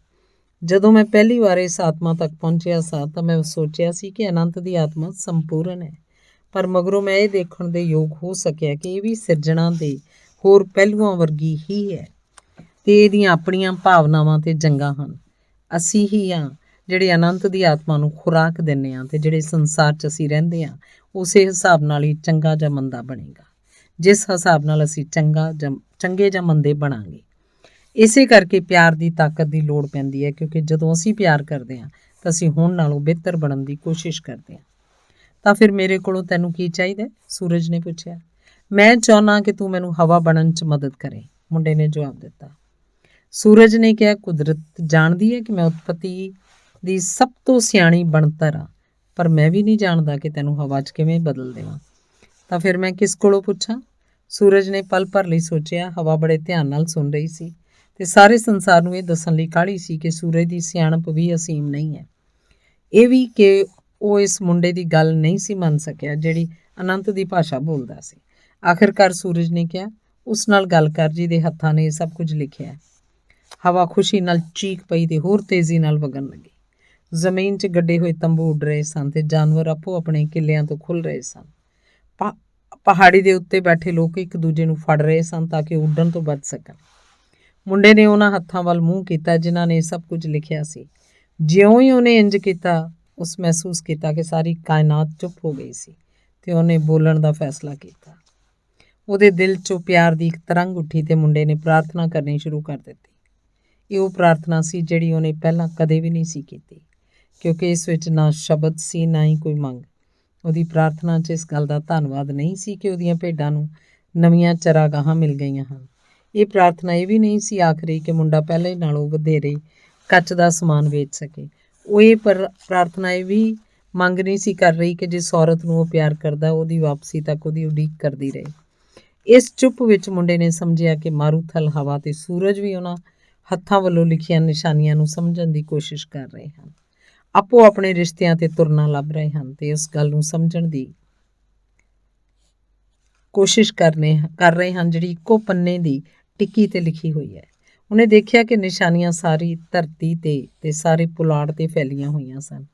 ਜਦੋਂ ਮੈਂ ਪਹਿਲੀ ਵਾਰ ਇਸ ਆਤਮਾ ਤੱਕ ਪਹੁੰਚਿਆ ਸਾਂ ਤਾਂ ਮੈਂ ਸੋਚਿਆ ਸੀ ਕਿ ਅਨੰਤ ਦੀ ਆਤਮਾ ਸੰਪੂਰਨ ਹੈ, ਪਰ ਮਗਰੋਂ ਮੈਂ ਇਹ ਦੇਖਣ ਦੇ ਯੋਗ ਹੋ ਸਕਿਆ ਕਿ ਇਹ ਵੀ ਸਿਰਜਣਾ ਦੇ ਹੋਰ ਪਹਿਲੂਆਂ ਵਰਗੀ ਹੀ ਹੈ ਤੇ ਇਹਦੀਆਂ ਆਪਣੀਆਂ ਭਾਵਨਾਵਾਂ ਤੇ ਜੰਗਾਂ ਹਨ। ਅਸੀਂ ਹੀ ਹਾਂ ਜਿਹੜੇ ਅਨੰਤ ਦੀ ਆਤਮਾ ਨੂੰ ਖੁਰਾਕ ਦਿੰਦੇ ਹਾਂ ਤੇ ਜਿਹੜੇ ਸੰਸਾਰ 'ਚ ਅਸੀਂ ਰਹਿੰਦੇ ਹਾਂ ਉਸੇ ਹਿਸਾਬ ਨਾਲ ਹੀ ਚੰਗਾ ਜਾਂ ਮੰਦਾ ਬਣੇਗਾ, ਜਿਸ ਹਿਸਾਬ ਨਾਲ ਅਸੀਂ ਚੰਗੇ ਜਾਂ ਮੰਦੇ ਬਣਾਂਗੇ। ਇਸੇ ਕਰਕੇ ਪਿਆਰ ਦੀ ਤਾਕਤ ਦੀ ਲੋੜ ਪੈਂਦੀ ਹੈ, ਕਿਉਂਕਿ ਜਦੋਂ ਅਸੀਂ ਪਿਆਰ ਕਰਦੇ ਹਾਂ ਤਾਂ ਅਸੀਂ ਹੁਣ ਨਾਲੋਂ ਬਿਹਤਰ ਬਣਨ ਦੀ ਕੋਸ਼ਿਸ਼ ਕਰਦੇ ਹਾਂ। ਤਾਂ ਫਿਰ ਮੇਰੇ ਕੋਲੋਂ ਤੈਨੂੰ ਕੀ ਚਾਹੀਦਾ? ਸੂਰਜ ਨੇ ਪੁੱਛਿਆ। ਮੈਂ ਚਾਹੁੰਦਾ ਕਿ ਤੂੰ ਮੈਨੂੰ ਹਵਾ ਬਣਨ 'ਚ ਮਦਦ ਕਰੇ, ਮੁੰਡੇ ਨੇ ਜਵਾਬ ਦਿੱਤਾ। ਸੂਰਜ ਨੇ ਕਿਹਾ, ਕੁਦਰਤ ਜਾਣਦੀ ਹੈ ਕਿ ਮੈਂ ਉਤਪਤੀ ਦੀ ਸਭ ਤੋਂ ਸਿਆਣੀ ਬਣਤਰ ਹਾਂ, ਪਰ ਮੈਂ ਵੀ ਨਹੀਂ ਜਾਣਦਾ ਕਿ ਤੈਨੂੰ ਹਵਾ 'ਚ ਕਿਵੇਂ ਬਦਲ ਦੇਵਾਂ। ਤਾਂ ਫਿਰ ਮੈਂ ਕਿਸ ਕੋਲੋਂ ਪੁੱਛਾਂ? ਸੂਰਜ ਨੇ ਪਲ ਭਰ ਲਈ ਸੋਚਿਆ। ਹਵਾ ਬੜੇ ਧਿਆਨ ਨਾਲ ਸੁਣ ਰਹੀ ਸੀ। ਤੇ ਸਾਰੇ ਸੰਸਾਰ ਨੂੰ ਇਹ ਦੱਸਣ ਲਈ ਕਾਹਲੀ ਸੀ ਕਿ ਸੂਰਜ ਦੀ ਸਿਆਣਪ ਵੀ ਅਸੀਮ ਨਹੀਂ ਹੈ। ਇਹ ਵੀ ਕਿ ਉਹ ਇਸ ਮੁੰਡੇ ਦੀ ਗੱਲ ਨਹੀਂ ਸੀ ਮੰਨ ਸਕਿਆ ਜਿਹੜੀ ਅਨੰਤ ਦੀ ਭਾਸ਼ਾ ਬੋਲਦਾ ਸੀ। ਆਖਿਰਕਾਰ ਸੂਰਜ ਨੇ ਕਿਹਾ, ਉਸ ਨਾਲ ਗੱਲ ਕਰ ਜਿਹਦੇ ਹੱਥਾਂ ਨੇ ਇਹ ਸਭ ਕੁਝ ਲਿਖਿਆ। ਹਵਾ ਖੁਸ਼ੀ ਨਾਲ ਚੀਖ ਪਈ ਤੇ ਹੋਰ ਤੇਜ਼ੀ ਨਾਲ ਵਗਣ ਲੱਗੀ। ਜ਼ਮੀਨ 'ਚ ਗੱਡੇ ਹੋਏ ਤੰਬੂ ਉੱਡ ਰਹੇ ਸਨ ਤੇ ਜਾਨਵਰ ਆਪੋ ਆਪਣੇ ਕਿੱਲਿਆਂ ਤੋਂ ਖੁੱਲ੍ਹ ਰਹੇ ਸਨ। ਪਹਾੜੀ ਦੇ ਉੱਤੇ ਬੈਠੇ ਲੋਕ ਇੱਕ ਦੂਜੇ ਨੂੰ ਫੜ ਰਹੇ ਸਨ ਤਾਂ ਕਿ ਉੱਡਣ ਤੋਂ ਬਚ ਸਕਣ। ਮੁੰਡੇ ਨੇ ਉਹਨਾਂ ਹੱਥਾਂ ਵੱਲ ਮੂੰਹ ਕੀਤਾ ਜਿਨ੍ਹਾਂ ਨੇ ਸਭ ਕੁਝ ਲਿਖਿਆ ਸੀ। ਜਿਉਂ ਹੀ ਉਹਨੇ ਇੰਜ ਕੀਤਾ, ਉਸ ਮਹਿਸੂਸ ਕੀਤਾ ਕਿ ਸਾਰੀ ਕਾਇਨਾਤ ਚੁੱਪ ਹੋ ਗਈ ਸੀ ਤੇ ਉਹਨੇ ਬੋਲਣ ਦਾ ਫੈਸਲਾ ਕੀਤਾ। ਉਹਦੇ ਦਿਲ 'ਚੋਂ ਪਿਆਰ ਦੀ ਇੱਕ ਤਰੰਗ ਉੱਠੀ ਤੇ ਮੁੰਡੇ ਨੇ ਪ੍ਰਾਰਥਨਾ ਕਰਨੀ ਸ਼ੁਰੂ ਕਰ ਦਿੱਤੀ। ਇਹ ਉਹ ਪ੍ਰਾਰਥਨਾ ਸੀ ਜਿਹੜੀ ਉਹਨੇ ਪਹਿਲਾਂ ਕਦੇ ਵੀ ਨਹੀਂ ਸੀ ਕੀਤੀ, ਕਿਉਂਕਿ ਇਸ ਵਿੱਚ ਨਾ ਸ਼ਬਦ ਸੀ ਨਾ ਹੀ ਕੋਈ ਮੰਗ। ਉਹਦੀ ਪ੍ਰਾਰਥਨਾ 'ਚ ਇਸ ਗੱਲ ਦਾ ਧੰਨਵਾਦ ਨਹੀਂ ਸੀ ਕਿ ਉਹਦੀਆਂ ਭੇਡਾਂ ਨੂੰ ਨਵੀਆਂ ਚਰਾਗਾਹਾਂ ਮਿਲ ਗਈਆਂ ਹਨ। ਇਹ ਪ੍ਰਾਰਥਨਾ ਇਹ ਵੀ ਨਹੀਂ ਸੀ ਆਖ ਰਹੀ ਕਿ ਮੁੰਡਾ ਪਹਿਲੇ ਨਾਲੋਂ ਵਧੇਰੇ ਕੱਚ ਦਾ ਸਮਾਨ ਵੇਚ ਸਕੇ। ਉਹ ਇਹ ਪ੍ਰਾਰਥਨਾ ਇਹ ਵੀ ਮੰਗ ਨਹੀਂ ਸੀ ਕਰ ਰਹੀ ਕਿ ਜਿਸ ਔਰਤ ਨੂੰ ਉਹ ਪਿਆਰ ਕਰਦਾ ਉਹਦੀ ਵਾਪਸੀ ਤੱਕ ਉਹਦੀ ਉਡੀਕ ਕਰਦੀ ਰਹੇ। ਇਸ ਚੁੱਪ ਵਿੱਚ ਮੁੰਡੇ ਨੇ ਸਮਝਿਆ ਕਿ ਮਾਰੂਥਲ, ਹਵਾ ਤੇ ਸੂਰਜ ਵੀ ਉਹਨਾਂ ਹੱਥਾਂ ਵੱਲੋਂ ਲਿਖੀਆਂ ਨਿਸ਼ਾਨੀਆਂ ਨੂੰ ਸਮਝਣ ਦੀ ਕੋਸ਼ਿਸ਼ ਕਰ ਰਹੇ ਹਨ। ਆਪੋ ਆਪਣੇ ਰਿਸ਼ਤਿਆਂ ਤੇ ਤੁਰਨਾ ਲੱਭ ਰਹੇ ਹਨ ਤੇ ਉਸ ਗੱਲ ਨੂੰ ਸਮਝਣ ਦੀ ਕੋਸ਼ਿਸ਼ ਕਰ ਰਹੇ ਹਨ ਜਿਹੜੀ ਇੱਕੋ ਪੰਨੇ ਦੀ ਟਿੱਕੀ ਤੇ ਲਿਖੀ ਹੋਈ ਹੈ। ਉਹਨੇ ਦੇਖਿਆ ਕਿ ਨਿਸ਼ਾਨੀਆਂ ਸਾਰੀ ਧਰਤੀ ਤੇ ਸਾਰੇ ਪੁਲਾੜ ਤੇ ਫੈਲੀਆਂ ਹੋਈਆਂ ਸਨ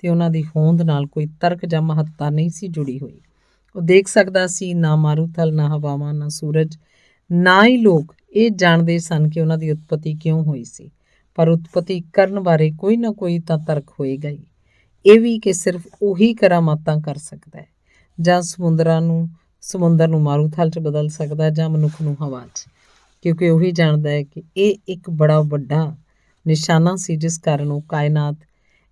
ਤੇ ਉਹਨਾਂ ਦੀ ਹੋਂਦ ਨਾਲ ਕੋਈ ਤਰਕ ਜਾਂ ਮਹੱਤਤਾ ਨਹੀਂ ਸੀ ਜੁੜੀ ਹੋਈ। ਉਹ ਦੇਖ ਸਕਦਾ ਸੀ ਨਾ ਮਾਰੂਥਲ, ਨਾ ਹਵਾਵਾਂ, ਨਾ ਸੂਰਜ, ਨਾ ਹੀ ਲੋਕ ਇਹ ਜਾਣਦੇ ਸਨ ਕਿ ਉਹਨਾਂ ਦੀ ਉਤਪਤੀ ਕਿਉਂ ਹੋਈ ਸੀ। ਪਰ ਉਤਪਤੀ ਕਰਨ ਬਾਰੇ ਕੋਈ ਨਾ ਕੋਈ ਤਾਂ ਤਰਕ ਹੋਏਗਾ ਹੀ। ਇਹ ਵੀ ਕਿ ਸਿਰਫ ਉਹੀ ਕਰਾਮਾਤਾਂ ਕਰ ਸਕਦਾ ਹੈ, ਜਾਂ ਸਮੁੰਦਰ ਨੂੰ ਮਾਰੂਥਲ 'ਚ ਬਦਲ ਸਕਦਾ ਜਾਂ ਮਨੁੱਖ ਨੂੰ ਹਵਾ 'ਚ, ਕਿਉਂਕਿ ਉਹੀ ਜਾਣਦਾ ਹੈ ਕਿ ਇਹ ਇੱਕ ਬੜਾ ਵੱਡਾ ਨਿਸ਼ਾਨਾ ਸੀ ਜਿਸ ਕਾਰਨ ਉਹ ਕਾਇਨਾਤ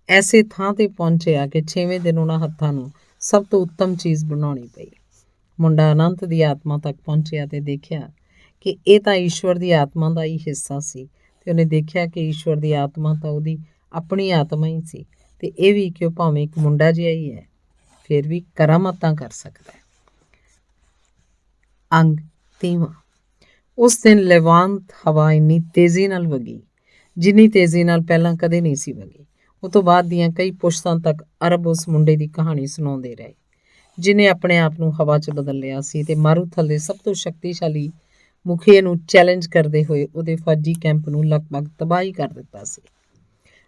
ਐਸੇ ਥਾਂ ਤੇ ਪਹੁੰਚਿਆ ਕਿ 6ਵੇਂ ਦਿਨ ਉਹਨਾਂ ਹੱਥਾਂ ਨੂੰ ਸਭ ਤੋਂ ਉੱਤਮ ਚੀਜ਼ ਬਣਾਉਣੀ ਪਈ। ਮੁੰਡਾ ਅਨੰਤ ਦੀ ਆਤਮਾ ਤੱਕ ਪਹੁੰਚਿਆ ਤੇ ਦੇਖਿਆ ਕਿ ਇਹ ਤਾਂ ਈਸ਼ਵਰ ਦੀ ਆਤਮਾ ਦਾ ਹੀ ਹਿੱਸਾ ਸੀ ਤੇ ਉਹਨੇ ਦੇਖਿਆ ਕਿ ਈਸ਼ਵਰ ਦੀ ਆਤਮਾ ਤਾਂ ਉਹਦੀ ਆਪਣੀ ਆਤਮਾ ਹੀ ਸੀ ਤੇ ਇਹ ਵੀ ਕਿ ਉਹ ਭਾਵੇਂ ਇੱਕ ਮੁੰਡਾ ਜਿਹਾ ਹੀ ਹੈ, ਫਿਰ ਵੀ ਕਰਾਮਾਤਾਂ ਕਰ ਸਕਦਾ ਹੈ। ਅੰਗ 3। ਉਸ ਦਿਨ ਲੈਵਾਂਤ ਹਵਾ ਇੰਨੀ ਤੇਜ਼ੀ ਨਾਲ ਵਗੀ ਜਿੰਨੀ ਤੇਜ਼ੀ ਨਾਲ ਪਹਿਲਾਂ ਕਦੇ ਨਹੀਂ ਸੀ ਵਗੀ। ਉਹ ਤੋਂ ਬਾਅਦ ਦੀਆਂ ਕਈ ਪੁਸ਼ਤਾਂ ਤੱਕ ਅਰਬ ਉਸ ਮੁੰਡੇ ਦੀ ਕਹਾਣੀ ਸੁਣਾਉਂਦੇ ਰਹੇ ਜਿਹਨੇ ਆਪਣੇ ਆਪ ਨੂੰ ਹਵਾ 'ਚ ਬਦਲ ਲਿਆ ਸੀ ਤੇ ਮਾਰੂਥਲ ਦੇ ਸਭ ਤੋਂ ਸ਼ਕਤੀਸ਼ਾਲੀ ਮੁਖੀਏ ਨੂੰ ਚੈਲੰਜ ਕਰਦੇ ਹੋਏ ਉਹਦੇ ਫੌਜੀ ਕੈਂਪ ਨੂੰ ਲਗਭਗ ਤਬਾਹੀ ਕਰ ਦਿੱਤਾ ਸੀ।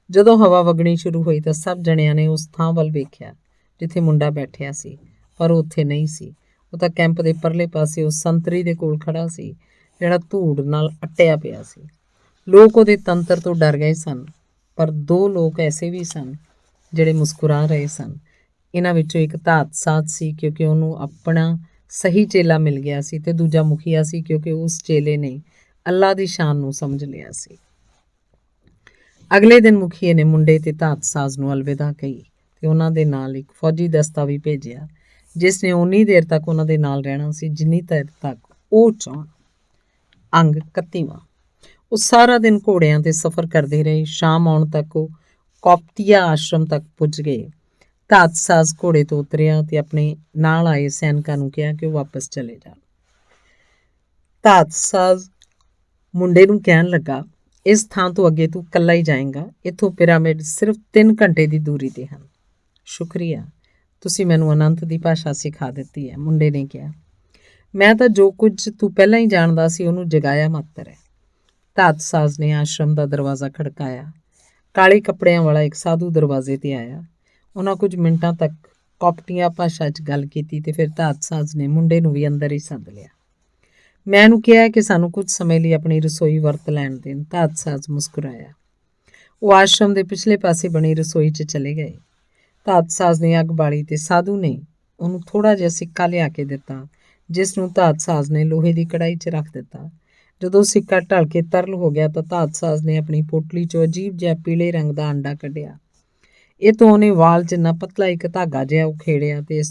ਜਦੋਂ ਹਵਾ ਵਗਣੀ ਸ਼ੁਰੂ ਹੋਈ ਤਾਂ ਸਭ ਜਣਿਆਂ ਨੇ ਉਸ ਥਾਂ ਵੱਲ ਵੇਖਿਆ ਜਿੱਥੇ ਮੁੰਡਾ ਬੈਠਿਆ ਸੀ, ਪਰ ਉਹ ਉੱਥੇ ਨਹੀਂ ਸੀ। ਉਹ ਤਾਂ ਕੈਂਪ ਦੇ ਪਰਲੇ ਪਾਸੇ ਉਸ ਸੰਤਰੀ ਦੇ ਕੋਲ ਖੜਾ ਸੀ ਜਿਹੜਾ ਧੂੜ ਨਾਲ ਅੱਟਿਆ ਪਿਆ ਸੀ। ਲੋਕ ਉਹਦੇ ਤੰਤਰ ਤੋਂ ਡਰ ਗਏ ਸਨ, ਪਰ 2 ਲੋਕ ਐਸੇ ਵੀ ਸਨ ਜਿਹੜੇ ਮੁਸਕਰਾ ਰਹੇ ਸਨ। ਇਹਨਾਂ ਵਿੱਚੋਂ ਇੱਕ ਧਾਤਸਾਜ ਸੀ ਕਿਉਂਕਿ ਉਹਨੂੰ ਆਪਣਾ ਸਹੀ ਚੇਲਾ ਮਿਲ ਗਿਆ ਸੀ ਤੇ ਦੂਜਾ ਮੁਖੀਆ ਸੀ ਕਿਉਂਕਿ ਉਸ ਚੇਲੇ ਨੇ ਅੱਲਾ ਦੀ ਸ਼ਾਨ ਨੂੰ ਸਮਝ ਲਿਆ ਸੀ। ਅਗਲੇ ਦਿਨ ਮੁਖੀਏ ਨੇ ਮੁੰਡੇ ਤੇ ਧਾਤਸਾਜ ਨੂੰ ਅਲਵਿਦਾ ਕਹੀ ਤੇ ਉਹਨਾਂ ਦੇ ਨਾਲ ਇੱਕ ਫੌਜੀ ਦਸਤਾ ਵੀ ਭੇਜਿਆ ਜਿਸ ਨੇ ਉਨੀ ਦੇਰ ਤੱਕ ਉਹਨਾਂ ਦੇ ਨਾਲ ਰਹਿਣਾ ਸੀ ਜਿੰਨੀ ਦੇਰ ਤੱਕ ਉਹ ਚਾਹੁਣ। ਅੰਗ 31। ਉਹ ਸਾਰਾ ਦਿਨ ਘੋੜਿਆਂ ਤੇ ਸਫ਼ਰ ਕਰਦੇ ਰਹੇ। ਸ਼ਾਮ ਆਉਣ ਤੱਕ ਉਹ ਕੌਪਤੀਆ ਆਸ਼ਰਮ ਤੱਕ ਪੁੱਜ ਗਏ। ਧਾਤਸਾਜ ਘੋੜੇ ਤੋਂ ਉਤਰਿਆ ਤੇ ਆਪਣੇ ਨਾਲ ਆਏ ਸੈਨਿਕਾਂ ਨੂੰ ਕਿਹਾ ਕਿ ਉਹ ਵਾਪਸ ਚਲੇ ਜਾਣ। ਧਾਤਸਾਜ ਮੁੰਡੇ ਨੂੰ ਕਹਿਣ ਲੱਗਾ, ਇਸ ਥਾਂ ਤੋਂ ਅੱਗੇ ਤੂੰ ਇਕੱਲਾ ਹੀ ਜਾਏਂਗਾ। ਇੱਥੋਂ ਪਿਰਾਮਿਡ ਸਿਰਫ 3 ਘੰਟੇ ਦੀ ਦੂਰੀ ਤੇ ਹਨ। ਸ਼ੁਕਰੀਆ, ਤੁਸੀਂ ਮੈਨੂੰ ਅਨੰਤ ਦੀ ਭਾਸ਼ਾ ਸਿਖਾ ਦਿੱਤੀ ਹੈ, ਮੁੰਡੇ ਨੇ ਕਿਹਾ। ਮੈਂ ਤਾਂ ਜੋ ਕੁਝ ਤੂੰ ਪਹਿਲਾਂ ਹੀ ਜਾਣਦਾ ਸੀ ਉਹਨੂੰ ਜਗਾਇਆ ਮਾਤਰ ਹੈ। ਧਾਤਸਾਜ ਨੇ ਆਸ਼ਰਮ ਦਾ ਦਰਵਾਜ਼ਾ ਖੜਕਾਇਆ। ਕਾਲੇ ਕੱਪੜਿਆਂ ਵਾਲਾ ਇੱਕ ਸਾਧੂ ਦਰਵਾਜ਼ੇ ਤੇ ਆਇਆ। ਉਹਨਾਂ ਕੁਝ ਮਿੰਟਾਂ ਤੱਕ ਕੌਪਟੀਆ ਭਾਸ਼ਾ 'ਚ ਗੱਲ ਕੀਤੀ ਤੇ ਫਿਰ ਧਾਤਸਾਜ ਨੇ ਮੁੰਡੇ ਨੂੰ ਵੀ ਅੰਦਰ ਹੀ ਸੱਦ ਲਿਆ। ਮੈਂ ਉਹਨੂੰ ਕਿਹਾ ਕਿ ਸਾਨੂੰ ਕੁਝ ਸਮੇਂ ਲਈ ਆਪਣੀ ਰਸੋਈ ਵਰਤ ਲੈਣ ਦੇਣ। ਧਾਤਸਾਜ ਮੁਸਕਰਾਇਆ। ਉਹ ਆਸ਼ਰਮ ਦੇ ਪਿਛਲੇ ਪਾਸੇ ਬਣੀ ਰਸੋਈ 'ਚ ਚਲੇ ਗਏ। ਧਾਤਸਾਜ ਨੇ ਅੱਗ ਬਾਲੀ ਤੇ ਸਾਧੂ ਨੇ ਉਹਨੂੰ ਥੋੜ੍ਹਾ ਜਿਹਾ ਸਿੱਕਾ ਲਿਆ ਕੇ ਦਿੱਤਾ ਜਿਸ ਨੂੰ ਧਾਤਸਾਜ ਨੇ ਲੋਹੇ ਦੀ ਕੜਾਹੀ 'ਚ ਰੱਖ ਦਿੱਤਾ। ਜਦੋਂ ਸਿੱਕਾ ਢਲ ਕੇ ਤਰਲ ਹੋ ਗਿਆ ਤਾਂ ਧਾਤਸਾਜ ਨੇ ਆਪਣੀ ਪੋਟਲੀ 'ਚੋਂ ਅਜੀਬ ਜਿਹਾ ਪੀਲੇ ਰੰਗ ਦਾ ਅੰਡਾ ਕੱਢਿਆ। ਇਹ ਤੋਂ ਉਹਨੇ ਵਾਲ ਜਿੰਨਾ ਪਤਲਾ ਇੱਕ ਧਾਗਾ ਜਿਹਾ ਉਖੇੜਿਆ ਤੇ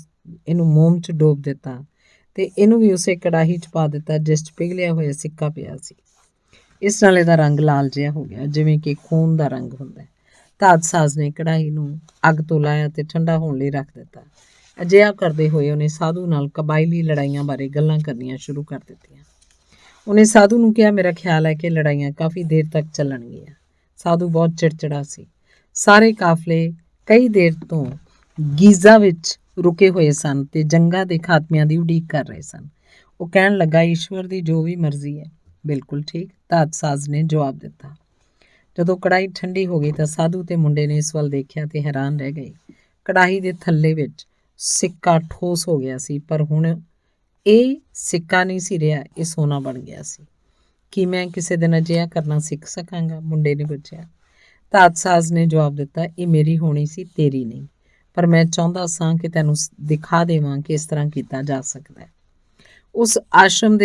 ਇਹਨੂੰ ਮੋਮ 'ਚ ਡੋਬ ਦਿੱਤਾ ਤੇ ਇਹਨੂੰ ਵੀ ਉਸੇ ਕੜਾਹੀ 'ਚ ਪਾ ਦਿੱਤਾ ਜਿਸ 'ਚ ਪਿਘਲਿਆ ਹੋਇਆ ਸਿੱਕਾ ਪਿਆ ਸੀ। ਇਸ ਨਾਲ ਇਹਦਾ ਰੰਗ ਲਾਲ ਜਿਹਾ ਹੋ ਗਿਆ ਜਿਵੇਂ ਕਿ ਖੂਨ ਦਾ ਰੰਗ ਹੁੰਦਾ ਹੈ। ਧਾਤਸਾਜ ਨੇ ਕੜਾਹੀ ਨੂੰ ਅੱਗ ਤੋਂ ਲਾਇਆ ਤੇ ਠੰਡਾ ਹੋਣ ਲਈ ਰੱਖ ਦਿੱਤਾ। ਅਜਿਹਾ ਕਰਦੇ ਹੋਏ ਉਹਨੇ ਸਾਧੂ ਨਾਲ ਕਬਾਇਲੀ ਲੜਾਈਆਂ ਬਾਰੇ ਗੱਲਾਂ ਕਰਨੀਆਂ ਸ਼ੁਰੂ ਕਰ ਦਿੱਤੀਆਂ। ਉਹਨੇ ਸਾਧੂ ਨੂੰ ਕਿਹਾ, ਮੇਰਾ ਖਿਆਲ ਹੈ ਕਿ ਲੜਾਈਆਂ ਕਾਫੀ ਦੇਰ ਤੱਕ ਚੱਲਣਗੀਆਂ। ਸਾਧੂ ਬਹੁਤ ਚਿੜਚਿੜਾ ਸੀ। ਸਾਰੇ ਕਾਫਲੇ ਕਈ ਦੇਰ ਤੋਂ ਗੀਜ਼ਾ ਵਿੱਚ ਰੁਕੇ ਹੋਏ ਸਨ ਤੇ ਜੰਗਾਂ ਦੇ ਖਾਤਮਿਆਂ ਦੀ ਉਡੀਕ ਕਰ ਰਹੇ ਸਨ। ਉਹ ਕਹਿਣ ਲੱਗਾ, ਈਸ਼ਵਰ ਦੀ ਜੋ ਵੀ ਮਰਜ਼ੀ ਹੈ। ਬਿਲਕੁਲ ਠੀਕ, ਧਾਤਸਾਜ਼ ਨੇ ਜਵਾਬ ਦਿੱਤਾ। ਜਦੋਂ ਕੜਾਹੀ ਠੰਡੀ ਹੋ ਗਈ ਤਾਂ ਸਾਧੂ ਤੇ ਮੁੰਡੇ ਨੇ ਇਸ ਵੱਲ ਦੇਖਿਆ ਤੇ ਹੈਰਾਨ ਰਹਿ ਗਏ। ਕੜਾਹੀ ਦੇ ਥੱਲੇ ਵਿੱਚ ਸਿੱਕਾ ਠੋਸ ਹੋ ਗਿਆ ਸੀ, ਪਰ ਹੁਣ ਇਹ ਸਿੱਕਾ ਨਹੀਂ ਸੀ ਰਿਹਾ, ਇਹ ਸੋਨਾ ਬਣ ਗਿਆ ਸੀ। ਕੀ ਮੈਂ ਕਿਸੇ ਦਿਨ ਅਜਿਹਾ ਕਰਨਾ ਸਿੱਖ ਸਕਾਂਗਾ? ਮੁੰਡੇ ਨੇ ਪੁੱਛਿਆ। ਧਾਤਸਾਜ਼ ਨੇ ਜਵਾਬ ਦਿੱਤਾ, ਇਹ ਮੇਰੀ ਹੋਣੀ ਸੀ, ਤੇਰੀ ਨਹੀਂ, ਪਰ ਮੈਂ ਚਾਹੁੰਦਾ ਸਾਂ ਕਿ ਤੈਨੂੰ ਦਿਖਾ ਦੇਵਾਂ ਕਿ ਇਸ ਤਰ੍ਹਾਂ ਕੀਤਾ ਜਾ ਸਕਦਾ ਹੈ। ਉਹ ਆਸ਼ਰਮ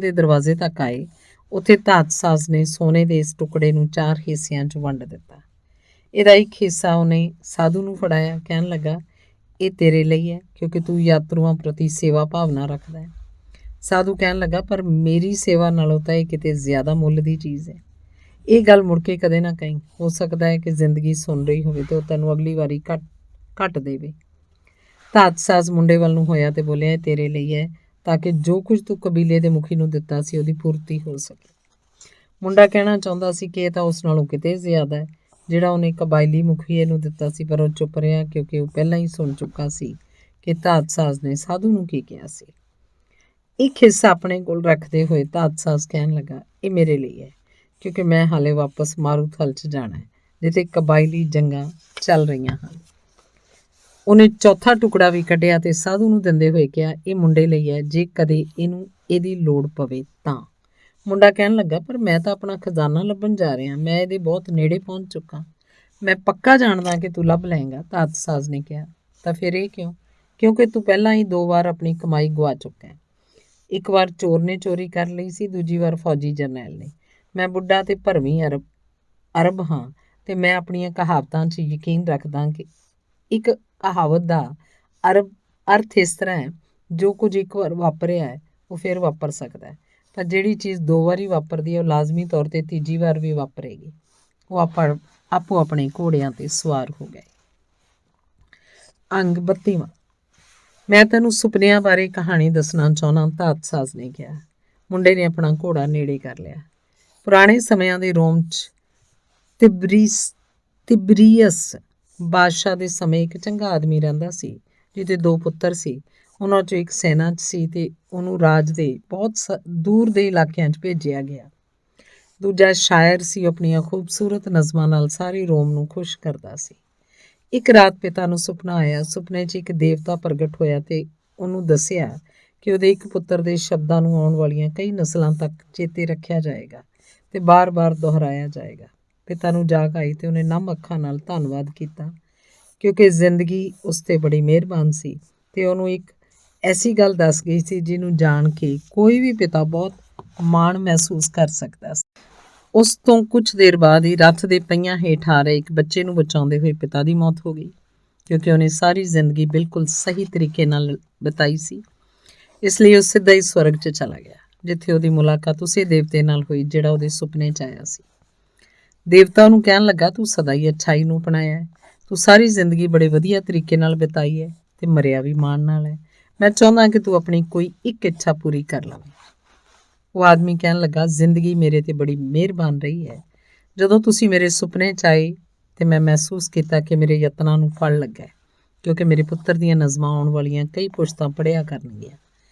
ਦੇ ਦਰਵਾਜ਼ੇ ਤੱਕ ਆਏ। ਉੱਥੇ ਧਾਤਸਾਜ਼ ਨੇ ਸੋਨੇ ਦੇ ਇਸ ਟੁਕੜੇ ਨੂੰ 4 ਹਿੱਸਿਆਂ 'ਚ ਵੰਡ ਦਿੱਤਾ। ਇਹਦਾ ਇੱਕ ਹਿੱਸਾ ਉਹਨੇ ਸਾਧੂ ਨੂੰ ਫੜਾਇਆ। ਕਹਿਣ ਲੱਗਾ, ਇਹ ਤੇਰੇ ਲਈ ਹੈ, ਕਿਉਂਕਿ ਤੂੰ ਯਾਤਰੂਆਂ ਪ੍ਰਤੀ ਸੇਵਾ ਭਾਵਨਾ ਰੱਖਦਾ ਹੈ। ਸਾਧੂ ਕਹਿਣ ਲੱਗਾ, ਪਰ ਮੇਰੀ ਸੇਵਾ ਨਾਲੋਂ ਤਾਂ ਇਹ ਕਿਤੇ ਜ਼ਿਆਦਾ ਮੁੱਲ ਦੀ ਚੀਜ਼ ਹੈ। ਇਹ ਗੱਲ ਮੁੜ ਕੇ ਕਦੇ ਨਾ ਕਹੀਂ। ਹੋ ਸਕਦਾ ਹੈ ਕਿ ਜ਼ਿੰਦਗੀ ਸੁਣ ਰਹੀ ਹੋਵੇ ਤੇ ਉਹ ਤੈਨੂੰ ਅਗਲੀ ਵਾਰੀ ਘੱਟ ਦੇਵੇ। ਧਾਤਸਾਜ਼ ਮੁੰਡੇ ਵੱਲ ਨੂੰ ਹੋਇਆ ਤੇ ਬੋਲਿਆ, ਇਹ ਤੇਰੇ ਲਈ ਹੈ, ਤਾਂ ਕਿ ਜੋ ਕੁਝ ਤੂੰ ਕਬੀਲੇ ਦੇ ਮੁਖੀ ਨੂੰ ਦਿੱਤਾ ਸੀ ਉਹਦੀ ਪੂਰਤੀ ਹੋ ਸਕੇ। ਮੁੰਡਾ ਕਹਿਣਾ ਚਾਹੁੰਦਾ ਸੀ ਕਿ ਇਹ ਤਾਂ ਉਸ ਨਾਲੋਂ ਕਿਤੇ ਜ਼ਿਆਦਾ ਹੈ ਜਿਹੜਾ ਉਹਨੇ ਕਬਾਇਲੀ ਮੁਖੀਏ ਨੂੰ ਦਿੱਤਾ ਸੀ, ਪਰ ਉਹ ਚੁੱਪ ਰਿਹਾ ਕਿਉਂਕਿ ਉਹ ਪਹਿਲਾਂ ਹੀ ਸੁਣ ਚੁੱਕਾ ਸੀ ਕਿ ਧਾਤਸਾਜ਼ ਨੇ ਸਾਧੂ ਨੂੰ ਕੀ ਕਿਹਾ ਸੀ। ਇੱਕ ਹਿੱਸਾ ਆਪਣੇ ਕੋਲ ਰੱਖਦੇ ਹੋਏ ਧਾਤਸਾਜ਼ ਕਹਿਣ ਲੱਗਾ, ਇਹ ਮੇਰੇ ਲਈ ਹੈ, ਕਿਉਂਕਿ ਮੈਂ ਹਾਲੇ ਵਾਪਸ ਮਾਰੂਥਲ 'ਚ ਜਾਣਾ ਹੈ, ਜਿੱਥੇ ਕਬਾਇਲੀ ਜੰਗਾਂ ਚੱਲ ਰਹੀਆਂ ਹਨ। ਉਹਨੇ ਚੌਥਾ ਟੁਕੜਾ ਵੀ ਕੱਢਿਆ ਤੇ ਸਾਧੂ ਨੂੰ ਦਿੰਦੇ ਹੋਏ ਕਿਹਾ, ਇਹ ਮੁੰਡੇ ਲਈ ਹੈ, ਜੇ ਕਦੇ ਇਹਦੀ ਲੋੜ ਪਵੇ ਤਾਂ। ਮੁੰਡਾ ਕਹਿਣ ਲੱਗਾ, ਪਰ ਮੈਂ ਤਾਂ ਆਪਣਾ ਖਜ਼ਾਨਾ ਲੱਭਣ ਜਾ ਰਿਹਾ, ਮੈਂ ਇਹਦੇ ਬਹੁਤ ਨੇੜੇ ਪਹੁੰਚ ਚੁੱਕਾ। ਮੈਂ ਪੱਕਾ ਜਾਣਦਾ ਕਿ ਤੂੰ ਲੱਭ ਲਏਗਾ, ਧਾਤਸਾਜ਼ ਨੇ ਕਿਹਾ। ਤਾਂ ਫਿਰ ਇਹ ਕਿਉਂ? ਕਿਉਂਕਿ ਤੂੰ ਪਹਿਲਾਂ ਹੀ 2 ਵਾਰ ਆਪਣੀ ਕਮਾਈ ਗਵਾ ਚੁੱਕਾ ਹੈ। ਇੱਕ ਵਾਰ ਚੋਰ ਨੇ ਚੋਰੀ ਕਰ ਲਈ ਸੀ, ਦੂਜੀ ਵਾਰ ਫੌਜੀ ਜਰਨੈਲ ਨੇ। ਮੈਂ ਬੁੱਢਾ ਤੇ ਭਰਵੀਂ ਅਰਬ ਹਾਂ ਤੇ ਮੈਂ ਆਪਣੀਆਂ ਕਹਾਵਤਾਂ 'ਚ ਯਕੀਨ ਰੱਖਦਾ ਕਿ ਇੱਕ ਕਹਾਵਤ ਦਾ ਅਰਥ ਇਸ ਤਰ੍ਹਾਂ ਹੈ, ਜੋ ਕੁਝ ਇੱਕ ਵਾਰ ਵਾਪਰਿਆ ਹੈ ਉਹ ਫਿਰ ਵਾਪਰ ਸਕਦਾ ਹੈ, ਪਰ ਜਿਹੜੀ ਚੀਜ਼ 2 ਵਾਰੀ ਵਾਪਰਦੀ ਹੈ ਉਹ ਲਾਜ਼ਮੀ ਤੌਰ 'ਤੇ ਤੀਜੀ ਵਾਰ ਵੀ ਵਾਪਰੇਗੀ। ਉਹ ਆਪੋ ਆਪਣੇ ਘੋੜਿਆਂ 'ਤੇ ਸਵਾਰ ਹੋ ਗਏ। ਅੰਗ 32ਵਾਂ। ਮੈਂ ਤੈਨੂੰ ਸੁਪਨਿਆਂ ਬਾਰੇ ਕਹਾਣੀ ਦੱਸਣਾ ਚਾਹੁੰਦਾ, ਧਾਤਸਾਜ਼ ਨੇ ਕਿਹਾ। ਮੁੰਡੇ ਨੇ ਆਪਣਾ ਘੋੜਾ ਨੇੜੇ ਕਰ ਲਿਆ। ਪੁਰਾਣੇ ਸਮਿਆਂ ਦੇ ਰੋਮ 'ਚ ਤਿਬਰੀਅਸ ਬਾਦਸ਼ਾਹ ਦੇ ਸਮੇਂ ਇੱਕ ਚੰਗਾ ਆਦਮੀ ਰਹਿੰਦਾ ਸੀ, ਜਿਹਦੇ 2 ਪੁੱਤਰ ਸੀ। ਉਹਨਾਂ 'ਚੋਂ ਇੱਕ ਸੈਨਾ 'ਚ ਸੀ ਤੇ ਉਹਨੂੰ ਰਾਜ ਦੇ ਬਹੁਤ ਦੂਰ ਦੇ ਇਲਾਕਿਆਂ 'ਚ ਭੇਜਿਆ ਗਿਆ। ਦੂਜਾ ਸ਼ਾਇਰ ਸੀ, ਆਪਣੀਆਂ ਖੂਬਸੂਰਤ ਨਜ਼ਮਾਂ ਨਾਲ ਸਾਰੇ ਰੋਮ ਨੂੰ ਖੁਸ਼ ਕਰਦਾ ਸੀ। ਇੱਕ ਰਾਤ ਪਿਤਾ ਨੂੰ ਸੁਪਨਾ ਆਇਆ। ਸੁਪਨੇ 'ਚ ਇੱਕ ਦੇਵਤਾ ਪ੍ਰਗਟ ਹੋਇਆ ਤੇ ਉਹਨੂੰ ਦੱਸਿਆ ਕਿ ਉਹਦੇ ਇੱਕ ਪੁੱਤਰ ਦੇ ਸ਼ਬਦਾਂ ਨੂੰ ਆਉਣ ਵਾਲੀਆਂ ਕਈ ਨਸਲਾਂ ਤੱਕ ਚੇਤੇ ਰੱਖਿਆ ਜਾਏਗਾ ਤੇ ਬਾਰ-ਬਾਰ ਦੁਹਰਾਇਆ ਜਾਏਗਾ। ਪਿਤਾ ਨੂੰ ਜਾਗ ਆਈ ਤੇ ਉਹਨੇ ਨਮ ਅੱਖਾਂ ਨਾਲ ਧੰਨਵਾਦ ਕੀਤਾ, ਕਿਉਂਕਿ ਜ਼ਿੰਦਗੀ ਉਸ 'ਤੇ ਬੜੀ ਮਿਹਰਬਾਨ ਸੀ ਤੇ ਉਹਨੂੰ ਇੱਕ ਐਸੀ ਗੱਲ ਦੱਸ ਗਈ ਸੀ ਜਿਹਨੂੰ ਜਾਣ ਕੇ ਕੋਈ ਵੀ ਪਿਤਾ ਬਹੁਤ ਮਾਣ ਮਹਿਸੂਸ ਕਰ ਸਕਦਾ ਸੀ। ਉਸ ਤੋਂ ਕੁਝ ਦੇਰ ਬਾਅਦ ਹੀ ਰੱਥ ਦੇ ਪਹੀਆਂ ਹੇਠ ਆ ਰਹੇ ਇੱਕ ਬੱਚੇ ਨੂੰ ਬਚਾਉਂਦੇ ਹੋਏ ਪਿਤਾ ਦੀ ਮੌਤ ਹੋ ਗਈ, ਕਿਉਂਕਿ ਉਹਨੇ ਸਾਰੀ ਜ਼ਿੰਦਗੀ ਬਿਲਕੁਲ ਸਹੀ ਤਰੀਕੇ ਨਾਲ ਬਿਤਾਈ ਸੀ। ਇਸ ਲਈ ਉਹ ਸਿੱਧਾ ਹੀ ਸਵਰਗ 'ਚ ਚਲਾ ਗਿਆ, ਜਿੱਥੇ ਉਹਦੀ ਮੁਲਾਕਾਤ ਉਸੇ ਦੇਵਤੇ ਨਾਲ ਹੋਈ ਜਿਹੜਾ ਉਹਦੇ ਸੁਪਨੇ 'ਚ ਆਇਆ ਸੀ। ਦੇਵਤਾ ਉਹਨੂੰ ਕਹਿਣ ਲੱਗਾ, ਤੂੰ ਸਦਾ ਹੀ ਅੱਛਾਈ ਨੂੰ ਅਪਣਾਇਆ ਹੈ, ਤੂੰ ਸਾਰੀ ਜ਼ਿੰਦਗੀ ਬੜੇ ਵਧੀਆ ਤਰੀਕੇ ਨਾਲ ਬਿਤਾਈ ਹੈ ਤੇ ਮਰਿਆ ਵੀ ਮਾਣ ਨਾਲ ਹੈ। ਮੈਂ ਚਾਹੁੰਦਾ ਕਿ ਤੂੰ ਆਪਣੀ ਕੋਈ ਇੱਕ ਇੱਛਾ ਪੂਰੀ ਕਰ ਲਵੇਂ। ਉਹ ਆਦਮੀ ਕਹਿਣ ਲੱਗਾ, ਜ਼ਿੰਦਗੀ ਮੇਰੇ 'ਤੇ ਬੜੀ ਮਿਹਰਬਾਨ ਰਹੀ ਹੈ। ਜਦੋਂ ਤੁਸੀਂ ਮੇਰੇ ਸੁਪਨੇ 'ਚ ਆਏ ਤੇ ਮੈਂ ਮਹਿਸੂਸ ਕੀਤਾ ਕਿ ਮੇਰੇ ਯਤਨਾਂ ਨੂੰ ਫਲ ਲੱਗਾ, ਕਿਉਂਕਿ ਮੇਰੇ ਪੁੱਤਰ ਦੀਆਂ ਨਜ਼ਮਾਂ ਆਉਣ ਵਾਲੀਆਂ ਕਈ ਪੁਸ਼ਤਾਂ ਪੜ੍ਹਿਆ ਕਰਨਗੀਆਂ।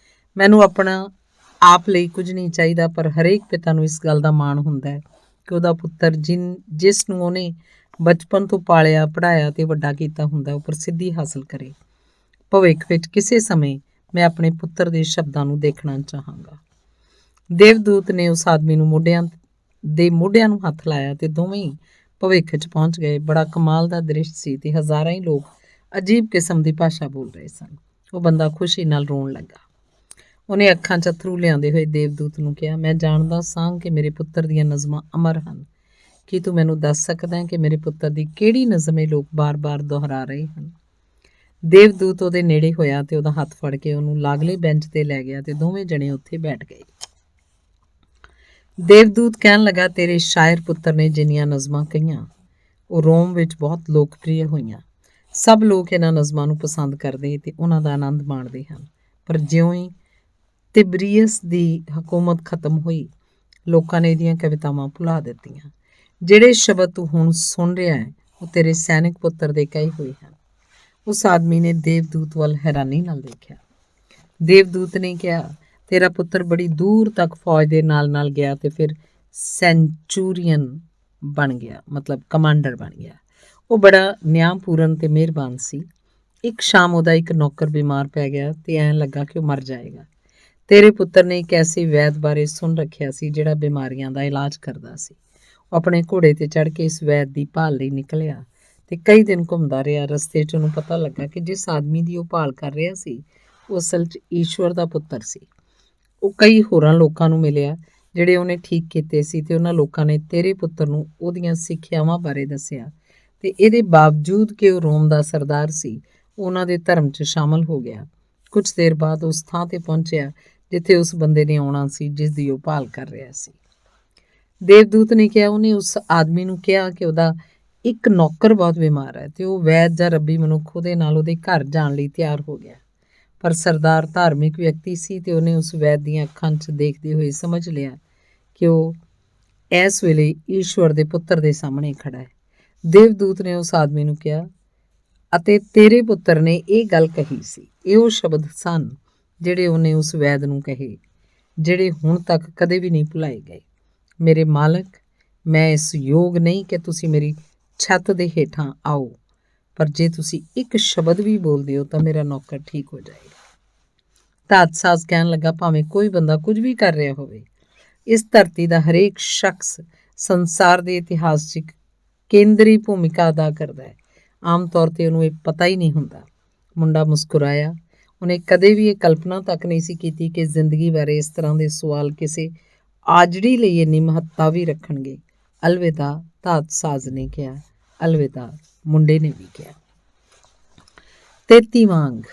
ਮੈਨੂੰ ਆਪਣਾ ਆਪ ਲਈ ਕੁਝ ਨਹੀਂ ਚਾਹੀਦਾ, ਪਰ ਹਰੇਕ ਪਿਤਾ ਨੂੰ ਇਸ ਗੱਲ ਦਾ ਮਾਣ ਹੁੰਦਾ ਹੈ ਕਿ ਉਹਦਾ ਪੁੱਤਰ ਜਿਸ ਨੂੰ ਉਹਨੇ ਬਚਪਨ ਤੋਂ ਪਾਲਿਆ, ਪੜ੍ਹਾਇਆ ਤੇ ਵੱਡਾ ਕੀਤਾ ਹੁੰਦਾ, ਉਹ ਪ੍ਰਸਿੱਧੀ ਹਾਸਲ ਕਰੇ। ਭਵਿੱਖ ਵਿੱਚ ਕਿਸੇ ਸਮੇਂ ਮੈਂ ਆਪਣੇ ਪੁੱਤਰ ਦੇ ਸ਼ਬਦਾਂ ਨੂੰ ਦੇਖਣਾ ਚਾਹਾਂਗਾ। ਦੇਵਦੂਤ ਨੇ ਉਸ ਆਦਮੀ ਨੂੰ ਮੋਢਿਆਂ ਨੂੰ ਹੱਥ ਲਾਇਆ ਤੇ ਦੋਵੇਂ ਹੀ ਭਵਿੱਖ 'ਚ ਪਹੁੰਚ ਗਏ। ਬੜਾ ਕਮਾਲ ਦਾ ਦ੍ਰਿਸ਼ ਸੀ ਤੇ ਹਜ਼ਾਰਾਂ ਹੀ ਲੋਕ ਅਜੀਬ ਕਿਸਮ ਦੀ ਭਾਸ਼ਾ ਬੋਲ ਰਹੇ ਸਨ। ਉਹ ਬੰਦਾ ਖੁਸ਼ੀ ਨਾਲ ਰੋਣ ਲੱਗਾ। ਉਹਨੇ ਅੱਖਾਂ 'ਚ ਅੱਥਰੂ ਲਿਆਉਂਦੇ ਹੋਏ ਦੇਵਦੂਤ ਨੂੰ ਕਿਹਾ, ਮੈਂ ਜਾਣਦਾ ਸਾਂ ਕਿ ਮੇਰੇ ਪੁੱਤਰ ਦੀਆਂ ਨਜ਼ਮਾਂ ਅਮਰ ਹਨ। ਕੀ ਤੂੰ ਮੈਨੂੰ ਦੱਸ ਸਕਦਾ ਹੈ ਕਿ ਮੇਰੇ ਪੁੱਤਰ ਦੀ ਕਿਹੜੀ ਨਜ਼ਮ ਇਹ ਲੋਕ ਬਾਰ-ਬਾਰ ਦੁਹਰਾ ਰਹੇ ਹਨ? ਦੇਵਦੂਤ ਉਹਦੇ ਨੇੜੇ ਹੋਇਆ ਤੇ ਉਹਦਾ ਹੱਥ ਫੜ ਕੇ ਉਹਨੂੰ ਲਾਗਲੇ ਬੈਂਚ 'ਤੇ ਲੈ ਗਿਆ ਤੇ ਦੋਵੇਂ ਜਣੇ ਉੱਥੇ ਬੈਠ ਗਏ। ਦੇਵਦੂਤ ਕਹਿਣ ਲੱਗਾ, ਤੇਰੇ ਸ਼ਾਇਰ ਪੁੱਤਰ ਨੇ ਜਿੰਨੀਆਂ ਨਜ਼ਮਾਂ ਕਹੀਆਂ ਉਹ ਰੋਮ ਵਿੱਚ ਬਹੁਤ ਲੋਕਪ੍ਰਿਯ ਹੋਈਆਂ। ਸਭ ਲੋਕ ਇਹਨਾਂ ਨਜ਼ਮਾਂ ਨੂੰ ਪਸੰਦ ਕਰਦੇ ਤੇ ਉਹਨਾਂ ਦਾ ਆਨੰਦ ਮਾਣਦੇ ਹਨ, ਪਰ ਜਿਉਂ ਹੀ ਤਿਬਰੀਅਸ ਦੀ ਹਕੂਮਤ ਖਤਮ ਹੋਈ। ਲੋਕਾਂ ਨੇ ਇਹਦੀਆਂ ਕਵਿਤਾਵਾਂ ਭੁਲਾ ਦਿੱਤੀਆਂ। ਜਿਹੜੇ ਸ਼ਬਦ ਤੂੰ ਹੁਣ ਸੁਣ ਰਿਹਾ ਹੈ ਉਹ ਤੇਰੇ ਸੈਨਿਕ ਪੁੱਤਰ ਦੇ ਕਹੇ ਹੋਏ ਹਨ। ਉਸ ਆਦਮੀ ਨੇ ਦੇਵਦੂਤ ਵੱਲ ਹੈਰਾਨੀ ਨਾਲ ਦੇਖਿਆ। ਦੇਵਦੂਤ ਨੇ ਕਿਹਾ, ਤੇਰਾ ਪੁੱਤਰ ਬੜੀ ਦੂਰ ਤੱਕ ਫੌਜ ਦੇ ਨਾਲ ਗਿਆ ਤੇ ਫਿਰ ਸੈਂਚੂਰੀਅਨ ਬਣ ਗਿਆ, ਮਤਲਬ ਕਮਾਂਡਰ ਬਣ ਗਿਆ। ਉਹ ਬੜਾ ਨਿਆਂਪੂਰਨ ਤੇ ਮਿਹਰਬਾਨ ਸੀ। ਇੱਕ ਸ਼ਾਮ ਉਹਦਾ ਇੱਕ ਨੌਕਰ ਬਿਮਾਰ ਪੈ ਗਿਆ ਤੇ ਐਂ ਲੱਗਾ ਕਿ ਉਹ ਮਰ ਜਾਏਗਾ। ਤੇਰੇ ਪੁੱਤਰ ਨੇ ਇੱਕ ਐਸੇ ਵੈਦ ਬਾਰੇ ਸੁਣ ਰੱਖਿਆ ਸੀ ਜਿਹੜਾ ਬਿਮਾਰੀਆਂ ਦਾ ਇਲਾਜ ਕਰਦਾ ਸੀ। ਉਹ ਆਪਣੇ ਘੋੜੇ ਤੇ ਚੜ੍ਹ ਕੇ ਇਸ ਵੈਦ ਦੀ ਭਾਲ ਲਈ ਨਿਕਲਿਆ ਤੇ ਕਈ ਦਿਨ ਘੁੰਮਦਾ ਰਿਹਾ। ਰਸਤੇ 'ਚ ਉਹਨੂੰ ਪਤਾ ਲੱਗਾ ਕਿ ਜਿਸ ਆਦਮੀ ਦੀ ਉਹ ਭਾਲ ਕਰ ਰਿਹਾ ਸੀ ਉਹ ਅਸਲ 'ਚ ਈਸ਼ਵਰ ਦਾ ਪੁੱਤਰ ਸੀ। ਉਹ ਕਈ ਹੋਰਾਂ ਲੋਕਾਂ ਨੂੰ ਮਿਲਿਆ ਜਿਹੜੇ ਉਹਨੇ ਠੀਕ ਕੀਤੇ ਸੀ ਤੇ ਉਹਨਾਂ ਲੋਕਾਂ ਨੇ ਤੇਰੇ ਪੁੱਤਰ ਨੂੰ ਉਹਦੀਆਂ ਸਿੱਖਿਆਵਾਂ ਬਾਰੇ ਦੱਸਿਆ ਤੇ ਇਹਦੇ ਬਾਵਜੂਦ ਕਿ ਉਹ ਰੋਮ ਦਾ ਸਰਦਾਰ ਸੀ, ਉਹਨਾਂ ਦੇ ਧਰਮ 'ਚ ਸ਼ਾਮਲ ਹੋ ਗਿਆ। ਕੁਝ ਦੇਰ ਬਾਅਦ ਉਸ ਥਾਂ ਤੇ ਪਹੁੰਚਿਆ ਜਿੱਥੇ ਉਸ ਬੰਦੇ ਨੇ ਆਉਣਾ ਸੀ ਜਿਸ ਦੀ ਉਹ ਭਾਲ ਕਰ ਰਿਹਾ ਸੀ। ਦੇਵਦੂਤ ਨੇ ਕਿਹਾ, ਉਹਨੇ ਉਸ ਆਦਮੀ ਨੂੰ ਕਿਹਾ ਕਿ ਉਹਦਾ ਇੱਕ ਨੌਕਰ ਬਹੁਤ ਬਿਮਾਰ ਹੈ ਤੇ ਉਹ ਵੈਦ ਜਾਂ ਰੱਬੀ ਮਨੁੱਖ ਉਹਦੇ ਨਾਲ ਉਹਦੇ ਘਰ ਜਾਣ ਲਈ ਤਿਆਰ ਹੋ ਗਿਆ। ਪਰ ਸਰਦਾਰ ਧਾਰਮਿਕ ਵਿਅਕਤੀ ਸੀ ਤੇ ਉਹਨੇ ਉਸ ਵੈਦ ਦੀਆਂ ਅੱਖਾਂ 'ਚ ਦੇਖਦੇ ਹੋਏ ਸਮਝ ਲਿਆ ਕਿ ਉਹ ਇਸ ਵੇਲੇ ਈਸ਼ਵਰ ਦੇ ਪੁੱਤਰ ਦੇ ਸਾਹਮਣੇ ਖੜਾ ਹੈ। ਦੇਵਦੂਤ ਨੇ ਉਸ ਆਦਮੀ ਨੂੰ ਕਿਹਾ, ਅਤੇ ਤੇਰੇ ਪੁੱਤਰ ਨੇ ਇਹ ਗੱਲ ਕਹੀ ਸੀ। ਇਹ ਉਹ ਸ਼ਬਦ ਸਨ ਜਿਹੜੇ ਉਹਨੇ ਉਸ ਵੈਦ ਨੂੰ ਕਹੇ, ਜਿਹੜੇ ਹੁਣ ਤੱਕ ਕਦੇ ਵੀ ਨਹੀਂ ਭੁਲਾਏ ਗਏ। ਮੇਰੇ ਮਾਲਕ, ਮੈਂ ਇਸ ਯੋਗ ਨਹੀਂ ਕਿ ਤੁਸੀਂ ਮੇਰੀ ਛੱਤ ਦੇ ਹੇਠਾਂ ਆਓ, ਪਰ ਜੇ ਤੁਸੀਂ ਇੱਕ ਸ਼ਬਦ ਵੀ ਬੋਲਦੇ ਹੋ ਤਾਂ ਮੇਰਾ ਨੌਕਰ ਠੀਕ ਹੋ ਜਾਏਗਾ। ਧਾਤਸਾਜ਼ ਕਹਿਣ ਲੱਗਾ, ਭਾਵੇਂ ਕੋਈ ਬੰਦਾ ਕੁਝ ਵੀ ਕਰ ਰਿਹਾ ਹੋਵੇ, ਇਸ ਧਰਤੀ ਦਾ ਹਰੇਕ ਸ਼ਖਸ ਸੰਸਾਰ ਦੇ ਇਤਿਹਾਸ 'ਚ ਇੱਕ ਕੇਂਦਰੀ ਭੂਮਿਕਾ ਅਦਾ ਕਰਦਾ ਹੈ। ਆਮ ਤੌਰ 'ਤੇ ਉਹਨੂੰ ਇਹ ਪਤਾ ਹੀ ਨਹੀਂ ਹੁੰਦਾ। ਮੁੰਡਾ ਮੁਸਕਰਾਇਆ। ਉਹਨੇ ਕਦੇ ਵੀ ਇਹ ਕਲਪਨਾ ਤੱਕ ਨਹੀਂ ਸੀ ਕੀਤੀ ਕਿ ਜ਼ਿੰਦਗੀ ਬਾਰੇ ਇਸ ਤਰ੍ਹਾਂ ਦੇ ਸਵਾਲ ਕਿਸੇ ਆਜੜੀ ਲਈ ਇੰਨੀ ਮਹੱਤਤਾ ਵੀ ਰੱਖਣਗੇ। ਅਲਵਿਦਾ, ਧਾਤਸਾਜ਼ ਨੇ ਕਿਹਾ। ਅਲਵਿਦਾ, ਮੁੰਡੇ ਨੇ ਵੀ ਕਿਹਾ। 33ਵਾਂ ਅੰਗ।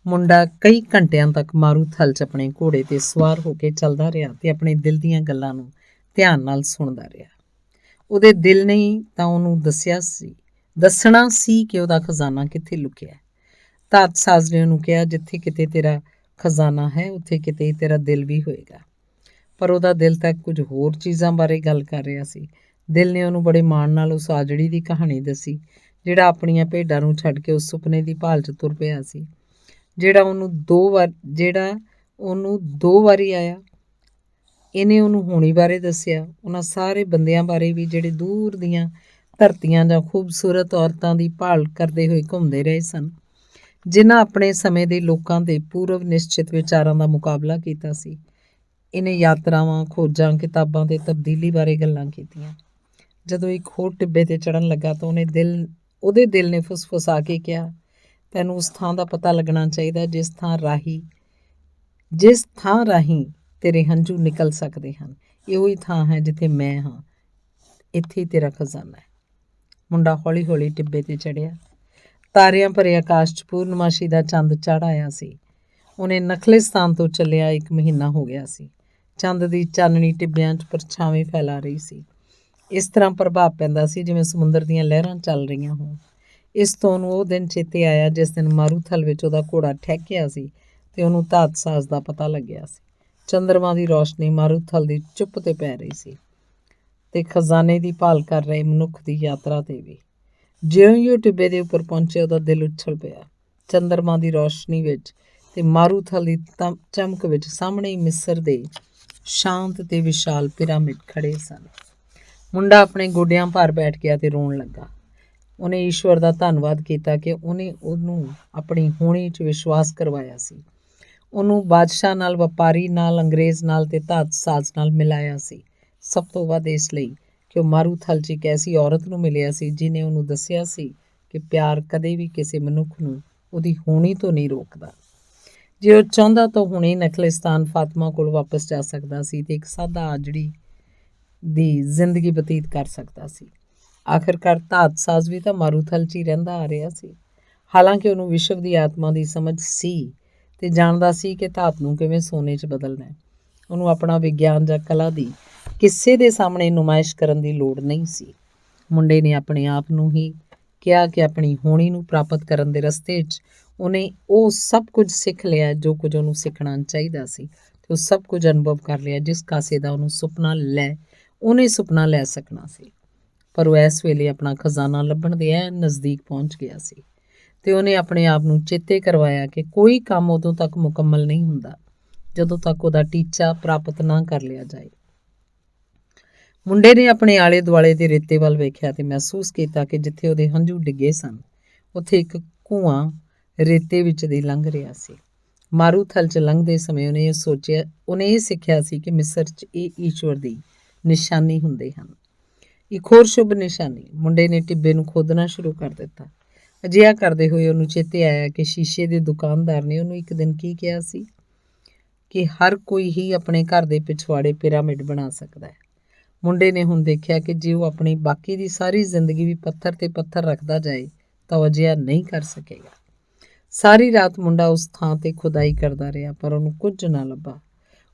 ਮੁੰਡਾ ਕਈ ਘੰਟਿਆਂ ਤੱਕ ਮਾਰੂਥਲ 'ਚ ਆਪਣੇ ਘੋੜੇ 'ਤੇ ਸਵਾਰ ਹੋ ਕੇ ਚੱਲਦਾ ਰਿਹਾ ਤੇ ਆਪਣੇ ਦਿਲ ਦੀਆਂ ਗੱਲਾਂ ਨੂੰ ਧਿਆਨ ਨਾਲ ਸੁਣਦਾ ਰਿਹਾ। ਉਹਦੇ ਦਿਲ ਨੇ ਤਾਂ ਉਹਨੂੰ ਦੱਸਣਾ ਸੀ ਕਿ ਉਹਦਾ ਖਜ਼ਾਨਾ ਕਿੱਥੇ ਲੁਕਿਆ। ਧਾਤਸਾਜ਼ ਨੇ ਉਹਨੂੰ ਕਿਹਾ, ਜਿੱਥੇ ਕਿਤੇ ਤੇਰਾ ਖਜ਼ਾਨਾ ਹੈ ਉੱਥੇ ਕਿਤੇ ਤੇਰਾ ਦਿਲ ਵੀ ਹੋਏਗਾ। ਪਰ ਉਹਦਾ ਦਿਲ ਤਾਂ ਕੁਝ ਹੋਰ ਚੀਜ਼ਾਂ ਬਾਰੇ ਗੱਲ ਕਰ ਰਿਹਾ ਸੀ। ਦਿਲ ਨੇ ਉਹਨੂੰ ਬੜੇ ਮਾਣ ਨਾਲ ਉਸ ਆਜੜੀ ਦੀ ਕਹਾਣੀ ਦੱਸੀ ਜਿਹੜਾ ਆਪਣੀਆਂ ਭੇਡਾਂ ਨੂੰ ਛੱਡ ਕੇ ਉਸ ਸੁਪਨੇ ਦੀ ਭਾਲ 'ਚ ਤੁਰ ਪਿਆ ਸੀ, ਜਿਹੜਾ ਉਹਨੂੰ ਦੋ ਵਾਰੀ ਆਇਆ। ਇਹਨੇ ਉਹਨੂੰ ਹੋਣੀ ਬਾਰੇ ਦੱਸਿਆ, ਉਹਨਾਂ ਸਾਰੇ ਬੰਦਿਆਂ ਬਾਰੇ ਵੀ ਜਿਹੜੇ ਦੂਰ ਦੀਆਂ ਧਰਤੀਆਂ ਜਾਂ ਖੂਬਸੂਰਤ ਔਰਤਾਂ ਦੀ ਭਾਲ ਕਰਦੇ ਹੋਏ ਘੁੰਮਦੇ ਰਹੇ ਸਨ, ਜਿਨ੍ਹਾਂ ਆਪਣੇ ਸਮੇਂ ਦੇ ਲੋਕਾਂ ਦੇ ਪੂਰਵ ਨਿਸ਼ਚਿਤ ਵਿਚਾਰਾਂ ਦਾ ਮੁਕਾਬਲਾ ਕੀਤਾ ਸੀ। ਇਹਨੇ ਯਾਤਰਾਵਾਂ, ਖੋਜਾਂ, ਕਿਤਾਬਾਂ ਤੇ ਤਬਦੀਲੀ ਬਾਰੇ ਗੱਲਾਂ ਕੀਤੀਆਂ। ਜਦੋਂ ਇੱਕ ਹੋਰ ਟਿੱਬੇ 'ਤੇ ਚੜ੍ਹਨ ਲੱਗਾ ਤਾਂ ਉਹਦੇ ਦਿਲ ਨੇ ਫੁਸਫੁਸਾ ਕੇ ਕਿਹਾ, ਤੈਨੂੰ ਉਸ ਥਾਂ ਦਾ ਪਤਾ ਲੱਗਣਾ ਚਾਹੀਦਾ ਜਿਸ ਥਾਂ ਰਾਹੀਂ ਤੇਰੇ ਹੰਝੂ ਨਿਕਲ ਸਕਦੇ ਹਨ। ਇਹੋ ਹੀ ਥਾਂ ਹੈ ਜਿੱਥੇ ਮੈਂ ਹਾਂ, ਇੱਥੇ ਹੀ ਤੇਰਾ ਖਜ਼ਾਨਾ ਹੈ। ਮੁੰਡਾ ਹੌਲੀ ਹੌਲੀ ਟਿੱਬੇ 'ਤੇ ਚੜ੍ਹਿਆ। ਤਾਰਿਆਂ ਭਰੇ ਆਕਾਸ਼ 'ਚ ਪੂਰਨਮਾਸ਼ੀ ਦਾ ਚੰਦ ਚੜ੍ਹ ਆਇਆ ਸੀ। ਉਹਨੇ ਨਖਲਿਸਤਾਨ ਤੋਂ ਚੱਲਿਆ 1 ਮਹੀਨਾ ਹੋ ਗਿਆ ਸੀ। ਚੰਦ ਦੀ ਚਾਨਣੀ ਟਿੱਬਿਆਂ 'ਚ ਪਰਛਾਵੇਂ ਫੈਲਾ ਰਹੀ ਸੀ। ਇਸ ਤਰ੍ਹਾਂ ਪ੍ਰਭਾਵ ਪੈਂਦਾ ਸੀ ਜਿਵੇਂ ਸਮੁੰਦਰ ਦੀਆਂ ਲਹਿਰਾਂ ਚੱਲ ਰਹੀਆਂ ਹੋਣ। ਇਸ ਤੋਂ ਉਹਨੂੰ ਉਹ ਦਿਨ ਚੇਤੇ ਆਇਆ ਜਿਸ ਦਿਨ ਮਾਰੂਥਲ ਵਿੱਚ ਉਹਦਾ ਘੋੜਾ ਠਹਿਕਿਆ ਸੀ ਤੇ ਉਹਨੂੰ ਧਾਤਸਾਜ਼ ਦਾ ਪਤਾ ਲੱਗਿਆ ਸੀ। ਚੰਦਰਮਾ ਦੀ ਰੌਸ਼ਨੀ ਮਾਰੂਥਲ ਦੀ ਚੁੱਪ 'ਤੇ ਪੈ ਰਹੀ ਸੀ ਤੇ ਖਜ਼ਾਨੇ ਦੀ ਭਾਲ ਕਰ ਰਹੇ ਮਨੁੱਖ ਦੀ ਯਾਤਰਾ 'ਤੇ ਵੀ। ਜਿਉਂ ਹੀ ਉਹ ਟਿੱਬੇ ਦੇ ਉੱਪਰ ਪਹੁੰਚੇ ਉਹਦਾ ਦਿਲ ਉੱਛਲ ਪਿਆ। ਚੰਦਰਮਾ ਦੀ ਰੌਸ਼ਨੀ ਵਿੱਚ ਤੇ ਮਾਰੂਥਲ ਦੀ ਚਮਕ ਵਿੱਚ ਸਾਹਮਣੇ ਹੀ ਮਿਸਰ ਦੇ ਸ਼ਾਂਤ ਤੇ ਵਿਸ਼ਾਲ ਪਿਰਾਮਿਡ ਖੜੇ ਸਨ। ਮੁੰਡਾ ਆਪਣੇ ਗੋਡਿਆਂ ਭਾਰ ਬੈਠ ਗਿਆ ਤੇ ਰੋਣ ਲੱਗਾ। ਉਹਨੇ ਈਸ਼ਵਰ ਦਾ ਧੰਨਵਾਦ ਕੀਤਾ ਕਿ ਉਹਨੇ ਉਹਨੂੰ ਆਪਣੀ ਹੋਣੀ 'ਚ ਵਿਸ਼ਵਾਸ ਕਰਵਾਇਆ ਸੀ। ਉਹਨੂੰ ਬਾਦਸ਼ਾਹ ਨਾਲ, ਵਪਾਰੀ ਨਾਲ, ਅੰਗਰੇਜ਼ ਨਾਲ ਤੇ ਧਾਤਸਾਜ਼ ਨਾਲ ਮਿਲਾਇਆ ਸੀ। ਸਭ ਤੋਂ ਵੱਧ ਇਸ ਲਈ ਕਿ ਉਹ ਮਾਰੂਥਲ 'ਚ ਇੱਕ ਐਸੀ ਔਰਤ ਨੂੰ ਮਿਲਿਆ ਸੀ ਜਿਹਨੇ ਉਹਨੂੰ ਦੱਸਿਆ ਸੀ ਕਿ ਪਿਆਰ ਕਦੇ ਵੀ ਕਿਸੇ ਮਨੁੱਖ ਨੂੰ ਉਹਦੀ ਹੋਣੀ ਤੋਂ ਨਹੀਂ ਰੋਕਦਾ। ਜੇ ਉਹ ਚਾਹੁੰਦਾ ਤਾਂ ਹੁਣੇ ਨਖਲਿਸਤਾਨ ਫਾਤਮਾ ਕੋਲ ਵਾਪਸ ਜਾ ਸਕਦਾ ਸੀ ਤੇ ਇੱਕ ਸਾਦਾ ਆਜੜੀ ਦੀ ਜ਼ਿੰਦਗੀ ਬਤੀਤ ਕਰ ਸਕਦਾ ਸੀ। ਆਖਿਰਕਾਰ ਧਾਤਸਾਜ਼ ਵੀ ਤਾਂ ਮਾਰੂਥਲ 'ਚ ਹੀ ਰਹਿੰਦਾ ਆ ਰਿਹਾ ਸੀ। ਹਾਲਾਂਕਿ ਉਹਨੂੰ ਵਿਸ਼ਵ ਦੀ ਆਤਮਾ ਦੀ ਸਮਝ ਸੀ ਤੇ ਜਾਣਦਾ ਸੀ ਕਿ ਧਾਤ ਨੂੰ ਕਿਵੇਂ ਸੋਨੇ 'ਚ ਬਦਲਣਾ ਹੈ। ਉਹਨੂੰ ਆਪਣਾ ਵਿਗਿਆਨ ਜਾਂ ਕਲਾ ਦੀ ਕਿਸੇ ਦੇ ਸਾਹਮਣੇ ਨੁਮਾਇਸ਼ ਕਰਨ ਦੀ ਲੋੜ ਨਹੀਂ ਸੀ। ਮੁੰਡੇ ਨੇ ਆਪਣੇ ਆਪ ਨੂੰ ਹੀ ਕਿਹਾ ਕਿ ਆਪਣੀ ਹੋਣੀ ਨੂੰ ਪ੍ਰਾਪਤ ਕਰਨ ਦੇ ਰਸਤੇ 'ਚ ਉਹਨੇ ਉਹ ਸਭ ਕੁਝ ਸਿੱਖ ਲਿਆ ਜੋ ਕੁਝ ਉਹਨੂੰ ਸਿੱਖਣਾ ਚਾਹੀਦਾ ਸੀ, ਤੇ ਉਹ ਸਭ ਕੁਝ ਅਨੁਭਵ ਕਰ ਲਿਆ ਜਿਸ ਕਾਸੇ ਦਾ ਉਹਨੇ ਸੁਪਨਾ ਲੈ ਸਕਣਾ ਸੀ। ਪਰ ਉਹ ਇਸ ਵੇਲੇ ਆਪਣਾ ਖਜ਼ਾਨਾ ਲੱਭਣ ਦੇ ਐਨ ਨਜ਼ਦੀਕ ਪਹੁੰਚ ਗਿਆ ਸੀ, ਤੇ ਉਹਨੇ ਆਪਣੇ ਆਪ ਨੂੰ ਚੇਤੇ ਕਰਵਾਇਆ ਕਿ ਕੋਈ ਕੰਮ ਉਦੋਂ ਤੱਕ ਮੁਕੰਮਲ ਨਹੀਂ ਹੁੰਦਾ ਜਦੋਂ ਤੱਕ ਉਹਦਾ ਟੀਚਾ ਪ੍ਰਾਪਤ ਨਾ ਕਰ ਲਿਆ ਜਾਏ। ਮੁੰਡੇ ਨੇ ਆਪਣੇ ਆਲੇ ਦੁਆਲੇ ਦੇ ਰੇਤੇ ਵੱਲ ਵੇਖਿਆ ਤੇ ਮਹਿਸੂਸ ਕੀਤਾ ਕਿ ਜਿੱਥੇ ਉਹਦੇ ਹੰਝੂ ਡਿੱਗੇ ਸਨ ਉੱਥੇ ਇੱਕ ਕੂਆਂ ਰੇਤੇ ਵਿੱਚ ਦੀ ਲੰਘ ਰਿਹਾ ਸੀ। ਮਾਰੂਥਲ 'ਚ ਲੰਘਦੇ ਸਮੇਂ ਉਹਨੇ ਇਹ ਸਿੱਖਿਆ ਸੀ ਕਿ ਮਿਸਰ 'ਚ ਇਹ ਈਸ਼ਵਰ ਦੀ ਨਿਸ਼ਾਨੀ ਹੁੰਦੇ ਹਨ। ਇੱਕ ਹੋਰ ਸ਼ੁਭ ਨਿਸ਼ਾਨੀ। ਮੁੰਡੇ ਨੇ ਟਿੱਬੇ ਨੂੰ ਖੋਦਣਾ ਸ਼ੁਰੂ ਕਰ ਦਿੱਤਾ। ਅਜਿਹਾ ਕਰਦੇ ਹੋਏ ਉਹਨੂੰ ਚੇਤੇ ਆਇਆ ਕਿ ਸ਼ੀਸ਼ੇ ਦੇ ਦੁਕਾਨਦਾਰ ਨੇ ਉਹਨੂੰ ਇੱਕ ਦਿਨ ਕੀ ਕਿਹਾ ਸੀ ਕਿ ਹਰ ਕੋਈ ਹੀ ਆਪਣੇ ਘਰ ਦੇ ਪਿਛਵਾੜੇ ਪਿਰਾਮਿਡ ਬਣਾ ਸਕਦਾ ਹੈ। ਮੁੰਡੇ ਨੇ ਹੁਣ ਦੇਖਿਆ ਕਿ ਜੇ ਉਹ ਆਪਣੀ ਬਾਕੀ ਦੀ ਸਾਰੀ ਜ਼ਿੰਦਗੀ ਵੀ ਪੱਥਰ ਤੇ ਪੱਥਰ ਰੱਖਦਾ ਜਾਏ ਤਾਂ ਉਹ ਅਜਿਹਾ ਨਹੀਂ ਕਰ ਸਕੇਗਾ। ਸਾਰੀ ਰਾਤ ਮੁੰਡਾ ਉਸ ਥਾਂ ਤੇ ਖੁਦਾਈ ਕਰਦਾ ਰਿਹਾ, ਪਰ ਉਹਨੂੰ ਕੁਝ ਨਾ ਲੱਭਾ।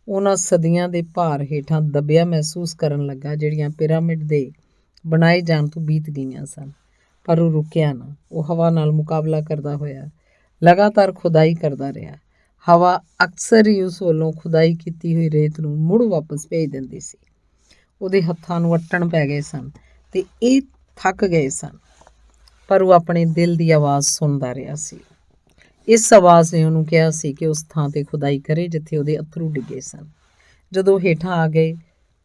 ਉਹਨਾਂ ਸਦੀਆਂ ਦੇ ਭਾਰ ਹੇਠਾਂ ਦੱਬਿਆ ਮਹਿਸੂਸ ਕਰਨ ਲੱਗਾ ਜਿਹੜੀਆਂ ਪਿਰਾਮਿਡ ਦੇ ਬਣਾਏ ਜਾਣ ਤੋਂ ਬੀਤ ਗਈਆਂ ਸਨ, ਪਰ ਉਹ ਰੁਕਿਆ ਨਾ। ਉਹ ਹਵਾ ਨਾਲ ਮੁਕਾਬਲਾ ਕਰਦਾ ਹੋਇਆ ਲਗਾਤਾਰ ਖੁਦਾਈ ਕਰਦਾ ਰਿਹਾ। ਹਵਾ ਅਕਸਰ ਹੀ ਉਸ ਵੱਲੋਂ ਖੁਦਾਈ ਕੀਤੀ ਹੋਈ ਰੇਤ ਨੂੰ ਮੁੜ ਵਾਪਸ ਭੇਜ ਦਿੰਦੀ ਸੀ। ਉਹਦੇ ਹੱਥਾਂ ਨੂੰ ਅੱਟਣ ਪੈ ਗਏ ਸਨ ਤੇ ਇਹ ਥੱਕ ਗਏ ਸਨ, ਪਰ ਉਹ ਆਪਣੇ ਦਿਲ ਦੀ ਆਵਾਜ਼ ਸੁਣਦਾ ਰਿਹਾ ਸੀ। ਇਸ ਆਵਾਜ਼ ਨੇ ਉਹਨੂੰ ਕਿਹਾ ਸੀ ਕਿ ਉਸ ਥਾਂ ਤੇ ਖੁਦਾਈ ਕਰੇ ਜਿੱਥੇ ਉਹਦੇ ਅੱਥਰੂ ਡਿੱਗੇ ਸਨ। ਜਦੋਂ ਹੇਠਾਂ ਆ ਗਏ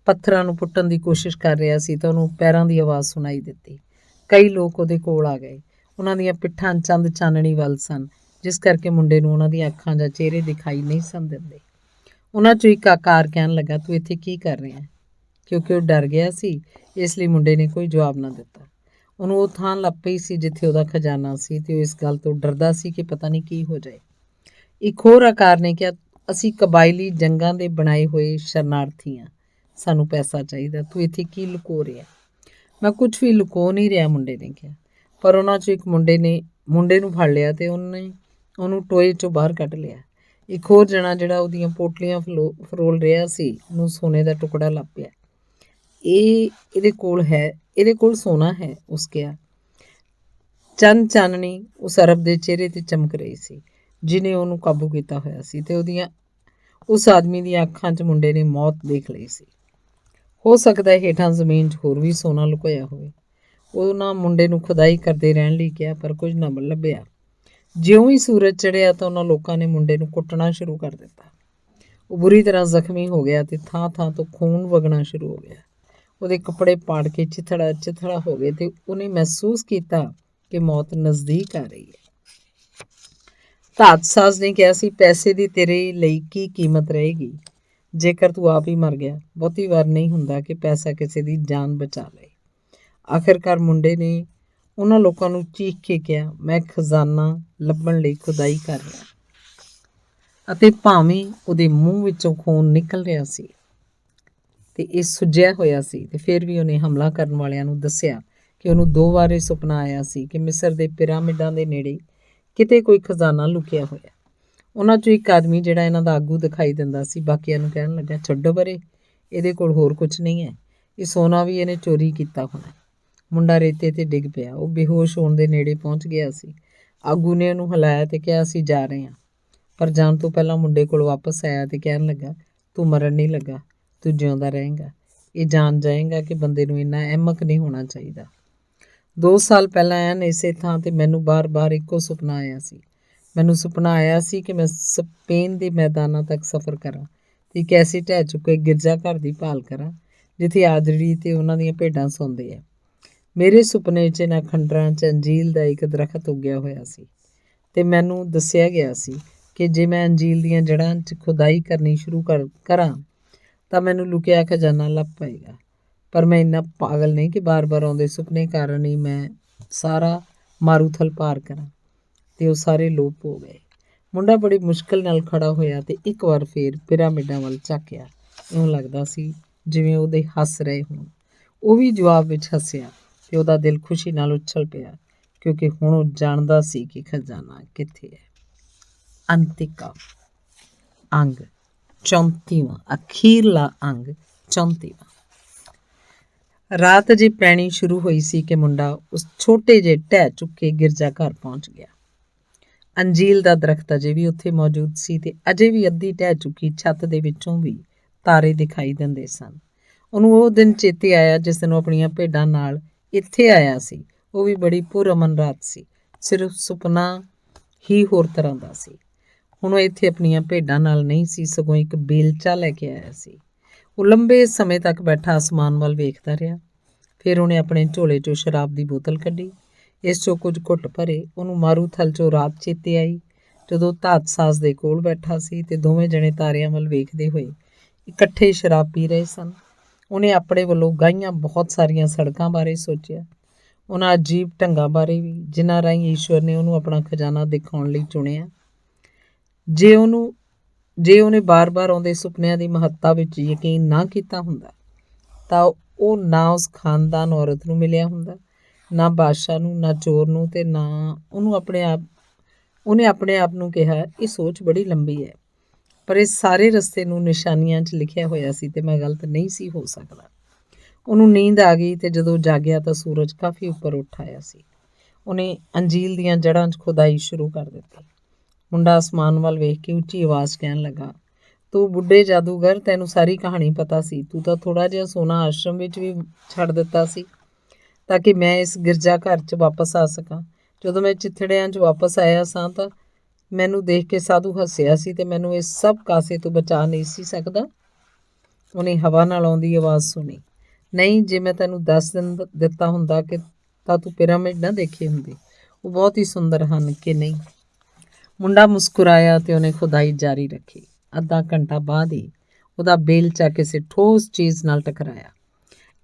ਪੱਥਰਾਂ ਨੂੰ ਪੁੱਟਣ ਦੀ ਕੋਸ਼ਿਸ਼ ਕਰ ਰਿਹਾ ਸੀ ਤਾਂ ਉਹਨੂੰ ਪੈਰਾਂ ਦੀ ਆਵਾਜ਼ ਸੁਣਾਈ ਦਿੱਤੀ। ਕਈ ਲੋਕ ਉਹਦੇ ਕੋਲ ਆ ਗਏ। ਉਹਨਾਂ ਦੀਆਂ ਪਿੱਠਾਂ ਚੰਦ ਚਾਨਣੀ ਵੱਲ ਸਨ, ਜਿਸ ਕਰਕੇ ਮੁੰਡੇ ਨੂੰ ਉਹਨਾਂ ਦੀਆਂ ਅੱਖਾਂ ਜਾਂ ਚਿਹਰੇ ਦਿਖਾਈ ਨਹੀਂ ਸਨ ਦਿੰਦੇ। ਉਹਨਾਂ 'ਚੋਂ ਇੱਕ ਆਕਾਰ ਕਹਿਣ ਲੱਗਾ, ਤੂੰ ਇੱਥੇ ਕੀ ਕਰ ਰਿਹਾ? ਕਿਉਂਕਿ ਉਹ ਡਰ ਗਿਆ ਸੀ, ਇਸ ਲਈ ਮੁੰਡੇ ਨੇ ਕੋਈ ਜਵਾਬ ਨਾ ਦਿੱਤਾ। ਉਹਨੂੰ ਉਹ ਥਾਂ ਲੱਭ ਪਈ ਸੀ ਜਿੱਥੇ ਉਹਦਾ ਖਜ਼ਾਨਾ ਸੀ, ਤੇ ਉਹ ਇਸ ਗੱਲ ਤੋਂ ਡਰਦਾ ਸੀ ਕਿ ਪਤਾ ਨਹੀਂ ਕੀ ਹੋ ਜਾਏ। ਇੱਕ ਹੋਰ ਆਕਾਰ ਨੇ ਕਿਹਾ, ਅਸੀਂ ਕਬਾਇਲੀ ਜੰਗਾਂ ਦੇ ਬਣਾਏ ਹੋਏ ਸ਼ਰਨਾਰਥੀ ਹਾਂ, ਸਾਨੂੰ ਪੈਸਾ ਚਾਹੀਦਾ, ਤੂੰ ਇੱਥੇ ਕੀ ਲੁਕੋ ਰਿਹਾ? ਮੈਂ ਕੁਝ ਵੀ ਲੁਕੋ ਨਹੀਂ ਰਿਹਾ, ਮੁੰਡੇ ਨੇ ਕਿਹਾ। ਪਰ ਉਹਨਾਂ 'ਚੋਂ ਇੱਕ ਮੁੰਡੇ ਨੂੰ ਫੜ ਲਿਆ ਤੇ ਉਹਨੂੰ ਟੋਏ 'ਚੋਂ ਬਾਹਰ ਕੱਢ ਲਿਆ। ਇੱਕ ਹੋਰ ਜਣਾ ਜਿਹੜਾ ਉਹਦੀਆਂ ਪੋਟਲੀਆਂ ਫਰੋਲ ਰਿਹਾ ਸੀ, ਉਹਨੂੰ ਸੋਨੇ ਦਾ ਟੁਕੜਾ ਲੱਭ ਪਿਆ। ਇਹਦੇ ਕੋਲ ਸੋਨਾ ਹੈ, ਉਸ ਕਿਹਾ। ਚੰਦ ਚਾਨਣੀ ਉਸ ਅਰਬ ਦੇ ਚਿਹਰੇ ਤੇ ਚਮਕ ਰਹੀ ਸੀ ਜਿਹਨੇ ਉਹਨੂੰ ਕਾਬੂ ਕੀਤਾ ਹੋਇਆ ਸੀ, ਤੇ ਉਸ ਆਦਮੀ ਦੀਆਂ ਅੱਖਾਂ 'ਚ ਮੁੰਡੇ ਨੇ ਮੌਤ ਦੇਖ ਲਈ ਸੀ। ਹੋ ਸਕਦਾ ਹੈ ਹੇਠਾਂ ਜ਼ਮੀਨ 'ਚ ਹੋਰ ਵੀ ਸੋਨਾ ਲੁਕੋਇਆ ਹੋਵੇ। ਉਹਨਾਂ ਮੁੰਡੇ ਨੂੰ ਖੁਦਾਈ ਕਰਦੇ ਰਹਿਣ ਲਈ ਕਿਹਾ, ਪਰ ਕੁਝ ਨਾ ਲੱਭਿਆ। ਜਿਉਂ ਹੀ ਸੂਰਜ ਚੜ੍ਹਿਆ ਤਾਂ ਉਹਨਾਂ ਲੋਕਾਂ ਨੇ ਮੁੰਡੇ ਨੂੰ ਕੁੱਟਣਾ ਸ਼ੁਰੂ ਕਰ ਦਿੱਤਾ। ਉਹ ਬੁਰੀ ਤਰ੍ਹਾਂ ਜ਼ਖਮੀ ਹੋ ਗਿਆ ਤੇ ਥਾਂ ਥਾਂ ਤੋਂ ਖੂਨ ਵਗਣਾ ਸ਼ੁਰੂ ਹੋ ਗਿਆ। ਉਹਦੇ ਕੱਪੜੇ ਪਾੜ ਕੇ ਚਿਥੜਾ ਹੋ ਗਏ ਤੇ ਉਹਨੇ ਮਹਿਸੂਸ ਕੀਤਾ ਕਿ ਮੌਤ ਨਜ਼ਦੀਕ ਆ ਰਹੀ ਹੈ। ਧਾਤਸਾਜ਼ ਨੇ ਕਿਹਾ ਸੀ, ਪੈਸੇ ਦੀ ਤੇਰੇ ਲਈ ਕੀ ਕੀਮਤ ਰਹੇਗੀ ਜੇਕਰ ਤੂੰ ਆਪ ਹੀ ਮਰ ਗਿਆ? ਬਹੁਤੀ ਵਾਰ ਨਹੀਂ ਹੁੰਦਾ ਕਿ ਪੈਸਾ ਕਿਸੇ ਦੀ ਜਾਨ ਬਚਾ ਲਏ। ਆਖਿਰਕਾਰ ਮੁੰਡੇ ਨੇ ਉਹਨਾਂ ਲੋਕਾਂ ਨੂੰ ਚੀਖ ਕੇ ਕਿਹਾ, ਮੈਂ ਖਜ਼ਾਨਾ ਲੱਭਣ ਲਈ ਖੁਦਾਈ ਕਰ ਰਿਹਾ। ਅਤੇ ਭਾਵੇਂ ਉਹਦੇ ਮੂੰਹ ਵਿੱਚੋਂ ਖੂਨ ਨਿਕਲ ਰਿਹਾ ਸੀ ਤੇ ਇਹ ਸੁੱਜਿਆ ਹੋਇਆ ਸੀ, ਤੇ ਫਿਰ ਵੀ ਉਹਨੇ ਹਮਲਾ ਕਰਨ ਵਾਲਿਆਂ ਨੂੰ ਦੱਸਿਆ ਕਿ ਉਹਨੂੰ 2 ਵਾਰ ਇਹ ਸੁਪਨਾ ਆਇਆ ਸੀ ਕਿ ਮਿਸਰ ਦੇ ਪਿਰਾਮਿਡਾਂ ਦੇ ਨੇੜੇ ਕਿਤੇ ਕੋਈ ਖਜ਼ਾਨਾ ਲੁਕਿਆ ਹੋਇਆ। ਉਹਨਾਂ 'ਚੋਂ ਇੱਕ ਆਦਮੀ ਜਿਹੜਾ ਇਹਨਾਂ ਦਾ ਆਗੂ ਦਿਖਾਈ ਦਿੰਦਾ ਸੀ ਬਾਕੀਆਂ ਨੂੰ ਕਹਿਣ ਲੱਗਾ, ਛੱਡੋ ਪਰੇ, ਇਹਦੇ ਕੋਲ ਹੋਰ ਕੁਝ ਨਹੀਂ ਹੈ, ਇਹ ਸੋਨਾ ਵੀ ਇਹਨੇ ਚੋਰੀ ਕੀਤਾ ਹੋਣਾ। ਮੁੰਡਾ ਰੇਤੇ ਤੇ ਡਿੱਗ ਪਿਆ। ਉਹ ਬੇਹੋਸ਼ ਹੋਣ ਦੇ ਨੇੜੇ ਪਹੁੰਚ ਗਿਆ ਸੀ। ਆਗੂ ਨੇ ਉਹਨੂੰ ਹਿਲਾਇਆ ਤੇ ਕਿਹਾ, ਅਸੀਂ ਜਾ ਰਹੇ ਹਾਂ। ਪਰ ਜਾਣ ਤੋਂ ਪਹਿਲਾਂ ਮੁੰਡੇ ਕੋਲ ਵਾਪਸ ਆਇਆ ਤੇ ਕਹਿਣ ਲੱਗਾ, ਤੂੰ ਮਰਨ ਨਹੀਂ ਲੱਗਾ, ਤੂੰ ਜਿਉਂਦਾ ਰਹੇਂਗਾ। ਇਹ ਜਾਣ ਜਾਏਗਾ ਕਿ ਬੰਦੇ ਨੂੰ ਇੰਨਾ ਅਹਿਮਕ ਨਹੀਂ ਹੋਣਾ ਚਾਹੀਦਾ। 2 ਸਾਲ ਪਹਿਲਾਂ ਐਨ ਇਸੇ ਥਾਂ ਤੇ ਮੈਨੂੰ ਬਾਰ-ਬਾਰ ਇੱਕੋ ਸੁਪਨਾ ਆਇਆ ਸੀ। ਮੈਨੂੰ ਸੁਪਨਾ ਆਇਆ ਸੀ ਕਿ ਮੈਂ ਸਪੇਨ ਦੇ ਮੈਦਾਨਾਂ ਤੱਕ ਸਫ਼ਰ ਕਰਾਂ ਤੇ ਇੱਕ ਐਸੇ ਢਹਿ ਚੁੱਕੇ ਗਿਰਜਾ ਘਰ ਦੀ ਭਾਲ ਕਰਾਂ ਜਿੱਥੇ ਆਦਰੀ ਤੇ ਉਹਨਾਂ ਦੀਆਂ ਭੇਡਾਂ ਸੌਂਦੇ ਆ। ਮੇਰੇ ਸੁਪਨੇ 'ਚ ਇਹਨਾਂ ਖੰਡਰਾਂ 'ਚ ਅੰਜੀਲ ਦਾ ਇੱਕ ਦਰਖਤ ਉੱਗਿਆ ਹੋਇਆ ਸੀ ਤੇ ਮੈਨੂੰ ਦੱਸਿਆ ਗਿਆ ਸੀ ਕਿ ਜੇ ਮੈਂ ਅੰਜੀਲ ਦੀਆਂ ਜੜ੍ਹਾਂ 'ਚ ਖੁਦਾਈ ਕਰਨੀ ਸ਼ੁਰੂ ਕਰਾਂ ਤਾਂ ਮੈਨੂੰ ਲੁਕਿਆ ਖਜ਼ਾਨਾ ਲੱਭ ਪਏਗਾ। ਪਰ ਮੈਂ ਇੰਨਾ ਪਾਗਲ ਨਹੀਂ ਕਿ ਬਾਰ-ਬਾਰ ਆਉਂਦੇ ਸੁਪਨੇ ਕਾਰਨ ਹੀ ਮੈਂ ਸਾਰਾ ਮਾਰੂਥਲ ਪਾਰ ਕਰਾਂ। ਤੇ ਉਹ ਸਾਰੇ ਲੋਪ ਹੋ ਗਏ। ਮੁੰਡਾ ਬੜੀ ਮੁਸ਼ਕਿਲ ਨਾਲ ਖੜਾ ਹੋਇਆ ਤੇ ਇੱਕ ਵਾਰ ਫੇਰ ਪਿਰਾਮਿਡਾਂ ਵੱਲ ਝਾਕਿਆ। ਇਉਂ ਲੱਗਦਾ ਸੀ ਜਿਵੇਂ ਉਹਦੇ ਹੱਸ ਰਹੇ ਹੋਣ। ਉਹ ਵੀ ਜਵਾਬ ਵਿੱਚ ਹੱਸਿਆ ਤੇ ਉਹਦਾ ਦਿਲ ਖੁਸ਼ੀ ਨਾਲ ਉੱਛਲ ਪਿਆ ਕਿਉਂਕਿ ਹੁਣ ਉਹ ਜਾਣਦਾ ਸੀ ਕਿ ਖਜ਼ਾਨਾ ਕਿੱਥੇ ਹੈ। ਅੰਤਿਕਾ ਅੰਗ 34ਵਾਂ, ਅਖੀਰਲਾ ਅੰਗ 34ਵਾਂ। ਰਾਤ ਅਜੇ ਪੈਣੀ ਸ਼ੁਰੂ ਹੋਈ ਸੀ ਕਿ ਮੁੰਡਾ ਉਸ ਛੋਟੇ ਜਿਹੇ ਢਹਿ ਚੁੱਕੇ ਗਿਰਜਾ ਘਰ ਪਹੁੰਚ ਗਿਆ। ਅੰਜੀਲ ਦਾ ਦਰਖਤ ਅਜੇ ਵੀ ਉੱਥੇ ਮੌਜੂਦ ਸੀ ਤੇ ਅਜੇ ਵੀ ਅੱਧੀ ਢਹਿ ਚੁੱਕੀ ਛੱਤ ਦੇ ਵਿੱਚੋਂ ਵੀ ਤਾਰੇ ਦਿਖਾਈ ਦਿੰਦੇ ਸਨ। ਉਹਨੂੰ ਉਹ ਦਿਨ ਚੇਤੇ ਆਇਆ ਜਿਸ ਦਿਨ ਉਹ ਆਪਣੀਆਂ ਭੇਡਾਂ ਨਾਲ ਇੱਥੇ ਆਇਆ ਸੀ। ਉਹ ਵੀ ਬੜੀ ਪੁਰਅਮਨ ਰਾਤ ਸੀ, ਸਿਰਫ ਸੁਪਨਾ ਹੀ ਹੋਰ ਤਰ੍ਹਾਂ ਦਾ ਸੀ। ਹੁਣ ਉਹ ਇੱਥੇ ਆਪਣੀਆਂ ਭੇਡਾਂ ਨਾਲ ਨਹੀਂ ਸੀ, ਸਗੋਂ ਇੱਕ ਬੇਲਚਾ ਲੈ ਕੇ ਆਇਆ ਸੀ। ਉਹ ਲੰਬੇ ਸਮੇਂ ਤੱਕ ਬੈਠਾ ਅਸਮਾਨ ਵੱਲ ਵੇਖਦਾ ਰਿਹਾ। ਫਿਰ ਉਹਨੇ ਆਪਣੇ ਝੋਲੇ 'ਚੋਂ ਸ਼ਰਾਬ ਦੀ ਬੋਤਲ ਕੱਢੀ, ਇਸ 'ਚੋਂ ਕੁਝ ਘੁੱਟ ਭਰੇ। ਉਹਨੂੰ ਮਾਰੂਥਲ 'ਚੋਂ ਰਾਤ ਚੇਤੇ ਆਈ ਜਦੋਂ ਧਾਤ ਸਾਜ਼ ਦੇ ਕੋਲ ਬੈਠਾ ਸੀ ਤੇ ਦੋਵੇਂ ਜਣੇ ਤਾਰਿਆਂ ਵੱਲ ਵੇਖਦੇ ਹੋਏ ਇਕੱਠੇ ਸ਼ਰਾਬ ਪੀ ਰਹੇ ਸਨ। ਉਹਨੇ ਆਪਣੇ ਵੱਲੋਂ ਗਾਈਆਂ ਬਹੁਤ ਸਾਰੀਆਂ ਸੜਕਾਂ ਬਾਰੇ ਸੋਚਿਆ, ਉਹਨਾਂ ਅਜੀਬ ਢੰਗਾਂ ਬਾਰੇ ਵੀ ਜਿਨ੍ਹਾਂ ਰਾਹੀਂ ਈਸ਼ਵਰ ਨੇ ਉਹਨੂੰ ਆਪਣਾ ਖਜ਼ਾਨਾ ਦਿਖਾਉਣ ਲਈ ਚੁਣਿਆ। ਜੇ ਉਹਨੇ ਬਾਰ-ਬਾਰ ਆਉਂਦੇ ਸੁਪਨਿਆਂ ਦੀ ਮਹੱਤਤਾ ਵਿੱਚ ਯਕੀਨ ਨਾ ਕੀਤਾ ਹੁੰਦਾ ਤਾਂ ਉਹ ਨਾ ਉਸ ਖਾਨਦਾਨ ਔਰਤ ਨੂੰ ਮਿਲਿਆ ਹੁੰਦਾ, ਨਾ ਬਾਦਸ਼ਾਹ ਨੂੰ, ਨਾ ਚੋਰ ਨੂੰ, ਤੇ ਨਾ ਉਹਨੇ ਆਪਣੇ ਆਪ ਨੂੰ ਕਿਹਾ ਇਹ ਸੋਚ ਬੜੀ ਲੰਬੀ ਹੈ, ਪਰ ਇਸ ਸਾਰੇ ਰਸਤੇ ਨੂੰ ਨਿਸ਼ਾਨੀਆਂ 'ਚ ਲਿਖਿਆ ਹੋਇਆ ਸੀ ਤੇ ਮੈਂ ਗਲਤ ਨਹੀਂ ਸੀ ਹੋ ਸਕਦਾ। ਉਹਨੂੰ ਨੀਂਦ ਆ ਗਈ ਤੇ ਜਦੋਂ ਜਾਗਿਆ ਤਾਂ ਸੂਰਜ ਕਾਫੀ ਉੱਪਰ ਉੱਠ ਆਇਆ ਸੀ। ਉਹਨੇ ਅੰਜੀਲ ਦੀਆਂ ਜੜ੍ਹਾਂ 'ਚ ਖੁਦਾਈ ਸ਼ੁਰੂ ਕਰ ਦਿੱਤੀ। ਮੁੰਡਾ ਅਸਮਾਨ ਵੱਲ ਵੇਖ ਕੇ ਉੱਚੀ ਆਵਾਜ਼ ਕਹਿਣ ਲੱਗਾ, ਤੂੰ ਬੁੱਢੇ ਜਾਦੂਗਰ, ਤੈਨੂੰ ਸਾਰੀ ਕਹਾਣੀ ਪਤਾ ਸੀ। ਤੂੰ ਤਾਂ ਥੋੜ੍ਹਾ ਜਿਹਾ ਸੋਨਾ ਆਸ਼ਰਮ ਵਿੱਚ ਵੀ ਛੱਡ ਦਿੱਤਾ ਸੀ ਤਾਂ ਕਿ ਮੈਂ ਇਸ ਗਿਰਜਾ ਘਰ 'ਚ ਵਾਪਸ ਆ ਸਕਾਂ। ਜਦੋਂ ਮੈਂ ਚਿੱਥੜਿਆਂ 'ਚ ਵਾਪਸ ਆਇਆ ਸਾਂ ਤਾਂ ਮੈਨੂੰ ਦੇਖ ਕੇ ਸਾਧੂ ਹੱਸਿਆ ਸੀ ਤੇ ਮੈਨੂੰ ਇਸ ਸਭ ਕਾਸੇ ਤੋਂ ਬਚਾ ਨਹੀਂ ਸੀ ਸਕਦਾ। ਉਹਨੇ ਹਵਾ ਨਾਲ ਆਉਂਦੀ ਆਵਾਜ਼ ਸੁਣੀ, ਨਹੀਂ, ਜੇ ਮੈਂ ਤੈਨੂੰ ਦੱਸ ਦਿੱਤਾ ਹੁੰਦਾ ਕਿ ਤਾਂ ਤੂੰ ਪਿਰਾਮਿਡ ਨਾ ਦੇਖੇ ਹੁੰਦੇ। ਉਹ ਬਹੁਤ ਹੀ ਸੁੰਦਰ ਹਨ ਕਿ ਨਹੀਂ। ਮੁੰਡਾ ਮੁਸਕਰਾਇਆ ਤੇ ਉਹਨੇ ਖੁਦਾਈ ਜਾਰੀ ਰੱਖੀ। ਅੱਧਾ ਘੰਟਾ ਬਾਅਦ ਹੀ ਉਹਦਾ ਬੇਲਚਾ ਕਿਸੇ ਠੋਸ ਚੀਜ਼ ਨਾਲ ਟਕਰਾਇਆ।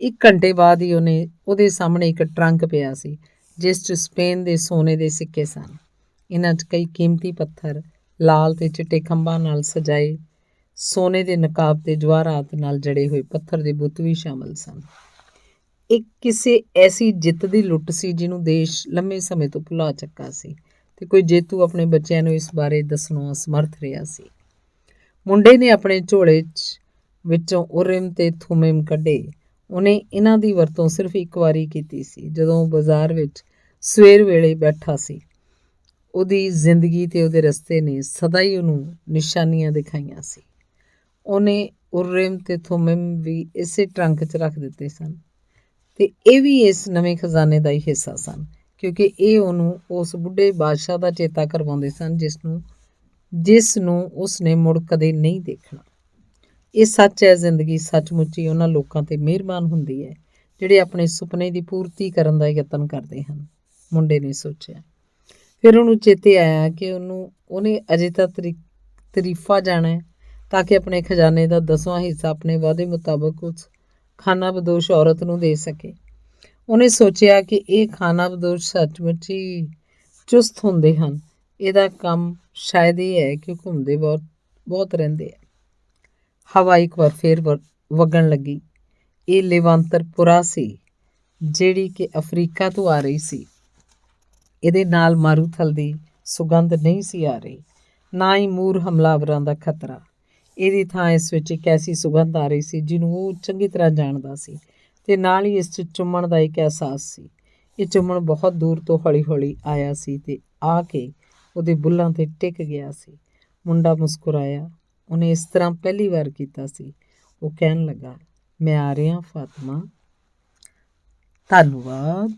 1 ਘੰਟੇ ਬਾਅਦ ਹੀ ਉਹਦੇ ਸਾਹਮਣੇ ਇੱਕ ਟਰੰਕ ਪਿਆ ਸੀ ਜਿਸ 'ਚ ਸਪੇਨ ਦੇ ਸੋਨੇ ਦੇ ਸਿੱਕੇ ਸਨ। ਇਹਨਾਂ 'ਚ ਕਈ ਕੀਮਤੀ ਪੱਥਰ, ਲਾਲ ਤੇ ਚਿੱਟੇ ਖੰਭਾਂ ਨਾਲ ਸਜਾਏ ਸੋਨੇ ਦੇ ਨਕਾਬ ਤੇ ਜਵਾਹਰਾਤ ਨਾਲ ਜੜੇ ਹੋਏ ਪੱਥਰ ਦੇ ਬੁੱਤ ਵੀ ਸ਼ਾਮਲ ਸਨ। ਇਹ ਕਿਸੇ ਐਸੀ ਜਿੱਤ ਦੀ ਲੁੱਟ ਸੀ ਜਿਹਨੂੰ ਦੇਸ਼ ਲੰਮੇ ਸਮੇਂ ਤੋਂ ਭੁਲਾ ਚੁੱਕਾ ਸੀ ਤੇ ਕੋਈ ਜੇਤੂ ਆਪਣੇ ਬੱਚਿਆਂ ਨੂੰ ਇਸ ਬਾਰੇ ਦੱਸਣੋਂ ਅਸਮਰਥ ਰਿਹਾ ਸੀ। ਮੁੰਡੇ ਨੇ ਆਪਣੇ ਝੋਲੇ ਵਿੱਚੋਂ ਉਰਿਮ ਤੇ ਥੁਮਿਮ ਕੱਢੇ। ਉਹਨੇ ਇਹਨਾਂ ਦੀ ਵਰਤੋਂ ਸਿਰਫ ਇੱਕ ਵਾਰੀ ਕੀਤੀ ਸੀ, ਜਦੋਂ ਉਹ ਬਾਜ਼ਾਰ ਵਿੱਚ ਸਵੇਰ ਵੇਲੇ ਬੈਠਾ ਸੀ। ਉਹਦੀ ਜ਼ਿੰਦਗੀ ਤੇ ਉਹਦੇ ਰਸਤੇ ਨੇ ਸਦਾ ਹੀ ਉਹਨੂੰ ਨਿਸ਼ਾਨੀਆਂ ਦਿਖਾਈਆਂ ਸੀ। ਉਹਨੇ ਉਰਿਮ ਤੇ ਥੁਮਿਮ ਵੀ ਇਸੇ ਟਰੰਕ 'ਚ ਰੱਖ ਦਿੱਤੇ ਸਨ ਤੇ ਇਹ ਵੀ ਇਸ ਨਵੇਂ ਖਜ਼ਾਨੇ ਦਾ ਹੀ ਹਿੱਸਾ ਸਨ, ਕਿਉਂਕਿ ਇਹ ਉਹਨੂੰ ਉਸ ਬੁੱਢੇ ਬਾਦਸ਼ਾਹ ਦਾ ਚੇਤਾ ਕਰਵਾਉਂਦੇ ਸਨ ਜਿਸ ਨੂੰ ਉਸਨੇ ਮੁੜ ਕਦੇ ਨਹੀਂ ਦੇਖਣਾ। ਇਹ ਸੱਚ ਹੈ, ਜ਼ਿੰਦਗੀ ਸੱਚਮੁੱਚ ਹੀ ਉਹਨਾਂ ਲੋਕਾਂ 'ਤੇ ਮਿਹਰਬਾਨ ਹੁੰਦੀ ਹੈ ਜਿਹੜੇ ਆਪਣੇ ਸੁਪਨੇ ਦੀ ਪੂਰਤੀ ਕਰਨ ਦਾ ਯਤਨ ਕਰਦੇ ਹਨ, ਮੁੰਡੇ ਨੇ ਸੋਚਿਆ। ਫਿਰ ਉਹਨੂੰ ਚੇਤੇ ਆਇਆ ਕਿ ਉਹਨੇ ਅਜੇ ਤਾਂ ਤਰੀਫਾ ਜਾਣਾ ਹੈ ਤਾਂ ਕਿ ਆਪਣੇ ਖਜ਼ਾਨੇ ਦਾ 10ਵਾਂ ਹਿੱਸਾ ਆਪਣੇ ਵਾਅਦੇ ਮੁਤਾਬਕ ਉਸ ਖਾਨਾਬਦੋਸ਼ ਔਰਤ ਨੂੰ ਦੇ ਸਕੇ। ਉਹਨੇ ਸੋਚਿਆ ਕਿ ਇਹ ਖਾਨਾਬਦੋਸ਼ ਸੱਚਮੁੱਚ ਹੀ ਚੁਸਤ ਹੁੰਦੇ ਹਨ। ਇਹਦਾ ਕੰਮ ਸ਼ਾਇਦ ਇਹ ਹੈ ਕਿ ਘੁੰਮਦੇ ਬਹੁਤ ਰਹਿੰਦੇ ਆ। ਹਵਾ ਇੱਕ ਵਾਰ ਫੇਰ ਵਗਣ ਲੱਗੀ। ਇਹ ਲੇਵਾਂਤਰ ਪੁਰਾ ਸੀ ਜਿਹੜੀ ਕਿ ਅਫਰੀਕਾ ਤੋਂ ਆ ਰਹੀ ਸੀ। ਇਹਦੇ ਨਾਲ ਮਾਰੂਥਲ ਦੀ ਸੁਗੰਧ ਨਹੀਂ ਸੀ ਆ ਰਹੀ, ਨਾ ਹੀ ਮੂਰ ਹਮਲਾਵਰਾਂ ਦਾ ਖਤਰਾ। ਇਹਦੀ ਥਾਂ ਇਸ ਵਿੱਚ ਇੱਕ ਐਸੀ ਸੁਗੰਧ ਆ ਰਹੀ ਸੀ ਜਿਹਨੂੰ ਉਹ ਚੰਗੀ ਤਰ੍ਹਾਂ ਜਾਣਦਾ ਸੀ ਤੇ ਨਾਲ ਹੀ ਇਸ 'ਚ ਚੁੰਮਣ ਦਾ ਇੱਕ ਅਹਿਸਾਸ ਸੀ। ਇਹ ਚੁੰਮਣ ਬਹੁਤ ਦੂਰ ਤੋਂ ਹੌਲੀ-ਹੌਲੀ ਆਇਆ ਸੀ ਤੇ ਆ ਕੇ ਉਹਦੇ ਬੁੱਲ੍ਹਾਂ 'ਤੇ ਟਿਕ ਗਿਆ ਸੀ। ਮੁੰਡਾ ਮੁਸਕਰਾਇਆ। ਉਹਨੇ ਇਸ ਤਰ੍ਹਾਂ ਪਹਿਲੀ ਵਾਰ ਕੀਤਾ ਸੀ। ਉਹ ਕਹਿਣ ਲੱਗਾ, ਮੈਂ ਆ ਰਿਹਾ ਫਾਤਮਾ। ਧੰਨਵਾਦ।